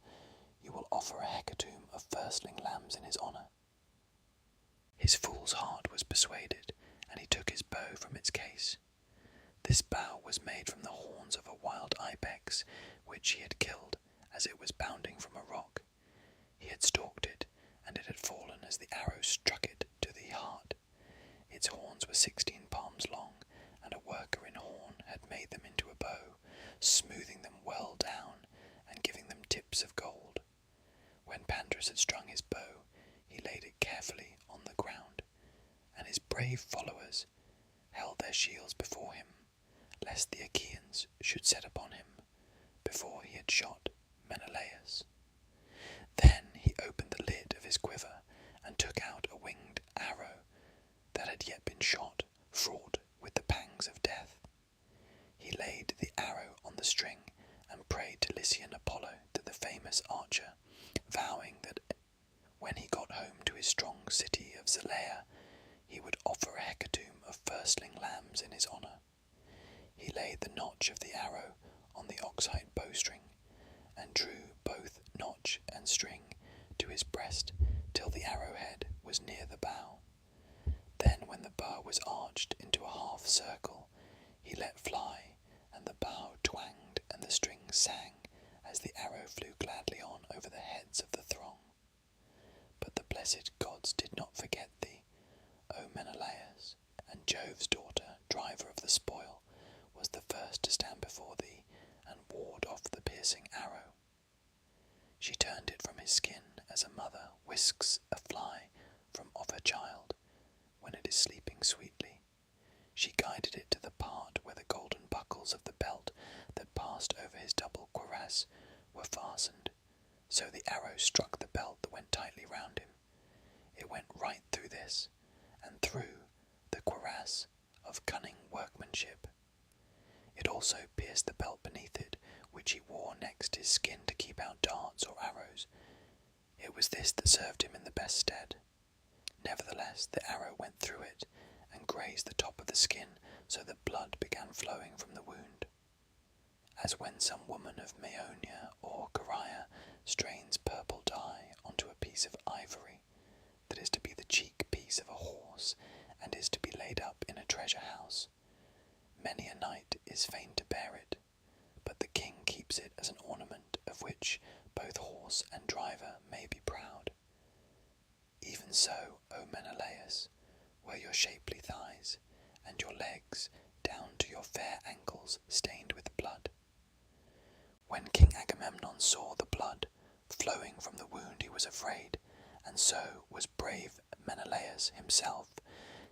you will offer a hecatomb of firstling lambs in his honour." His fool's heart was persuaded, and he took his bow from its case. This bow was made from the horns of a wild ibex, which he had killed as it was bounding from a rock. He had stalked it, and it had fallen as the arrow struck it to the heart. Its horns were 16 palms long, and a worker in horn had made them into a bow, smoothing them well down, and giving them tips of gold. When Pandarus had strung his bow, he laid it carefully on the ground, and his brave followers, their shields before him, lest the Achaeans should set upon him before he had shot Menelaus. Then he opened the lid of his quiver and took out a winged arrow that had yet been shot, fraught with the pangs of death. He laid the arrow on the string and prayed to Lycian Apollo, to the famous archer, vowing that when he got home to his strong city of Zelea, he would offer a hecatomb of firstling lambs in his honour. He laid the notch of the arrow on the oxhide bowstring, and drew both notch and string to his breast till the arrowhead was near the bow. Then, when the bow was arched into a half circle, he let fly, and the bow twanged and the string sang as the arrow flew gladly on over the heads of the throng. But the blessed gods did not forget thee, O Menelaus, and Jove's daughter, driver of the spoil, was the first to stand before thee and ward off the piercing arrow. She turned it from his skin as a mother whisks a fly from off her child when it is sleeping sweetly. She guided it to the part where the golden buckles of the belt that passed over his double cuirass were fastened, so the arrow struck the belt that went tightly round him. It went right through this, and through the cuirass of cunning workmanship. It also pierced the belt beneath it, which he wore next his skin to keep out darts or arrows. It was this that served him in the best stead. Nevertheless, the arrow went through it, and grazed the top of the skin, so that blood began flowing from the wound. As when some woman of Maeonia or Caria strains purple dye onto a piece of ivory, that is to be the cheek piece of a horse, and is to be laid up in a treasure house. Many a knight is fain to bear it, but the king keeps it as an ornament of which both horse and driver may be proud. Even so, O Menelaus, were your shapely thighs, and your legs down to your fair ankles stained with blood. When King Agamemnon saw the blood flowing from the wound, he was afraid, and so was brave Menelaus himself,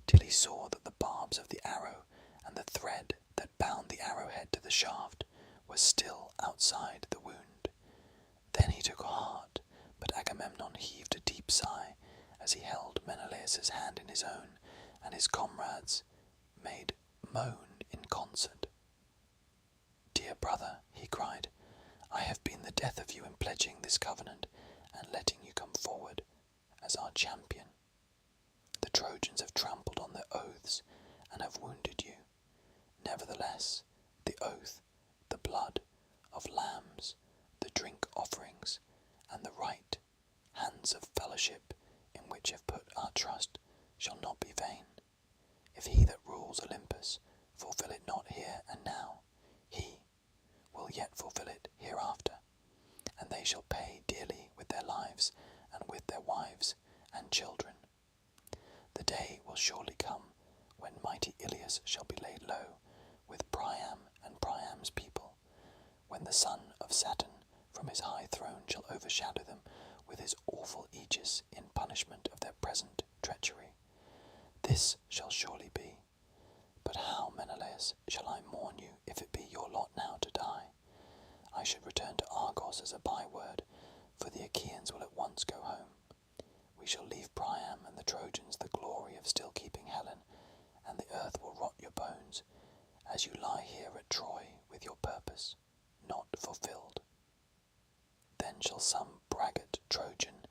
till he saw that the barbs of the arrow and the thread that bound the arrowhead to the shaft was still outside the wound. Then he took heart, but Agamemnon heaved a deep sigh as he held Menelaus's hand in his own, and his comrades made moan in concert. "Dear brother," he cried, "I have been the death of you in pledging this covenant and letting you come forward as our champion. The Trojans have trampled on their oaths and have wounded you. Nevertheless, the oath, the blood of lambs, the drink offerings, and the right hands of fellowship in which have put our trust shall not be vain. If he that rules Olympus fulfill it not here and now, he will yet fulfill it hereafter, and they shall pay dearly with their lives and with their wives and children. The day will surely come when mighty Iliad shall be laid low with Priam and Priam's people, when the son of Saturn from his high throne shall overshadow them with his awful aegis in punishment of their present treachery. This shall surely be. But how, Menelaus, shall I mourn you if it be your lot now to die? I should return to Argos as a byword, for the Achaeans will at once go home. We shall leave Priam and the Trojans the glory of still keeping Helen, and the earth will rot your bones, as you lie here at Troy with your purpose not fulfilled. Then shall some braggart Trojan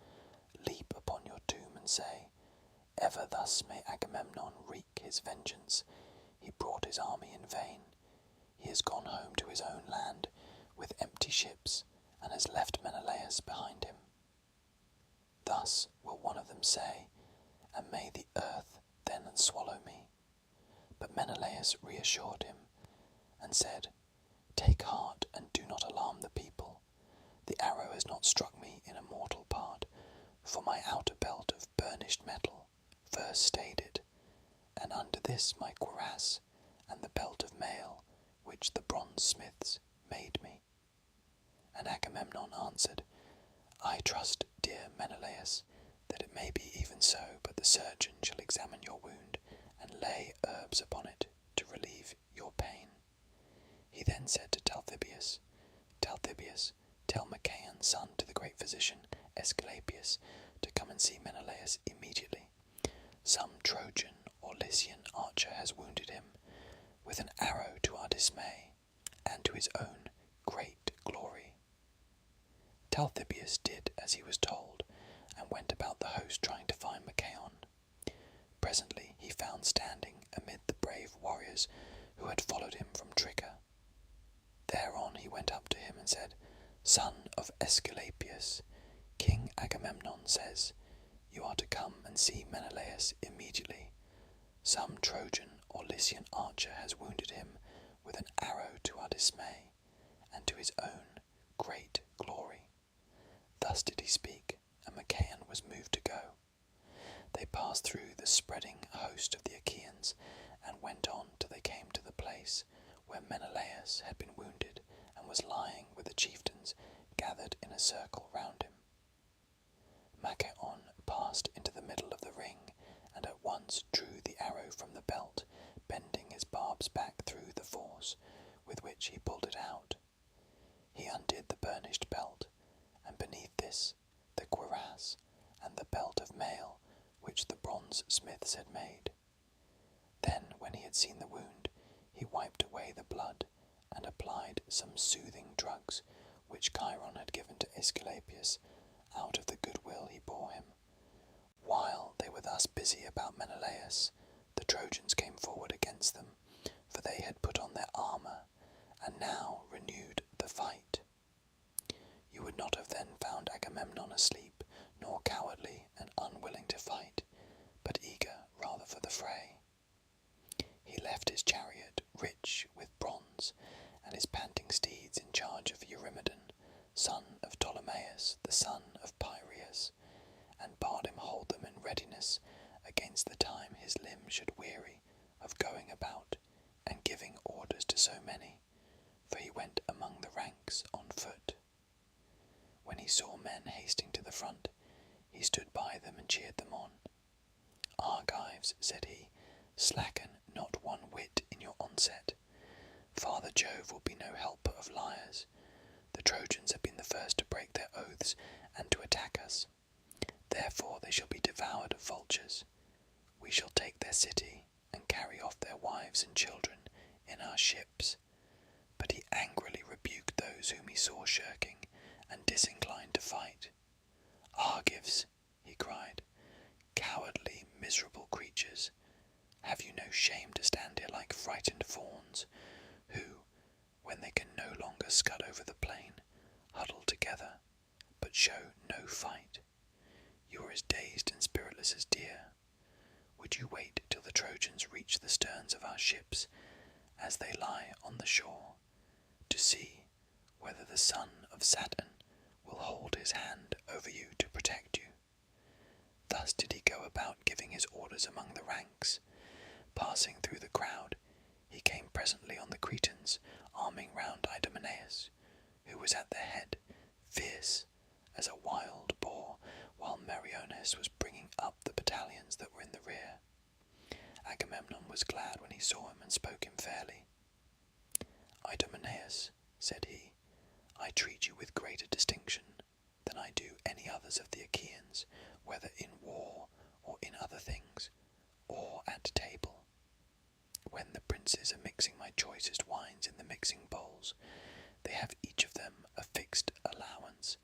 leap upon your tomb and say, Ever thus may Agamemnon wreak his vengeance. He brought his army in vain. He has gone home to his own land with empty ships, and has left Menelaus behind him. Thus will one of them say, and may the earth then swallow me. But Menelaus reassured him, and said, Take heart, and do not alarm the people. The arrow has not struck me in a mortal part, for my outer belt of burnished metal first stayed it, and under this my cuirass, and the belt of mail, which the bronze smiths made me. And Agamemnon answered, I trust, dear Menelaus, that it may be even so, but the surgeon shall examine your wound, and lay herbs upon it to relieve your pain. He then said to Talthybius, Talthybius, tell Machaon, son to the great physician Aesculapius, to come and see Menelaus immediately. Some Trojan or Lycian archer has wounded him with an arrow to our dismay, and to his own great glory. Talthybius did as he was told, and went about the host trying to find Machaon. Presently he found standing amid the brave warriors who had followed him from Tricca. Thereon he went up to him and said, Son of Aesculapius, King Agamemnon says, you are to come and see Menelaus immediately. Some Trojan or Lycian archer has wounded him with an arrow to our dismay, and to his own great glory. Thus did he speak, and Machaon was moved to go. They passed through the spreading host of the Achaeans, and went on till they came to the place where Menelaus had been wounded, and was lying with the chieftains gathered in a circle round him. Machaon passed into the middle of the ring, and at once drew the arrow from the belt, bending his barbs back through the force with which he pulled it out. He undid the burnished belt, and beneath this the cuirass and the belt of mail which the bronze smiths had made. Then, when he had seen the wound, he wiped away the blood, and applied some soothing drugs which Chiron had given to Aesculapius out of the goodwill he bore him. While they were thus busy about Menelaus, the Trojans came forward against them, for they had put on their armour, and now renewed the fight. You would not have then found Agamemnon asleep, nor cowardly and unwilling to fight, but eager rather for the fray. He left his chariot rich with bronze, and his panting steeds in charge of Eurymedon, son of Ptolemaeus, the son of Piraeus, and bade him hold them in readiness against the time his limbs should weary of going about and giving orders to so many, for he went among the ranks on foot. When he saw men hasting to the front, he stood by them and cheered them on. Argives, said he, slacken not one whit in your onset. Father Jove will be no helper of liars. The Trojans have been the first to break their oaths and to attack us. Therefore they shall be devoured of vultures. We shall take their city and carry off their wives and children in our ships. But he angrily rebuked those whom he saw shirking and disinclined to fight. Argives, he cried, cowardly, miserable creatures, have you no shame to stand here like frightened fawns, who, when they can no longer scud over the plain, huddle together, but show no fight? You are as dazed and spiritless as deer. Would you wait till the Trojans reach the sterns of our ships, as they lie on the shore, to see whether the son of Saturn will hold his hand over you to protect you? Thus did he go about giving his orders among the ranks. Passing through the crowd, he came presently on the Cretans, arming round Idomeneus, who was at their head, fierce as a wild boar, while Meriones was bringing up the battalions that were in the rear. Agamemnon was glad when he saw him and spoke him fairly. Idomeneus, said he, I treat you with greater distinction than I do any others of the Achaeans, whether in war or in other things, or at table. When the princes are mixing my choicest wines in the mixing bowls, they have each of them a fixed allowance,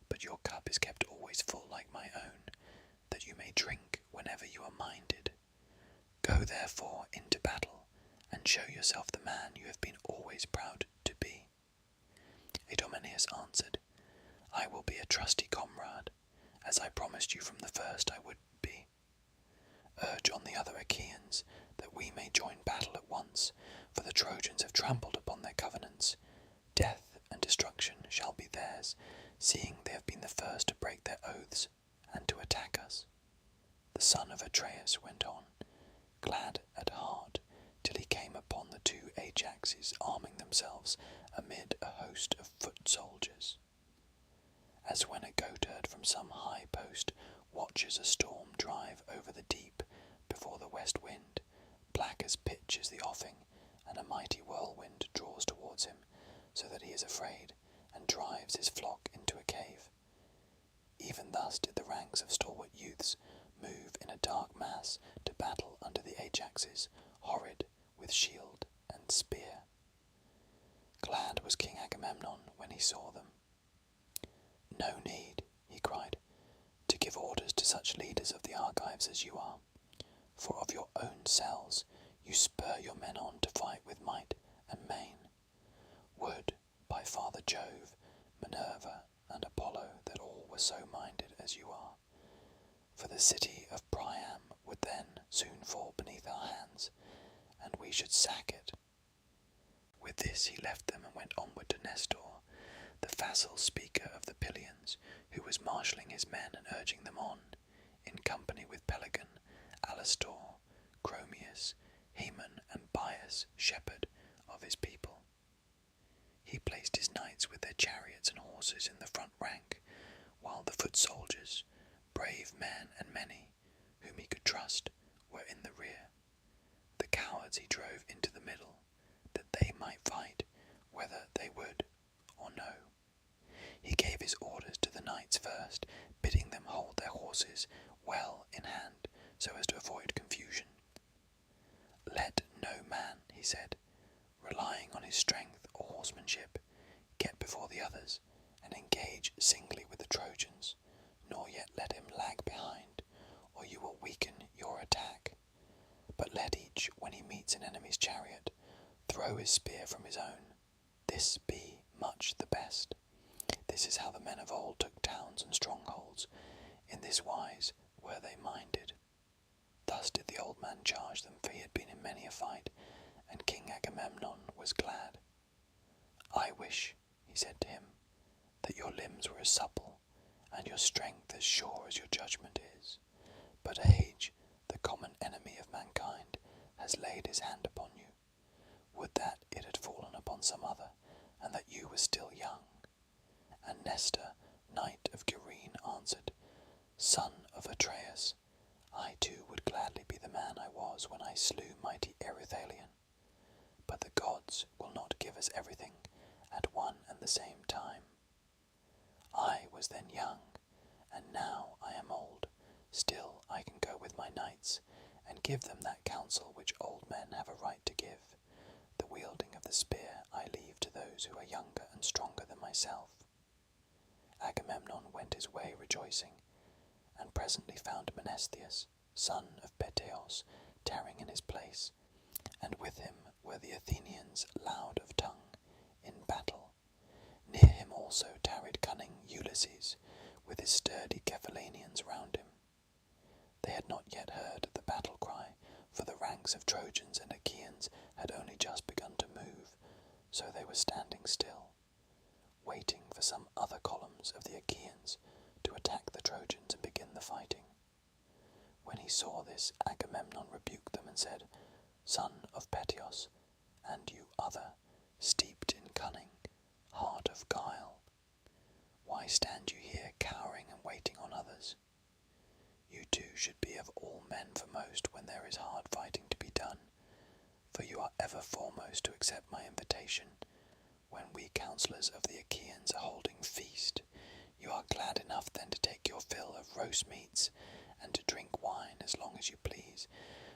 but your cup is kept always full like my own, that you may drink whenever you are minded. Go therefore into battle, and show yourself the man you have been always proud to be. Idomeneus answered, I will be a trusty comrade, as I promised you from the first I would be. Urge on the other Achaeans that we may join battle at once, for the Trojans have trampled upon their covenants. Death and destruction shall be theirs, seeing they have been the first to break their oaths and to attack us. The son of Atreus went on, glad at heart, till he came upon the two Ajaxes arming themselves amid a host of foot soldiers. As when a goatherd from some high post watches a storm drive over the deep before the west wind, black as pitch is the offing, and a mighty whirlwind draws towards him, so that he is afraid, and drives his flock into a cave. Even thus did the ranks of stalwart youths move in a dark mass to battle under the Ajaxes, horrid with shield and spear. Glad was King Agamemnon when he saw them. "No need," he cried, "to give orders to such leaders of the Argives as you are, for of your own selves you spur your men on to fight with might and main. Would, by Father Jove, Minerva, and Apollo, that all were so minded as you are, for the city of Priam would then soon fall beneath our hands, and we should sack it." With this he left them and went onward to Nestor, the facile speaker of the Pylians, who was marshalling his men and urging them on, in company with Pelagon, Alastor, Chromius, Haemon, and Bias, shepherd of his people. He placed his knights with their chariots and horses in the front rank, while the foot soldiers, brave men and many, whom he could trust, were in the rear. The cowards he drove into the middle, that they might fight, whether they would or no. He gave his orders to the knights first, bidding them hold their horses well in hand, so as to avoid confusion. "Let no man," he said, "relying on his strength or horsemanship, get before the others, and engage singly with the Trojans, nor yet let him lag behind, or you will weaken your attack. But let each, when he meets an enemy's chariot, throw his spear from his own. This be much the best. This is how the men of old took towns and strongholds. In this wise were they minded." Thus did the old man charge them, for he had been in many a fight, and King Agamemnon was glad. "I wish," he said to him, "that your limbs were as supple, and your strength as sure as your judgment is. But age, the common enemy of mankind, has laid his hand upon you. Would that it had fallen upon some other, and that you were still young." And Nestor, knight of Gerene, answered, "Son of Atreus, I too would gladly be the man I was when I slew mighty Erithalion. But the gods will not give us everything at one and the same time. I was then young, and now I am old. Still I can go with my knights, and give them that counsel which old men have a right to give. The wielding of the spear I leave to those who are younger and stronger than myself." Agamemnon went his way rejoicing, and presently found Menesthius, son of Peteos, tarrying in his place, and with him were the Athenians loud of tongue, in battle. Near him also tarried cunning Ulysses, with his sturdy Cephallenians round him. They had not yet heard the battle cry, for the ranks of Trojans and Achaeans had only just begun to move, so they were standing still, waiting for some other columns of the Achaeans to attack the Trojans and begin the fighting. When he saw this, Agamemnon rebuked them and said, "Son of Peteos, and you other, steeped in cunning, heart of guile, why stand you here cowering and waiting on others? You too should be of all men foremost when there is hard fighting to be done, for you are ever foremost to accept my invitation. When we counsellors of the Achaeans are holding feast, you are glad enough then to take your fill of roast meats, and to drink wine as long as you please,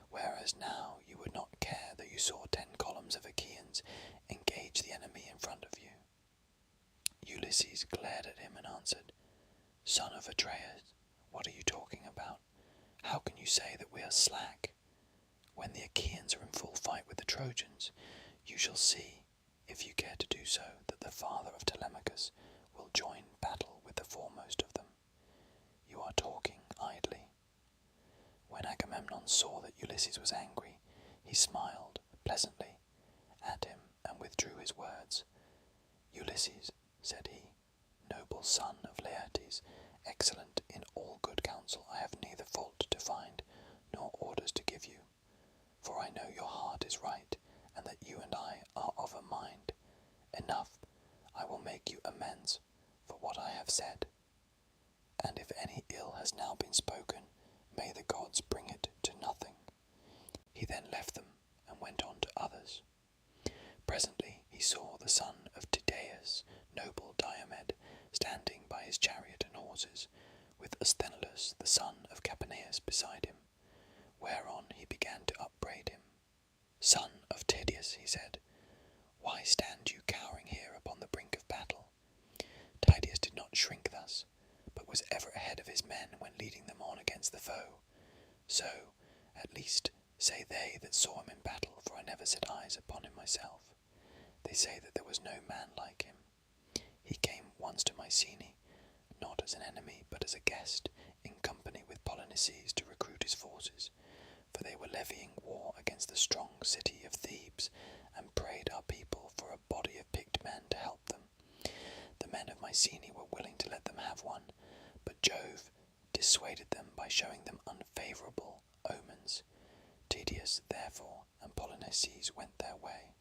whereas now you would not care that you saw 10 columns of Achaeans engage the enemy in front of you." Ulysses glared at him and answered, "Son of Atreus, what are you talking about? How can you say that we are slack? When the Achaeans are in full fight with the Trojans, you shall see, if you care to do so, that the father of Telemachus will join battle with the foremost of them. You are talking idly." When Agamemnon saw that Ulysses was angry, he smiled pleasantly at him and withdrew his words. "Ulysses," said he, "noble son of Laertes, excellent in all good counsel, I have neither fault to find nor orders to give you, for I know your heart is right, and that you and I are of a mind. Enough, I will make you amends for what I have said. And if any ill has now been spoken, may the gods bring it to nothing." He then left them and went on to others. causes, with Sthenelus, the son of Capaneus, beside him, whereon he began to upbraid him. "Son of Tydeus," he said, "why stand you cowering here upon the brink of battle?" Tydeus did not shrink thus, but was ever ahead of his men when leading them on against the foe. So, at least, say they that saw him in battle, for I never set eyes upon him myself. They say that there was no man like him. He came once to Mycenae, not as an enemy, but as a guest, in company with Polynices to recruit his forces, for they were levying war against the strong city of Thebes, and prayed our people for a body of picked men to help them. The men of Mycenae were willing to let them have one, but Jove dissuaded them by showing them unfavourable omens. Tydeus, therefore, and Polynices went their way.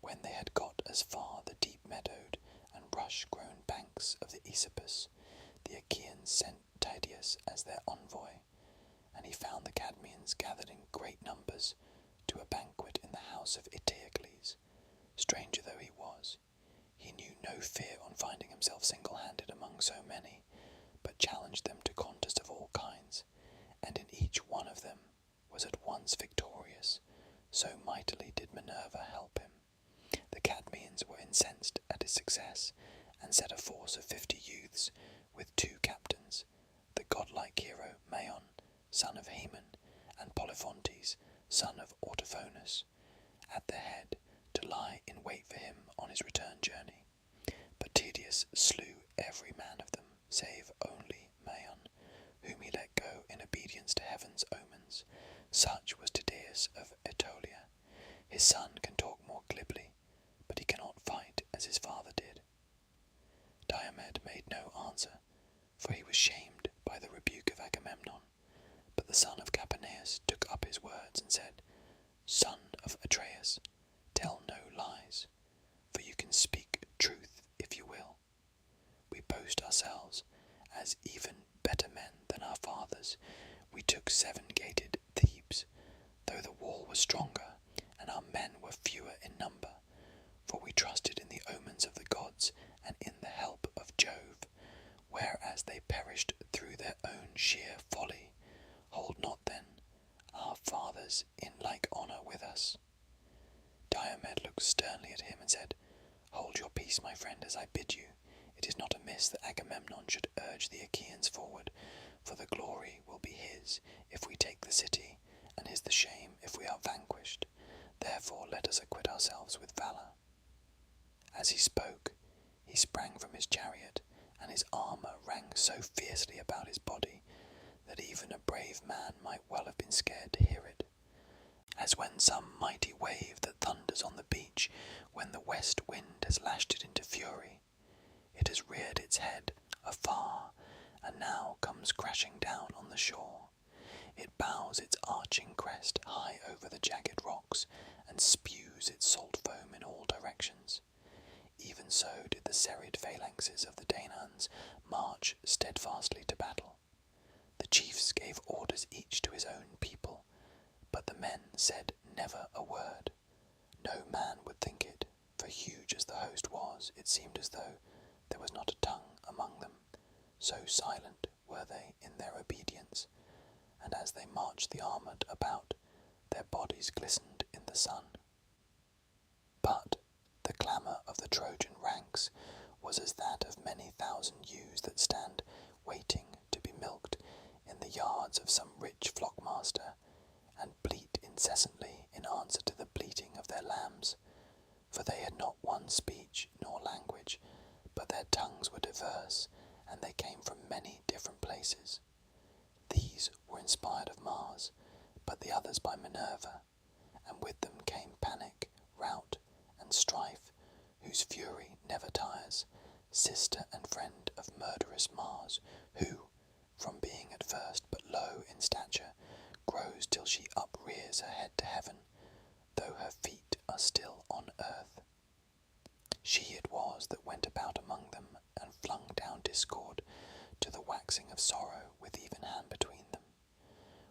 When they had got as far the deep-meadowed and rush-grown banks of the Aesopus, the Achaeans sent Tydeus as their envoy, and he found the Cadmeans gathered in great numbers to a banquet in the house of Eteocles. Stranger though he was, he knew no fear on finding himself single-handed among so many, but challenged them to contest of all kinds, and in each one of them was at once victorious, so mightily did Minerva help him. The Cadmeans were incensed at his success, and set a force of 50 youths, with 2 captains, the godlike hero Maon, son of Haemon, and Polyphontes, son of Autophonus, at their head, to lie in wait for him on his return journey. But Tydeus slew every man of them, save only Maon, whom he let go in obedience to heaven's omens. Such was Tydeus of Aetolia. His son can talk more glibly, but he cannot fight as his father did. Diomed made no answer, for he was shamed by the rebuke of Agamemnon. But the son of Capaneus took up his words and said, "Son of Atreus, tell no lies, for you can speak truth if you will. We boast ourselves as even better men than our fathers. We took 7-gated Thebes, though the wall was stronger, and our men were fewer in number, for we trusted in the omens of the gods and in the help of Jove, whereas they perished through their own sheer folly. Hold not then our fathers in like honour with us." Diomed looked sternly at him and said, "Hold your peace, my friend, as I bid you. It is not amiss that Agamemnon should urge the Achaeans forward, for the glory will be his if we take the city, and is the shame if we are vanquished. Therefore let us acquit ourselves with valour." As he spoke, he sprang from his chariot, and his armour rang so fiercely about his body that even a brave man might well have been scared to hear it, as when some mighty wave that thunders on the beach when the west wind has lashed it into fury. It has reared its head afar, and now comes crashing down on the shore. It bows its arching crest high over the jagged rocks, and spews its salt foam in all directions. Even so did the serried phalanxes of the Danaans march steadfastly to battle. The chiefs gave orders each to his own people, but the men said never a word. No man would think it, for huge as the host was, it seemed as though there was not a tongue among them, so silent were they in their obedience, and as they marched the armoured about, their bodies glistened in the sun. But the clamour of the Trojan ranks was as that of many thousand ewes that stand waiting to be milked in the yards of some rich flockmaster, and bleat incessantly in answer to the bleating of their lambs, for they had not one speech nor language, but their tongues were diverse, and they came from many different places. These were inspired of Mars, but the others by Minerva, and with them came panic, rout, and strife, whose fury never tires, sister and friend of murderous Mars, who, from being at first but low in stature, grows till she uprears her head to heaven, though her feet are still on earth. She it was that went about among them, and flung down discord to the waxing of sorrow with even hand between them.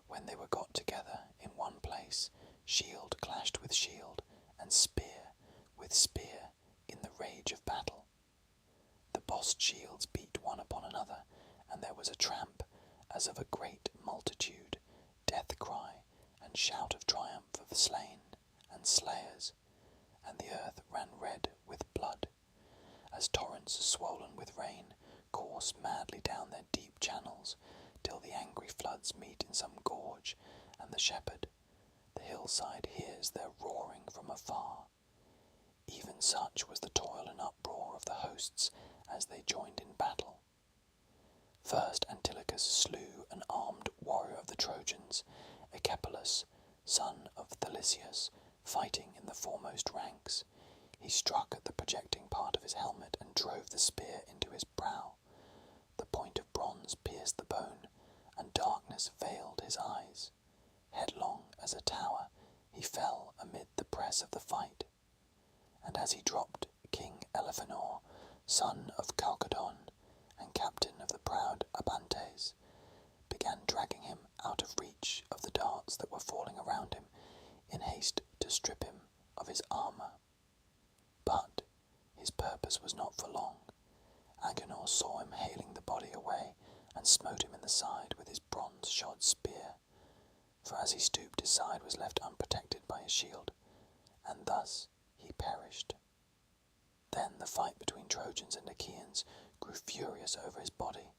When they were got together in one place, shield clashed with shield, and spear with spear in the rage of battle. The bossed shields beat one upon another, there was a tramp, as of a great multitude, death cry, and shout of triumph of the slain and slayers, and the earth ran red with blood, as torrents swollen with rain course madly down their deep channels, till the angry floods meet in some gorge, and the shepherd, the hillside, hears their roaring from afar. Even such was the toil and uproar of the hosts as they joined in battle. First Antilochus slew an armed warrior of the Trojans, Achilles, son of Thalicius, fighting in the foremost ranks. He struck at the projecting part of his helmet and drove the spear into his brow. The point of bronze pierced the bone, and darkness veiled his eyes. Headlong as a tower, he fell amid the press of the fight. And as he dropped, King Elephenor, son of Chalcodon, and captain of the proud Abantes, began dragging him out of reach of the darts that were falling around him, in haste to strip him of his armour. But his purpose was not for long. Agenor saw him haling the body away, and smote him in the side with his bronze-shod spear, for as he stooped his side was left unprotected by his shield, and thus he perished. Then the fight between Trojans and Achaeans grew furious over his body,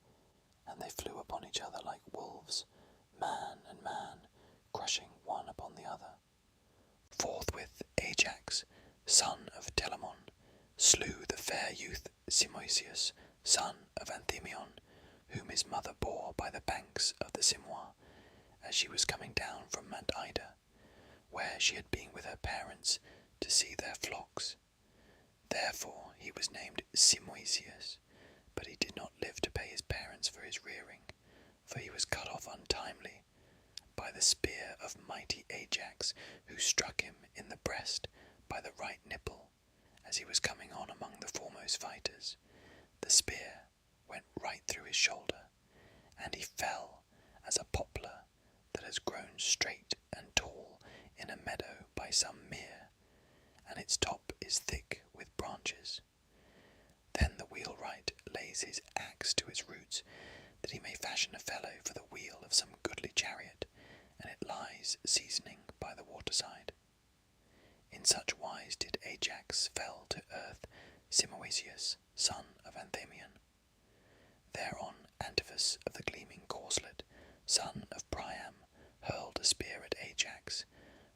and they flew upon each other like wolves, man and man, crushing one upon the other. Forthwith Ajax, son of Telamon, slew the fair youth Simoisius, son of Anthemion, whom his mother bore by the banks of the Simois, as she was coming down from Mount Ida, where she had been with her parents to see their flocks. Therefore he was named Simoisius, but he did not live to pay his parents for his rearing, for he was cut off untimely by the spear of mighty Ajax, who struck him in the breast by the right nipple, as he was coming on among the foremost fighters. The spear went right through his shoulder, and he fell as a poplar that has grown straight and tall in a meadow by some mere, and its top is thick with branches. Then the wheelwright lays his axe to its roots, that he may fashion a felloe for the wheel of some goodly chariot, and it lies seasoning by the waterside. In such wise did Ajax fell to earth Simoisius, son of Anthemion. Thereon Antiphus of the gleaming corslet, son of Priam, hurled a spear at Ajax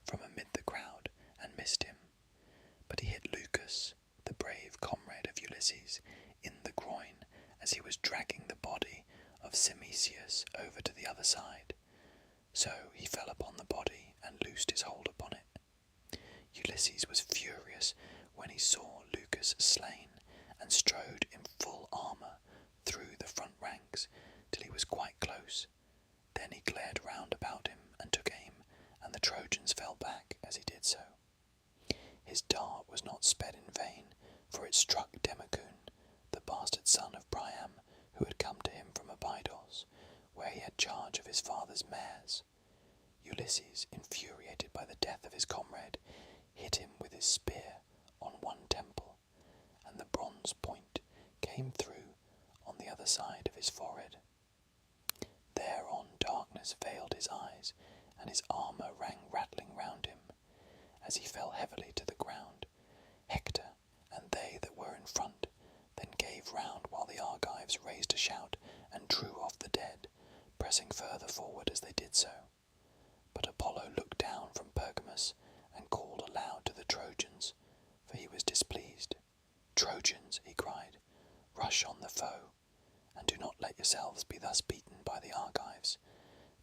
from amid the crowd, and missed him. But he hit Lucus, the brave comrade of Ulysses, in the groin, as he was dragging the body of Simoisius over to the other side. So he fell upon the body, and loosed his hold upon it. Ulysses was furious when he saw Lucus slain, and strode in full armour through the front ranks till he was quite close. Then he glared round about him and took aim, and the Trojans fell back as he did so. His dart was not sped in vain, for it struck Democune, the bastard son of Priam, who had come to him from Abydos, where he had charge of his father's mares. Ulysses, infuriated by the death of his comrade, hit him with his spear on one temple, and the bronze point came through on the other side of his forehead. Thereon darkness veiled his eyes, and his armour rang rattling round him. As he fell heavily to the ground, Hector and they that were in front then gave round, while the Argives raised a shout and drew off the dead, pressing further forward as they did so. But Apollo looked down from Pergamus and called aloud to the Trojans, for he was displeased. "Trojans," he cried, "rush on the foe, and do not let yourselves be thus beaten by the Argives.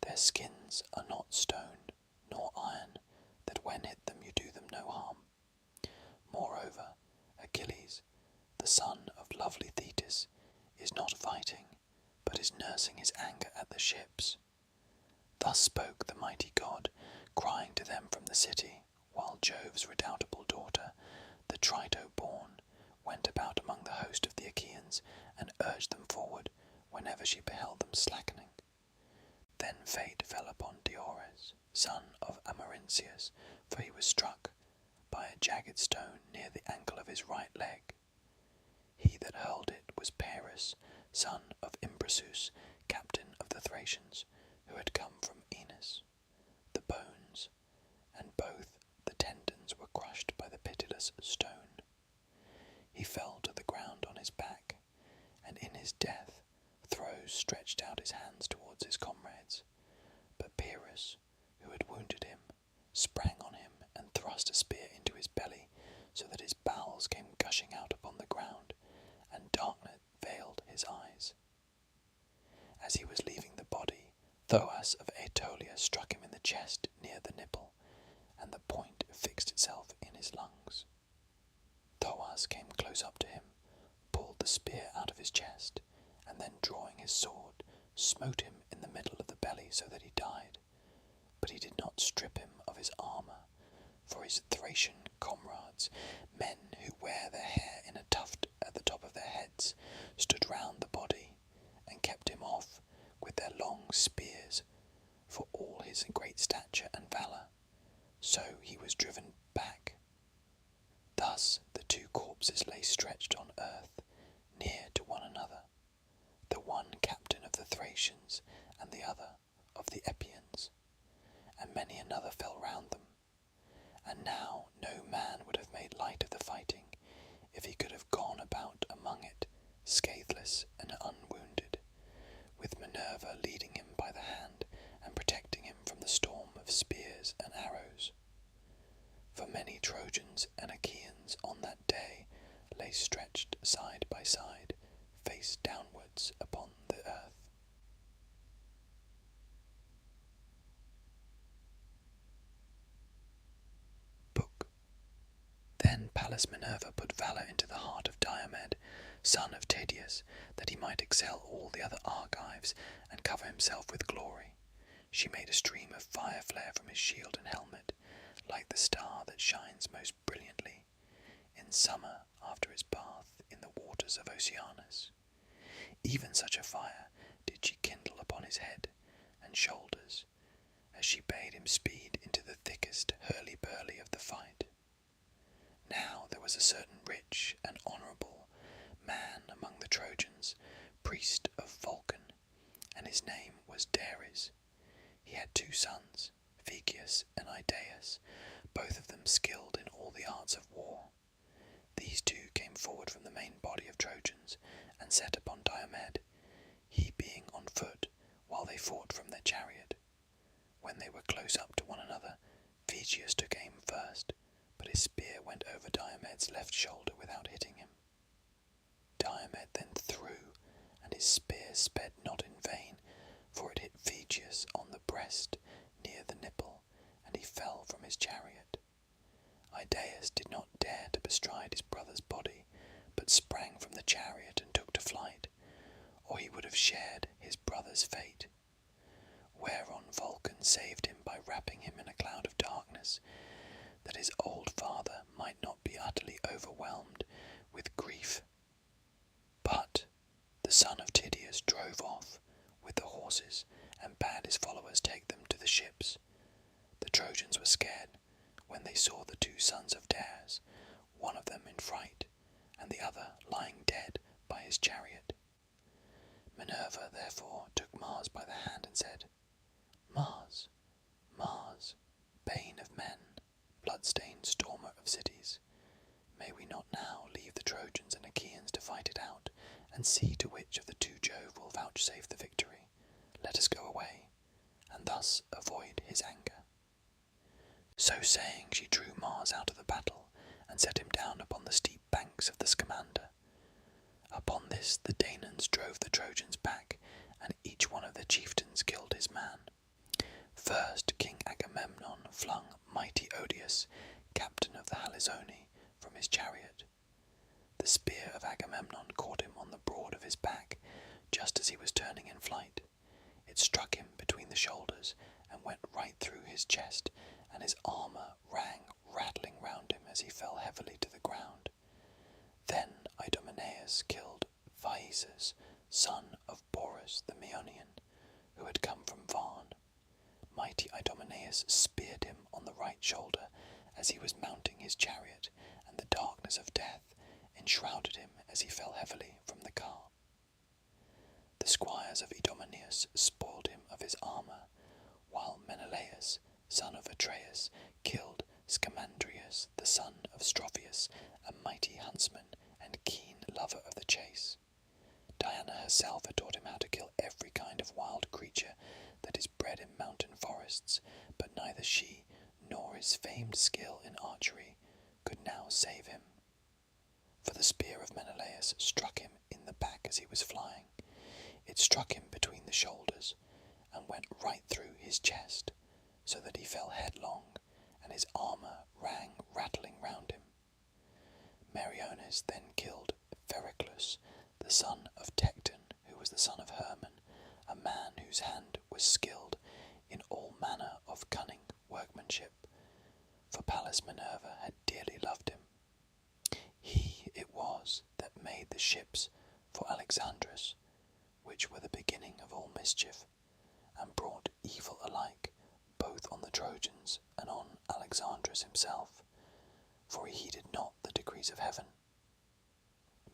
Their skins are not stone nor iron, that when hit them you do them no harm. Moreover, Achilles, the son of lovely Thetis, is not fighting, but is nursing his anger at the ships." Thus spoke the mighty god, crying to them from the city, while Jove's redoubtable daughter, the Trito-born, went about among the host of the Achaeans, and urged them forward whenever she beheld them slackening. Then fate fell upon Diores, son of Amarynceus, for he was struck by a jagged stone near the ankle of his right leg. He that hurled it was Paris, son of Imbrus, Perseus, captain of the Thracians, who had come from Aenos. The bones and both the tendons were crushed by the pitiless stone. He fell to the ground on his back, and in his death throes stretched out his hands towards his comrades. But Pyrrhus, who had wounded him, sprang on him and thrust a spear into his belly, so that his bowels came gushing out upon the ground, and darkness veiled his eyes. As he was leaving the body, Thoas of Aetolia struck him in the chest near the nipple, and the point fixed itself in his lungs. Thoas came close up to him, pulled the spear out of his chest, and then drawing his sword, smote him in the middle of the belly so that he died. But he did not strip him of his armour, for his Thracian comrades, men who wear their hair in a tuft at the top of their heads, stood round the body, and kept him off with their long spears, for all his great stature and valour. So he was driven back. Thus the two corpses lay stretched on earth, near to one another, the one captain of the Thracians, and the other of the Epeans, and many another fell round them. And now no man would have made light of the fighting, if he could have gone about among it, scatheless and unwounded, with Minerva leading him by the hand, and protecting him from the storm of spears and arrows. For many Trojans and Achaeans on that day lay stretched side by side, face downwards upon the earth. Book. Then Pallas Minerva put valour into the heart of Diomed, son of Tydeus, that he might excel all the other Argives, and cover himself with glory. She made a stream of fire flare from his shield and helmet, like the star that shines most brilliantly in summer after his bath in the waters of Oceanus. Even such a fire did she kindle upon his head and shoulders, as she bade him speed into the thickest hurly-burly of the fight. Now there was a certain rich and honourable man among the Trojans, priest of Vulcan, and his name was Dares. He had 2 sons, Phegeus and Idaeus, both of them skilled in all the arts of war. These 2 came forward from the main body of Trojans, and set upon Diomed, he being on foot, while they fought from their chariot. When they were close up to one another, Phegeus took aim first, but his spear went over Diomed's left shoulder without hitting him. Diomed then threw, and his spear sped not in vain, for it hit Phegeus on the breast near the nipple, and he fell from his chariot. Idaeus did not dare to bestride his brother's body, but sprang from the chariot and took to flight, or he would have shared his brother's fate. Whereon Vulcan saved him by wrapping him in a cloud of darkness, that his old father might not be utterly overwhelmed with grief. But the son of Tydeus drove off with the horses, and bade his followers take them to the ships. The Trojans were scared when they saw the 2 sons of Dares, one of them in fright, and the other lying dead by his chariot. Minerva therefore took Mars by the hand and said, Mars, Mars, bane of men, blood-stained stormer of cities, may we not now leave the Trojans and Achaeans to fight it out, and see to which of the 2 Jove will vouchsafe the victory? Let us go away, and thus avoid his anger. So saying, she drew Mars out of the battle, and set him down upon the steep banks of the Scamander. Upon this the Danaans drove the Trojans back, and each one of the chieftains killed his man. First King Agamemnon flung mighty Odius, captain of the Halizoni, from his chariot. The spear of Agamemnon caught him on the broad of his back, just as he was turning in flight. It struck him between the shoulders, and went right through his chest, and his armour rang rattling round him as he fell heavily to the ground. Then Idomeneus killed Phaesus, son of Borus the Meonian, who had come from Varn. Mighty Idomeneus speared him on the right shoulder as he was mounting his chariot, and the darkness of death enshrouded him as he fell heavily from the car. The The squires of Idomeneus spoiled him of his armour, while Menelaus, son of Atreus, killed Scamandrius, the son of Strophius, a mighty huntsman and keen lover of the chase. Diana herself had taught him how to kill every kind of wild creature that is bred in mountain forests, but neither she nor his famed skill in archery could now save him. For the spear of Menelaus struck him in the back as he was flying. It struck him between the shoulders and went right through his chest, so that he fell headlong, and his armour rang rattling round him. Meriones then killed Phericlus, the son of Tecton, who was the son of Hermon, a man whose hand was skilled in all manner of cunning workmanship, for Pallas Minerva had dearly loved him. He it was that made the ships for Alexandrus, which were the beginning of all mischief, and brought evil alike both on the Trojans and on Alexandrus himself, for he heeded not the decrees of heaven.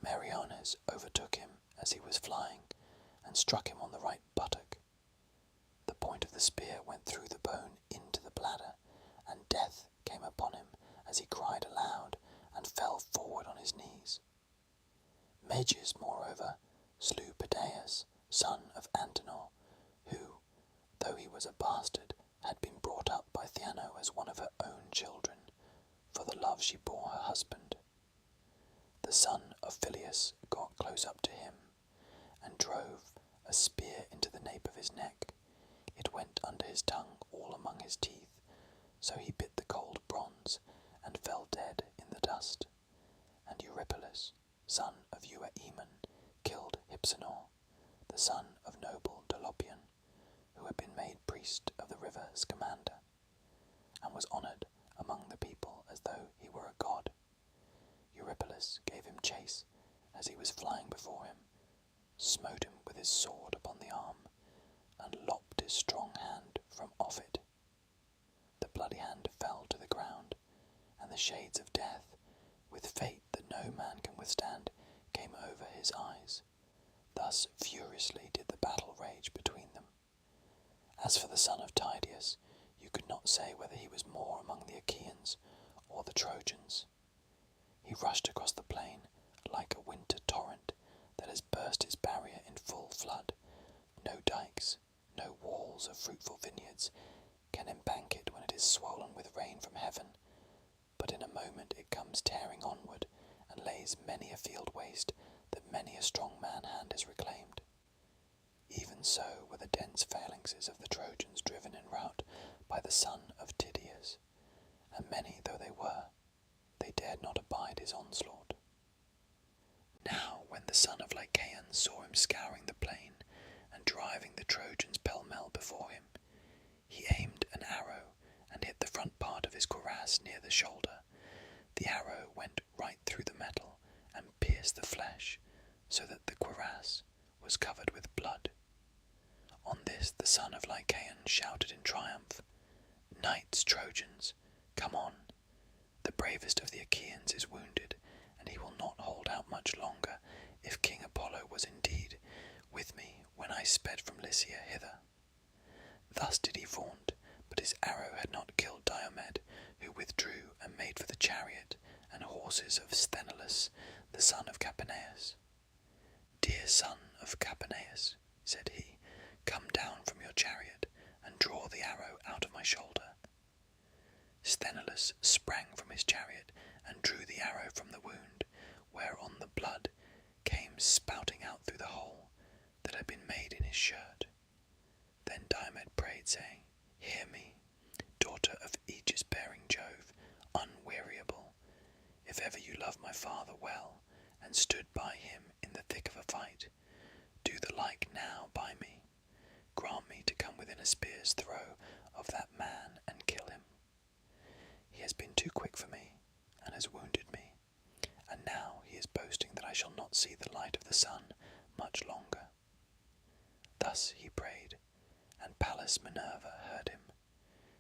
Meriones overtook him as he was flying, and struck him on the right buttock. The point of the spear went through the bone into the bladder, and death came upon him as he cried aloud, and fell forward on his knees. Meges, moreover, slew Pedaeus, son of Antenor, who, though he was a bastard, had been brought up by Theano as one of her own children, for the love she bore her husband. The son of Phyleus got close up to him, and drove a spear into the nape of his neck. It went under his tongue all among his teeth, so he bit the cold bronze, and fell dead in the dust. And Eurypylus, son of Euaemon, killed Hypsenor, the son of noble Dolopion, who had been made priest of the river Scamander, and was honoured among the people as though he were a god. Eurypylus gave him chase as he was flying before him, smote him with his sword upon the arm, and lopped his strong hand from off it. The bloody hand fell to the ground, and the shades of death, with fate that no man can withstand, came over his eyes. Thus furiously did the battle rage between them. As for the son of Tydeus, you could not say whether he was more among the Achaeans or the Trojans. He rushed across the plain like a winter torrent that has burst its barrier in full flood. No dikes, no walls of fruitful vineyards can embank it when it is swollen with rain from heaven, but in a moment it comes tearing onward, and lays many a field waste that many a strong man-hand has reclaimed. Even so were the dense phalanxes of the Trojans driven in rout by the son of Tydeus, and many though they were, they dared not abide his onslaught. Now when the son of Lycaon saw him scouring the plain, and driving the Trojans pell-mell before him, he aimed an arrow, and hit the front part of his cuirass near the shoulder. The arrow went right through the metal, and pierced the flesh, so that the cuirass was covered with blood. On this the son of Lycaon shouted in triumph, "Knights, Trojans, come on! The bravest of the Achaeans is wounded, and he will not hold out much longer, if King Apollo was indeed with me when I sped from Lycia hither." Thus did he vaunt, but his arrow had not killed Diomed, who withdrew and made for the chariot and horses of Sthenelus, the son of Capaneus. "Dear son of Capaneus," said he, "come down from your chariot, and draw the arrow out of my shoulder." Sthenelus sprang from his chariot, and drew the arrow from the wound, whereon the blood came spouting out through the hole that had been made in his shirt. Then Diomed prayed, saying, "Hear me, daughter of aegis-bearing Jove, unweariable. If ever you loved my father well, and stood by him in the thick of a fight, do the like now by me. Grant me to come within a spear's throw of that man and kill him. He has been too quick for me, and has wounded me, and now he is boasting that I shall not see the light of the sun much longer." Thus he prayed, and Pallas Minerva heard him.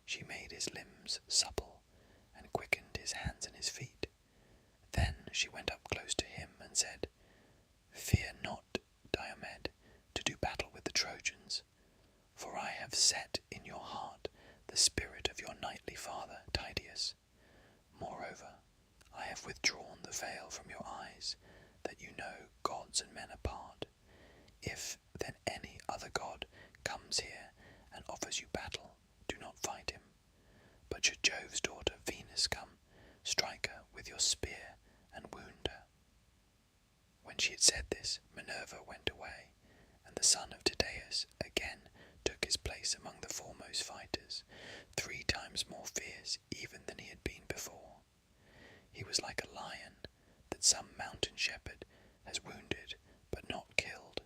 She made his limbs supple, and quickened his hands and his feet. Then she went up close to him and said, "Fear not, Diomed, to do battle Trojans, for I have set in your heart the spirit of your knightly father Tydeus. Moreover, I have withdrawn the veil from your eyes, that you know gods and men apart. If then any other god comes here and offers you battle, do not fight him. But should Jove's daughter Venus come, strike her with your spear and wound her. When she had said this, Minerva went away, and the son of Tydeus again took his place among the foremost fighters, 3 times more fierce even than he had been before. He was like a lion that some mountain shepherd has wounded but not killed,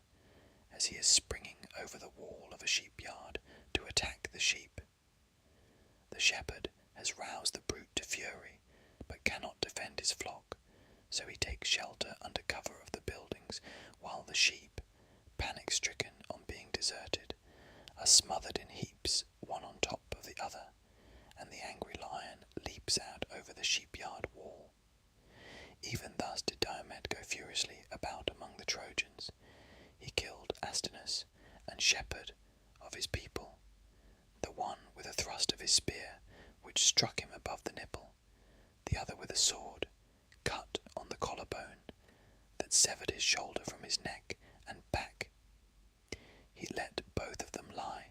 as he is springing over the wall of a sheepyard to attack the sheep. The shepherd has roused the brute to fury, but cannot defend his flock, so he takes shelter under cover of the buildings, while the sheep, panic-stricken on being deserted, are smothered in heaps, one on top of the other, and the angry lion leaps out over the sheepyard wall. Even thus did Diomed go furiously about among the Trojans. He killed Astinus, and shepherd of his people, the one with a thrust of his spear, which struck him above the nipple, the other with a sword, cut on the collarbone, that severed his shoulder from his neck and back. He let both of them lie,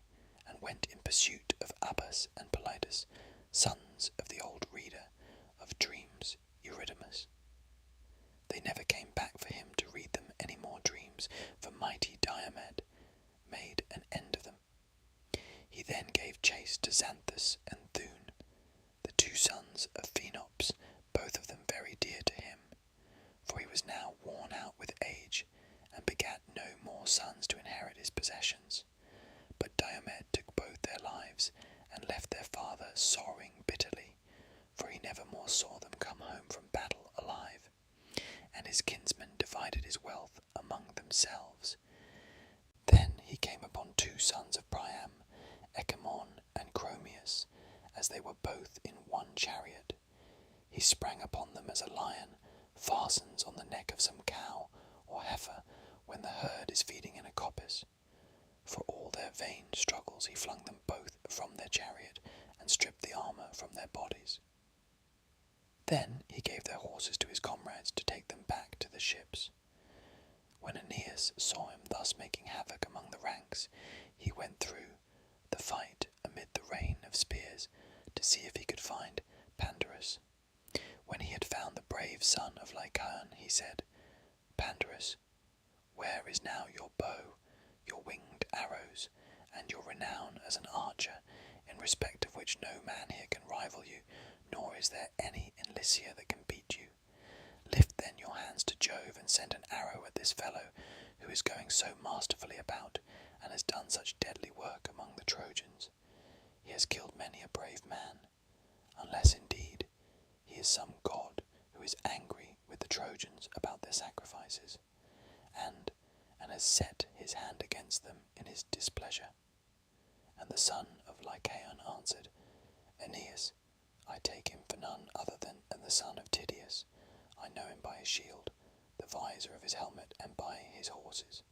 and went in pursuit of Abas and Polidas, sons of the old reader of dreams, Eurydamas. They never came back for him to read them any more dreams, for mighty Diomed made an end of them. He then gave chase to Xanthus and Thune, the 2 sons of Phenops, both of them very dear to him, for he was now worn out with age, and begat no more sons to inherit his possessions. But Diomed took both their lives, and left their father sorrowing bitterly, for he never more saw them come home from battle alive, and his kinsmen divided his wealth among themselves. Then he came upon 2 sons of Priam, Ecamon and Chromius, as they were both in one chariot. He sprang upon them as a lion fastens on the neck of some cow or heifer when the herd is feeding in a coppice. For all their vain struggles he flung them both from their chariot, and stripped the armour from their bodies. Then he gave their horses to his comrades to take them back to the ships. When Aeneas saw him thus making havoc among the ranks, he went through the fight amid the rain of spears to see if he could find Pandarus. When he had found the brave son of Lycaon, he said, "Pandarus, where is now your bow, your winged arrows, and your renown as an archer, in respect of which no man here can rival you, nor is there any in Lycia that can beat you? Lift then your hands to Jove, and send an arrow at this fellow, who is going so masterfully about, and has done such deadly work among the Trojans. He has killed many a brave man, unless indeed he is some god who is angry with the Trojans about their sacrifices, and has set his hand against them in his displeasure." And the son of Lycaon answered, "Aeneas, I take him for none other than the son of Tydeus. I know him by his shield, the visor of his helmet, and by his horses.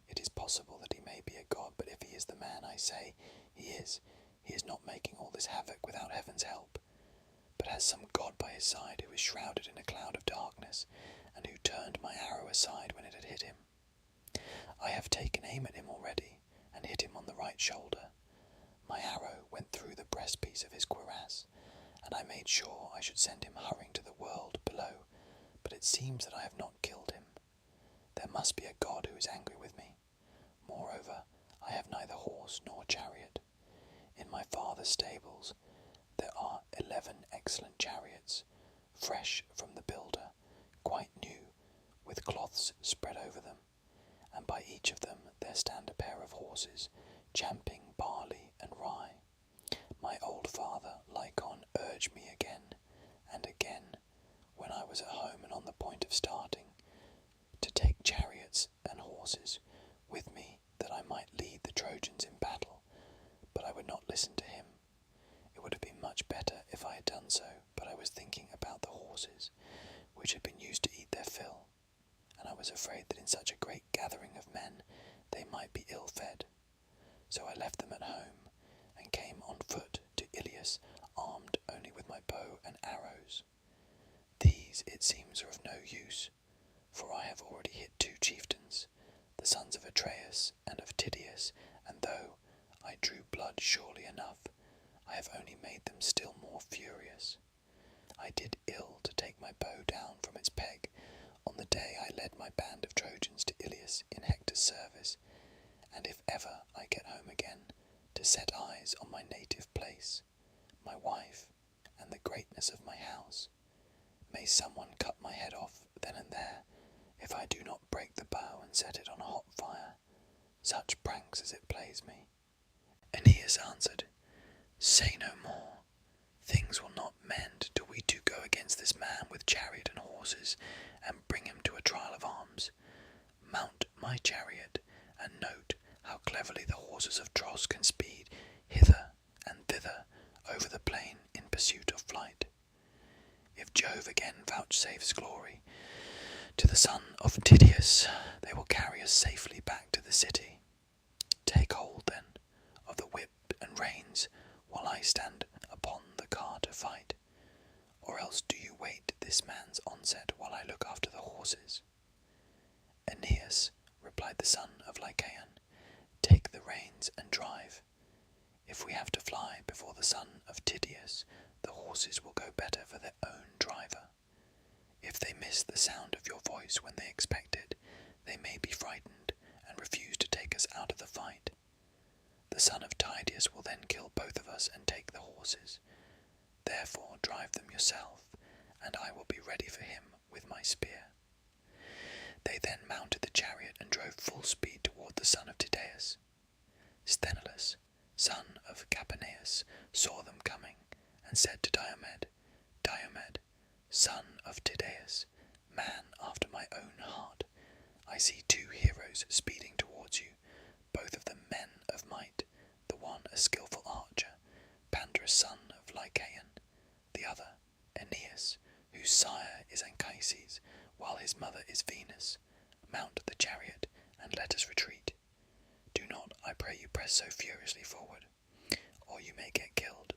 It is possible that he may be a god, but if he is the man I say he is not making all this havoc without heaven's help, but has some god by his side who is shrouded in a cloud of darkness, and who turned my arrow aside when it had hit him. I have taken aim at him already, and hit him on the right shoulder. My arrow went through the breastpiece of his cuirass, and I made sure I should send him hurrying to the world below, but it seems that I have not killed him. There must be a god who is angry with me. Moreover, I have neither horse nor chariot. In my father's stables there are 11 excellent chariots, fresh from the builder, quite new, with cloths spread over them, and by each of them there stand a pair of horses, champing barley and rye. My old father, Lycon, urged me again and again, when I was at home and on the point of starting, to take chariots and horses with me, that I might lead the Trojans in battle, but I would not listen to him. It would have been much better if I had done so, but I was thinking about the horses, which had been used to eat their fill, and I was afraid that in such a great gathering of men they might be ill-fed. So I left them at home, and came on foot to Iliad, armed only with my bow and arrows. These, it seems, are of no use, for I have already hit 2 chieftains, the sons of Atreus and of Tydeus, and though I drew blood surely enough, I have only made them still more furious. I did ill to take my bow down from its peg on the day I led my band of Trojans to Iliad in Hector's service, and if ever I get home again to set eyes on my native place, my wife, and the greatness of my house, may someone cut my head off then and there, if I do not break the bow and set it on a hot fire, such pranks as it plays me. Aeneas answered, Say no more. Things will not mend till we 2 go against this man with chariot and horses, and bring him to a trial of arms. Mount my chariot, and note how cleverly the horses of Tros can speed hither and thither over the plain in pursuit of flight. If Jove again vouchsafes glory to the son of Tydeus, they will carry us safely back to the city. Take hold, then, of the whip and reins, while I stand upon the car to fight, or else do you wait this man's onset while I look after the horses. Aeneas, replied the son of Lycaon, take the reins and drive. If we have to fly before the son of Tydeus, the horses will go better for their own driver. If they miss the sound of your voice when they expect it, they may be frightened and refuse to take us out of the fight. The son of Tydeus will then kill both of us and take the horses. Therefore drive them yourself, and I will be ready for him with my spear. They then mounted the chariot and drove full speed toward the son of Tydeus. Sthenelus, son of Capaneus, saw them coming, and said to Diomed, Diomed, son of Tydeus, man after my own heart, I see 2 heroes speeding towards you, both of them men of might, the one a skilful archer, Pandarus son of Lycaon, the other Aeneas, whose sire is Anchises, while his mother is Venus. Mount the chariot, and let us retreat. Do not, I pray you, press so furiously forward, or you may get killed.